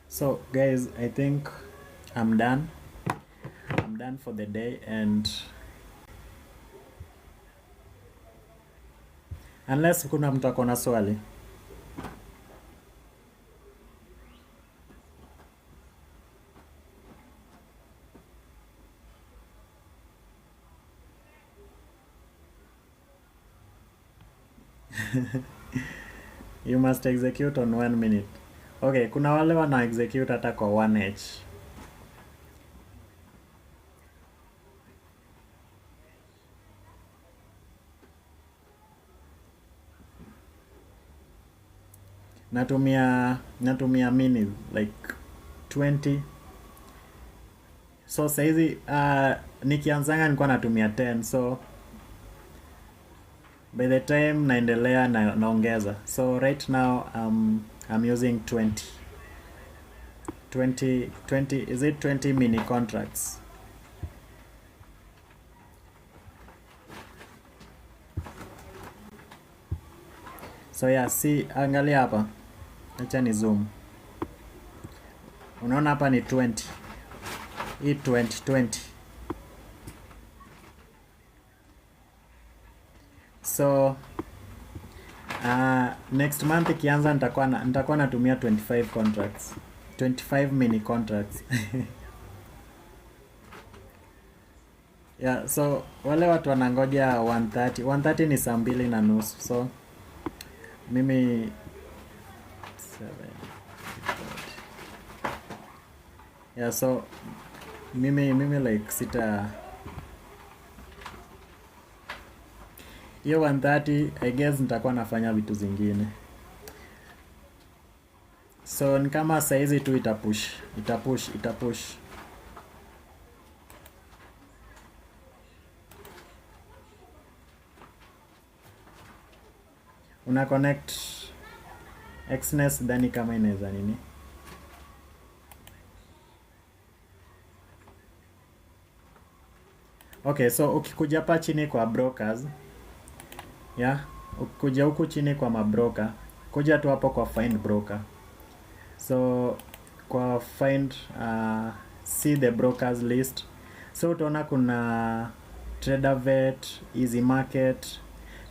So guys, I think I'm done. I'm done for the day, and unless kuna mtu ako na swali. You must execute on 1 minute. Okay, kuna wale wana execute hata kwa 1h. Natumia minutes like 20. So saizi nikianzanga nilikuwa natumia 10, so by the time naendelea naongeza. So right now I'm using 20. Is it 20 mini contracts? So yeah, see, angalia hapa. Acha ni zoom. Unaona hapa ni 20. Hii 20. So next month ikianza nitakuwa natumia 25 contracts. 25 mini contracts. Yeah, so wale watu wanangoja 1:30. 1:30 ni saa 2:30. So mimi 7. Yeah, so mimi like sita hiyo 1:30 I guess nitakuwa nafanya vitu zingine. So ni kama saizi tu itapush. Una connect Xness dhani kama inaweza nini. Okay, so ukikuja hapa chini kwa brokers, yeah, ukikuja huku chini kwa mabroker, kuja tu hapo kwa find broker. So kwa find see the brokers list. So utaona kuna TraderVet, Easy Market,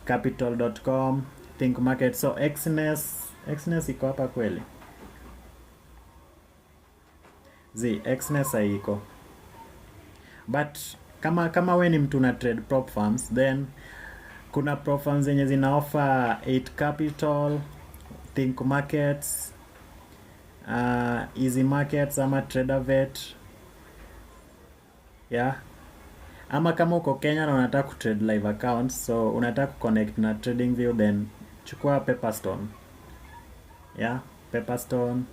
Capital.com, Think Market. So Xness iko hapa kweli? Xness haiko. But kama we ni mtu na trade prop firms, then kuna prop firms zenye zina offer 8 Capital, Think Markets, Easy Markets ama TraderVet. Yeah. Ama kama uko Kenya na unataka kutrade live accounts, so unataka kuconnect na TradingView, then chukua Pepperstone. Yeah, Pepperstone.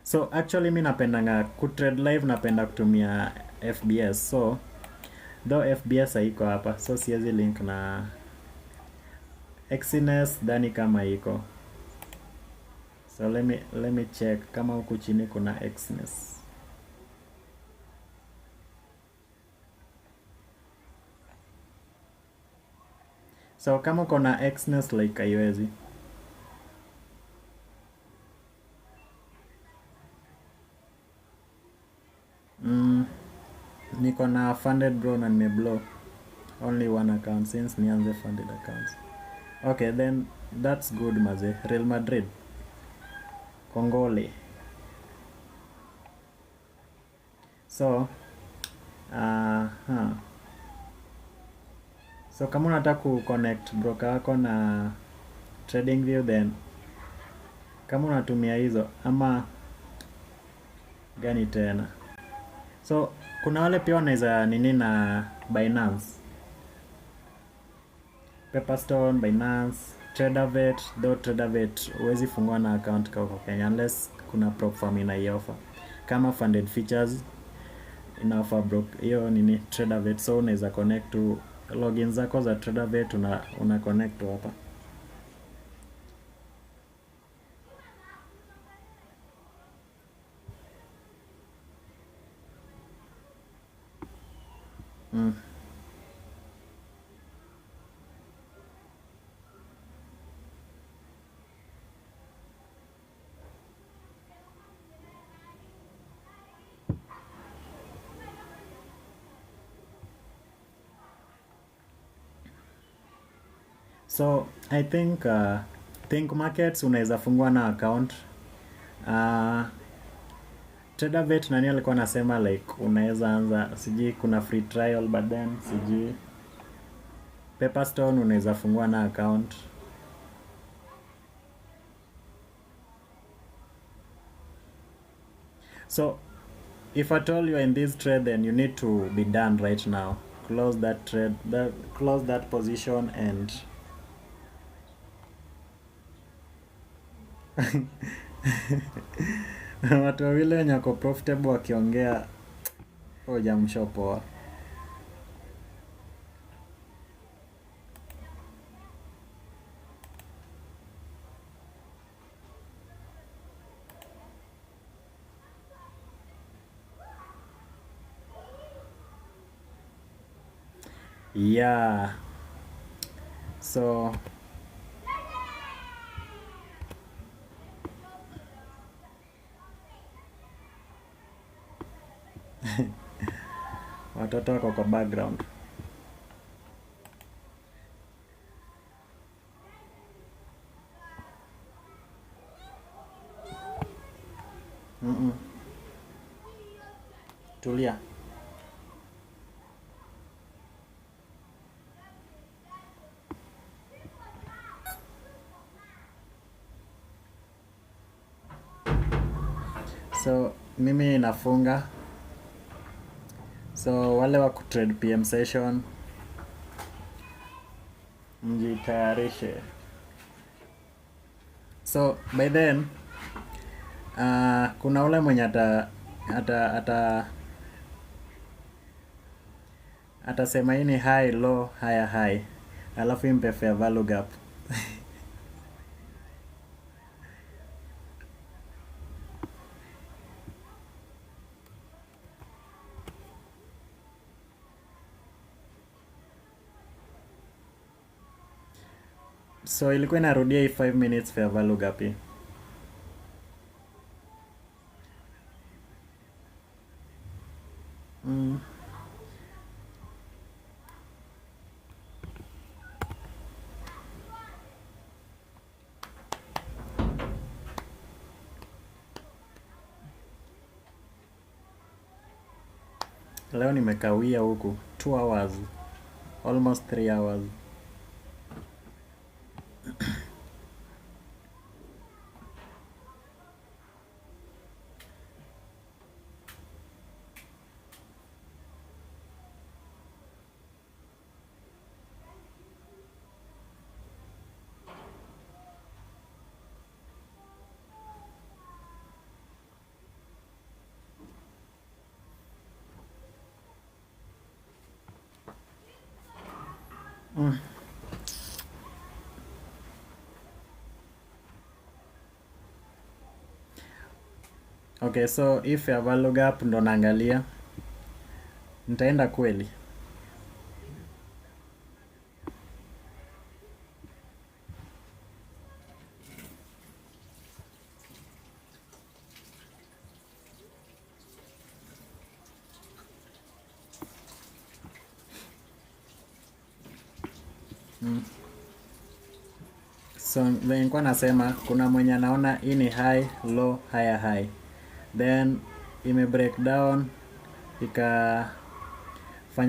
So actually mi napendanga kutrade live, napenda kutumia FBS. So though FBS haiko hapa, so siwezi link na Xness dhani kama iko. So let me check kama huku chini kuna Xness. So kama uko na Xness like haiwezi. niko na funded bro na nimeblow only one account since nianze funded accounts. Okay, then that's good maze. Real Madrid, Kongole. So so kama unataka ku connect broker yako na TradingView, then kama unatumia hizo ama gani tena, so kuna wale pia wanaweza nini na Binance, Pepperstone, Binance, TraderVet. Though TraderVet huwezi fungua na account kwa Kenya unless kuna prop firm inaiofa. Kama funded features inaofa broker hiyo nini TraderVet, so unaweza connect to login zako za TraderVet, una connect to hapa. So I think markets unaweza fungua na account. TraderVet nani alikuwa anasema like unaweza anza, sijui kuna free trial, but then sijui Pepperstone unaweza fungua na account. So if at all you are in this trade, then you need to be done right now. Close that trade, close that position and watu wawili wenye wako profitable wakiongea hujamshopoa. Yeah, so watoto wako kwa background. Tulia. So mimi nafunga. So wale wa kutrade PM session mjitayarishe. So by then kuna ule mwenye atasema hii ni high low higher high, alafu impe fair value gap. So ilikuwa inarudia hii 5 minutes fair value gap hii. Leo nimekawia huku 2 hours, almost 3 hours. Okay, so if fair value gap ndo naangalia, nitaenda kweli. So nilikuwa nasema kuna mwenye anaona hii ni high low higher high, then ime break down ikafanya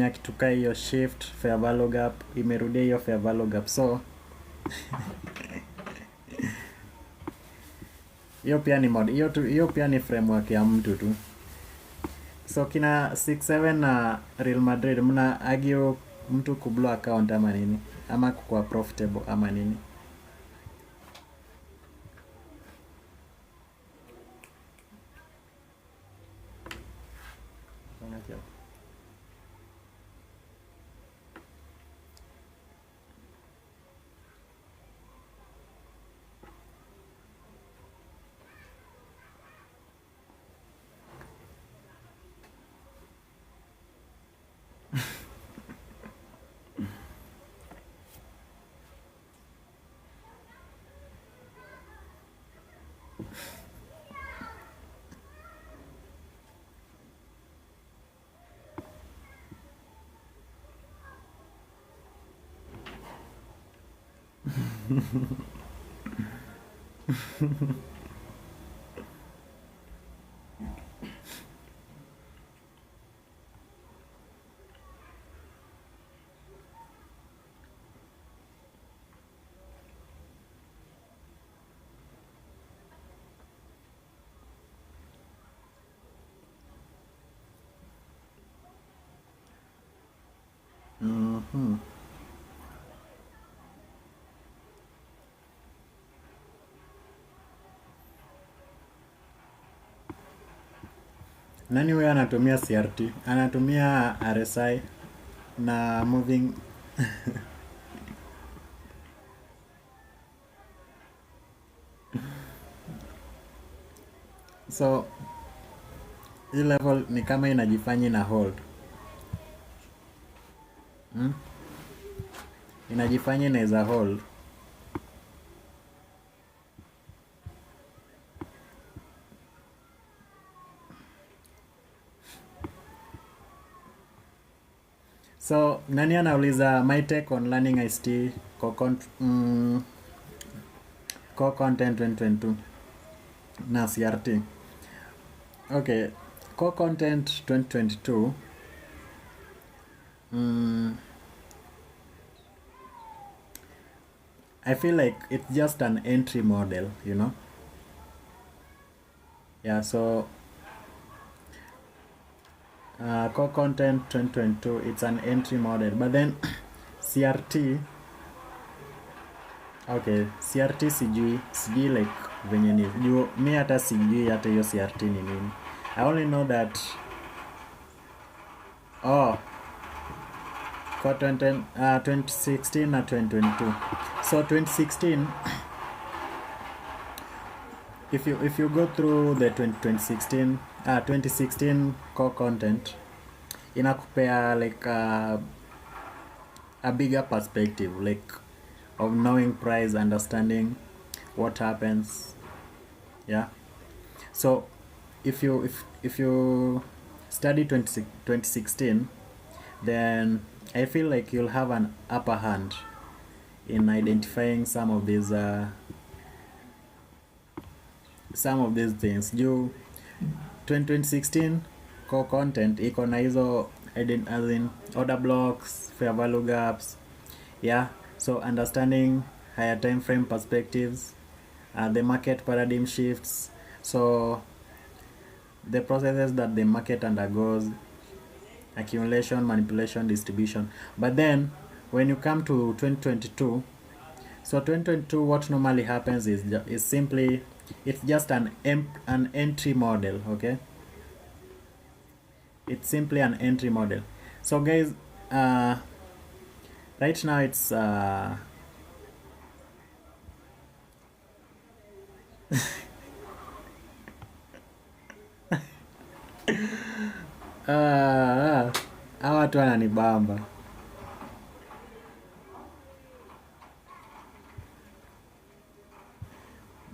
kitu kaa hiyo shift fair value gap, imerudia hiyo fair value gap. So hiyo pia ni hiyo pia ni framework ya mtu tu. So kina 67 na Real Madrid mna argue mtu kublow account ama nini, ama kuwa profitable ama nini? Nani huyo anatumia CRT? Anatumia RSI na moving so hii level ni kama inajifanya na hold. Inajifanya inaweza hold. So nani anauliza my take on learning ICT core content 2022 na CRT? Okay, core content 2022 I feel like it's just an entry model, you know? Yeah, so core content 2022, it's an entry model, but then CRT, okay, CRT sijui like venye ni mi hata sijui hata hiyo CRT ni nini. I only know that kwa 2016 na 2022. So 2016, if you go through the 2016 core content, inakupea like a bigger perspective, like of knowing price, understanding what happens. Yeah. So if you study 2016, then I feel like you'll have an upper hand in identifying some of these things. 2016 core content iko na hizo as in order blocks, fair value gaps. Yeah, so understanding higher time frame perspectives, the market paradigm shifts, so the processes that the market undergoes: accumulation, manipulation, distribution. But then when you come to 2022, so 2022, what normally happens is simply it's just an entry model. Okay, it's simply an entry model. So guys, right now it's hawa watu wananibamba.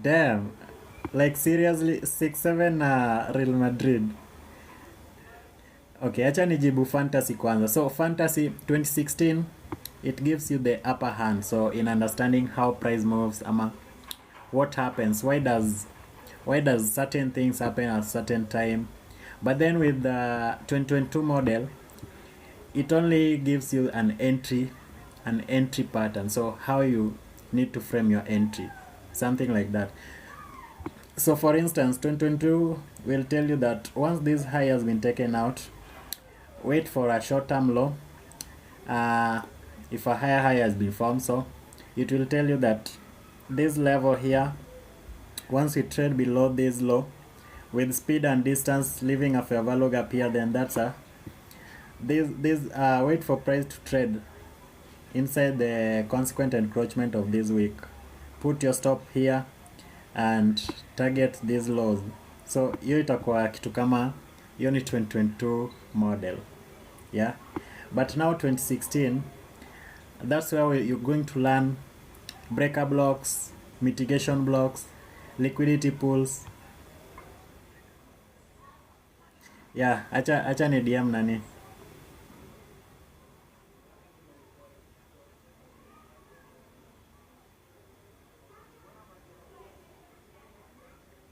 Damn, like seriously 6-7 na Real Madrid. Okay, acha nijibu fantasy kwanza. So fantasy 2016 it gives you the upper hand, so in understanding how price moves, what happens, why does certain things happen at certain time. But then with the 2022 model, it only gives you an entry pattern, so how you need to frame your entry, something like that. So for instance, 2022 will tell you that once this high has been taken out, wait for a short-term low. If a higher high has been formed, so it will tell you that this level here, once you trade below this low with speed and distance leaving a fair value gap here, then that's a wait for price to trade inside the consequent encroachment of this week. Put your stop here and target these lows. So hiyo itakuwa kitu kama hiyo ni 2022 model, yeah. But now 2016, that's where you're going to learn breaker blocks, mitigation blocks, liquidity pools. Yeah, acha ni DM nani.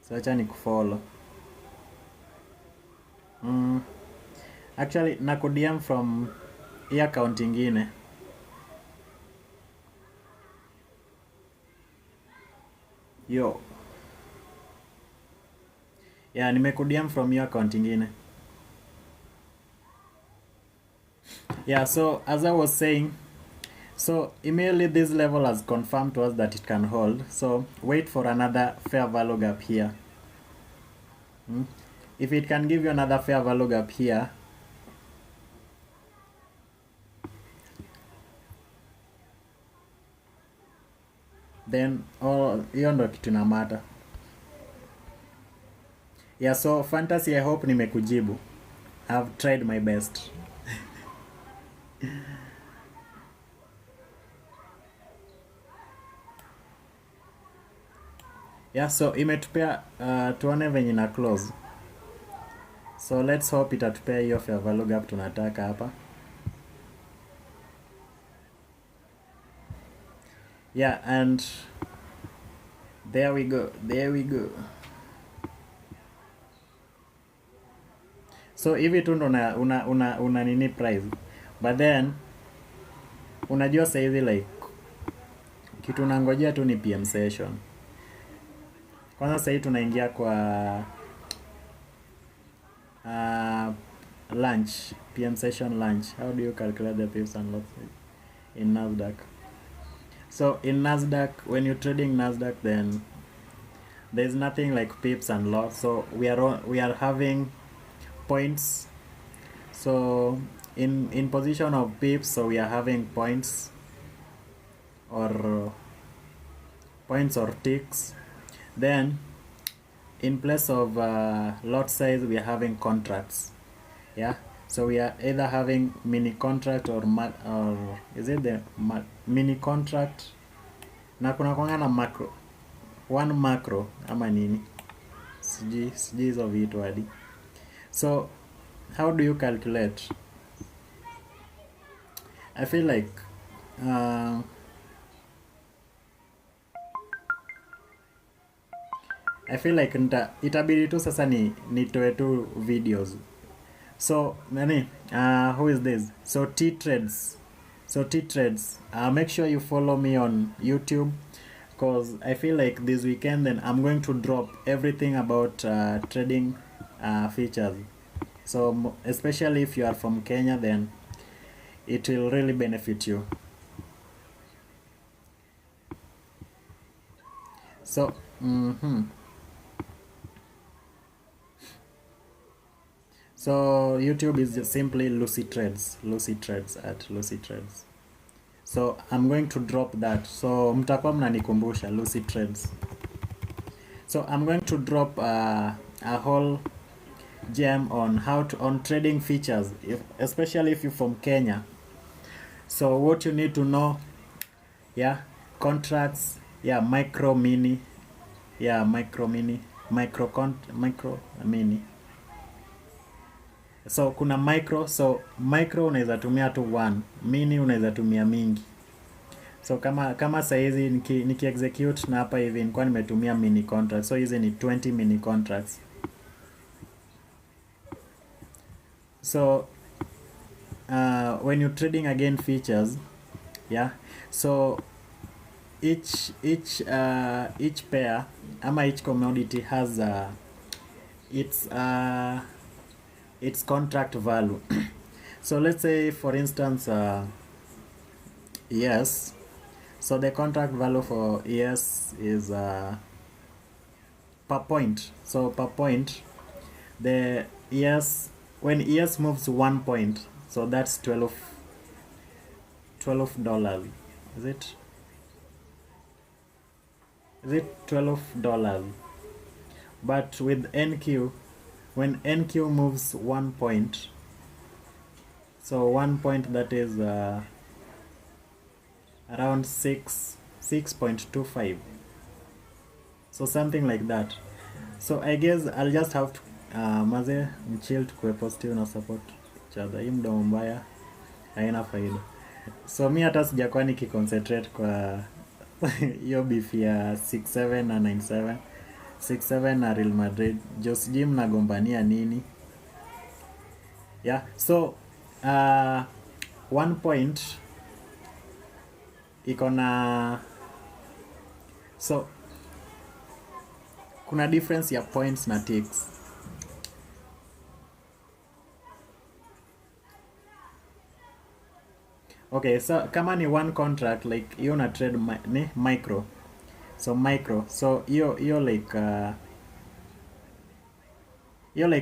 So acha ni kufollow. Actually nakudm from hii account ingine. Yo. Yeah, nimekudm from your account ingine. Yeah, so as I was saying, so immediately this level has confirmed to us that it can hold. So wait for another fair value gap here. If it can give you another fair value gap here, then hiyo ndo kitu na matter. Yeah, so fantasy, I hope nimekujibu. I've tried my best. Yeah, so imetupea tuone venye na close. So let's hope itatupea hiyo fair value gap tunataka hapa. Yeah, and there we go. So hivi tu ndo una nini price. But then unajua sasa hivi like kitu nangojea tu ni PM session. Kwanza sasa hivi tunaingia kwa lunch, PM session lunch. How do you calculate the pips and lots in Nasdaq? So in Nasdaq, when you're trading Nasdaq, then there's nothing like pips and lots. So we are having points. So in position of pips, so we are having points or ticks. Then in place of lot size, we are having contracts. Yeah, so we are either having mini contract or is it the mini contract, na kuna kwanga na macro, one macro ama nini, siji hizo vitu hadi. So how do you calculate? I feel like itabidi tu sasa nitoe tu videos. So nani, who is this? So T Trades, make sure you follow me on YouTube, because I feel like this weekend then I'm going to drop everything about trading features. So especially if you are from Kenya, then it will really benefit you. So so YouTube is just simply Lucy Trades at Lucy Trades. So I'm going to drop that, so mtakuwa mnanikumbusha Lucy Trades. So I'm going to drop a whole gem on on trading features, especially if you're from Kenya. So what you need to know, yeah, contracts, yeah, micro mini, So kuna micro, so micro unaweza tumia tu one, mini unaweza tumia mingi. So kama saizi niki execute na hapa hivi nilikuwa nimetumia mini contract, so hizi ni 20 mini contracts. So when you're trading again features, yeah, so each pair ama each commodity has its contract value. So let's say for instance yes, so the contract value for ES is per point. So per point, the ES, when ES moves 1 point, so that's $12. Is it $12? But with NQ, when NQ moves 1 point, so 1 point, that is around 6.25, so something like that. So I guess I'll just have to maze mchill tukue positive na support each other. Hii mdomo mbaya haina faida. So mi hata sijakuwa nikiconcentrate kwa hiyo beef ya 6-7 na 9-7, 6-7 na Real Madrid. Jos Jim nagombania nini? Yeah, so 1 point iko na, so kuna difference ya points na ticks. Okay, so kama ni one contract, like hiyo na trade ni micro. So micro, so hiyo like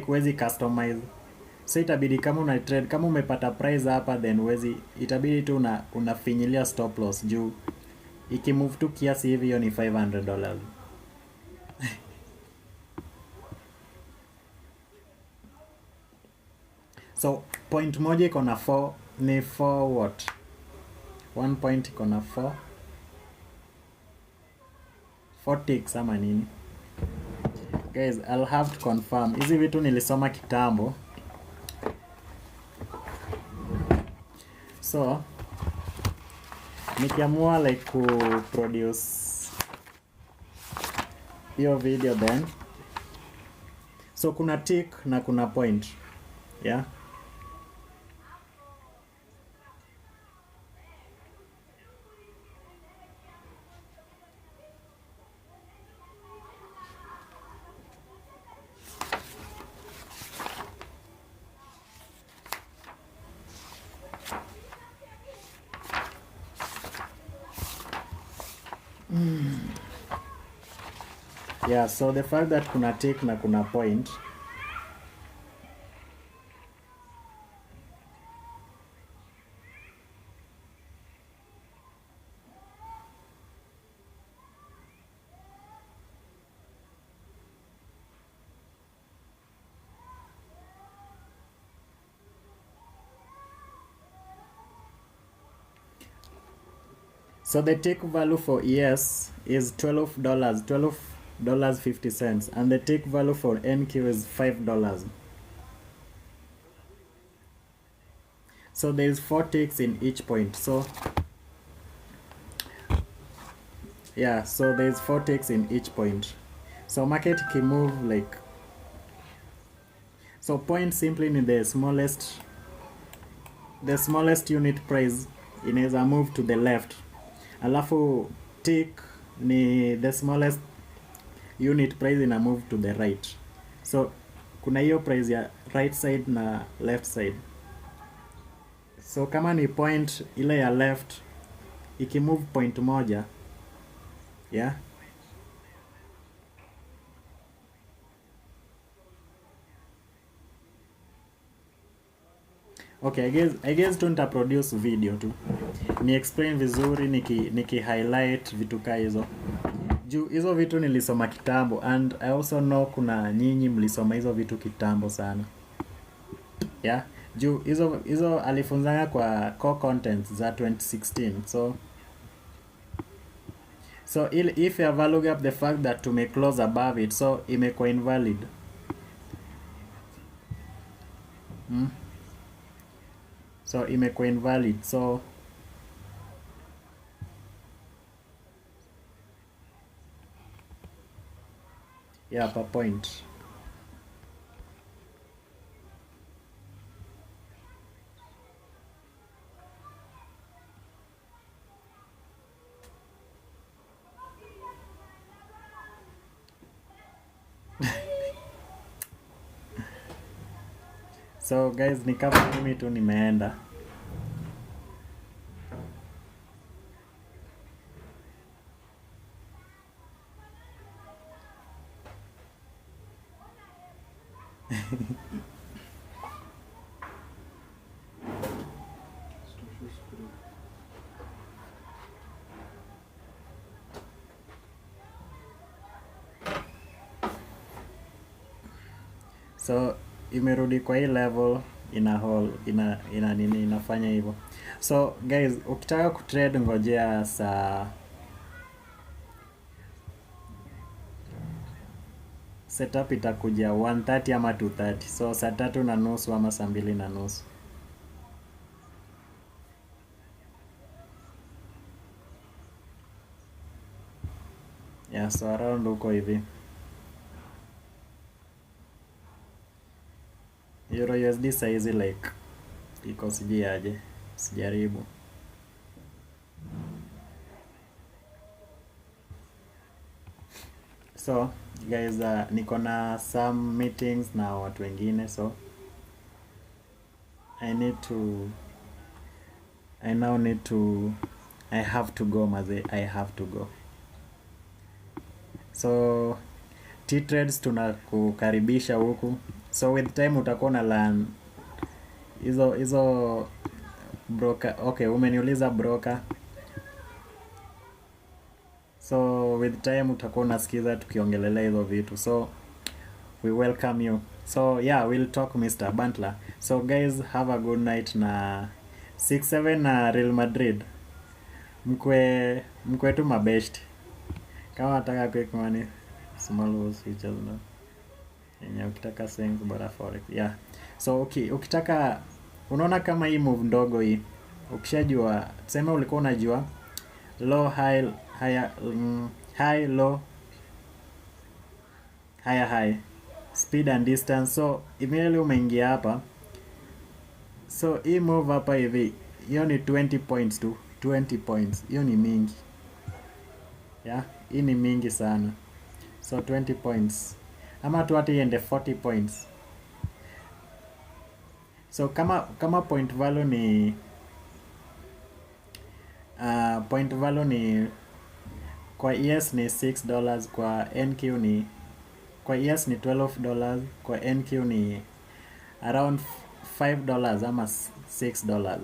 wezi customize. So itabidi kama una trade, kama umepata price hapa, then wezi itabidi tu unafinyilia stop loss juu ikimove tu kiasi hivi, hiyo ni $500. So point moja iko na 4, ni 4 what? 1 point iko na 4 ticks ama nini? Guys, I'll have to confirm. Hizi vitu nilisoma kitambo. So nikiamua like ku produce hiyo video then, so kuna tick na kuna point, yeah. Yeah, so the fact that kuna tick na kuna point, so the tick value for ES is $12.50, and the tick value for NQ is $5. So there is 4 ticks in each point. So yeah, so there is 4 ticks in each point. So market can move like, so point simply in the smallest unit price inaweza move to the left, alafu tick ni the smallest unit price ina move to the right. So kuna hiyo price ya right side na left side. So kama ni point ile ya left ikimove point moja, yeah, okay, I guess tu nitaproduce video tu ni explain vizuri, niki highlight vitu ka hizo juu hizo vitu nilisoma kitambo, and I also know kuna nyinyi mlisoma hizo vitu kitambo sana, yeah, juu hizo alifunzanga kwa core contents za 2016. So if you have look up the fact that to make close above it, so imekuwa invalid. So imekuwa invalid, so yeah, per point. So guys, ni kama mimi tu nimeenda. So imerudi kwa hii level ina nini inafanya hivyo. So guys, ukitaka kutrade ngojea saa setup itakuja 1:30 ama 2:30. So saa 3:30 ama saa 2:30. Yeah, so around huko hivi. Euro USD saizi like iko sijui aje, sijaribu. So guys, niko na some meetings na watu wengine, so I have to go maze, I have to go. So T-Trades tunakukaribisha huku. So with time utakuwa na learn hizo broker. Okay, umeniuliza broker. So with time utakuwa unasikiza tukiongelelea hizo vitu. So we welcome you. So yeah, we'll talk Mr. Bantler. So guys, have a good night na 6-7 na Real Madrid. Mkwe tu mabest. Kama nataka quick money, small loss features no. Yenye ukitaka swings bora forex. Yeah. So ukitaka unaona kama hii move ndogo hii. Ukishajua, tuseme ulikuwa unajua low high high low high speed and distance. So immediately umeingia hapa. So hii move hapa hivi, hiyo ni 20 points tu. 20 points. Hiyo ni mingi. Yeah, hii ni mingi sana. So 20 points. Ama tu hata iende 40 points. So kama point value ni kwa ES ni $6, kwa NQ ni kwa ES ni $12, kwa NQ ni around $5 ama $6.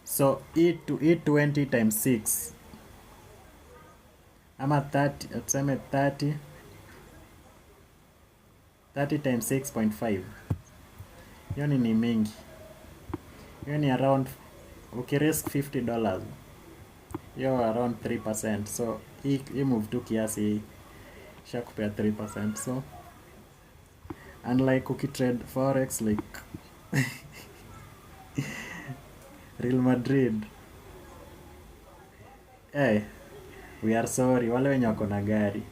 So hii 20 times 6 ama 30, tuseme 30 times 6.5. Hiyo ni mingi. Hiyo ni around, ukirisk $50, hiyo around 3%. So hii move tu kiasi shakupea 3%. So unlike ukitrade forex like Real Madrid, hey, we are sorry wale wenye wako na gari.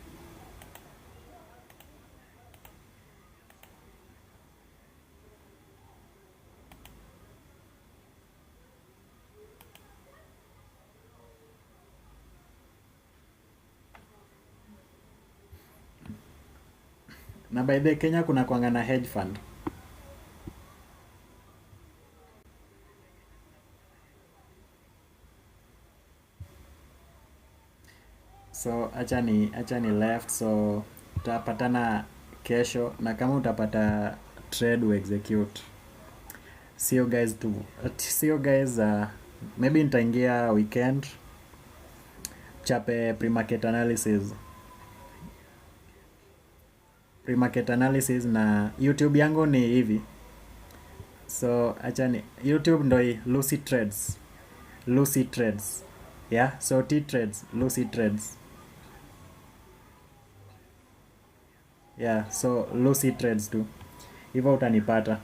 Na by the Kenya kuna kuanga na hedge fund. So acha ni left. So tutapatana kesho, na kama utapata trade we execute. See you guys maybe nitaingia weekend chape pre-market analysis na YouTube yangu ni hivi. So acha ni YouTube ndo hii Lucy Trades. Yeah, so T-Trades, Lucy Trades. Yeah, so Lucy Trades tu. Hivyo utanipata.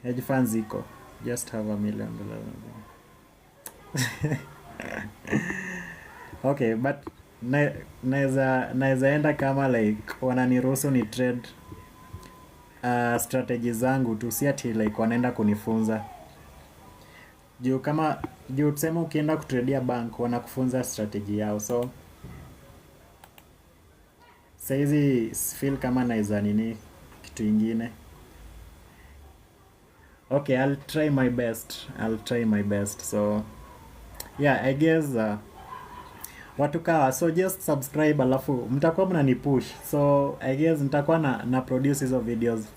hedge funds ziko, just have $1 million. Okay, but naeza enda kama like wananiruhusu ni trade strategy zangu tu, si ati like wanaenda kunifunza. Juu tuseme ukienda kutradia bank wanakufunza strategy yao, so saizi feel kama naeza nini kitu ingine. Okay, I'll try my best. So yeah, I guess watu kawa, so just subscribe alafu mtakuwa mnani push, so I guess nitakuwa na produce hizo videos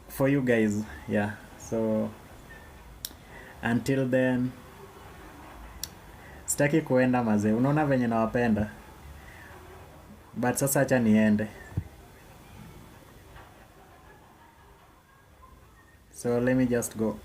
for you guys. Yeah, so until then, sitaki kuenda mazee, unaona venye nawapenda, but sasa acha niende. So let me just go.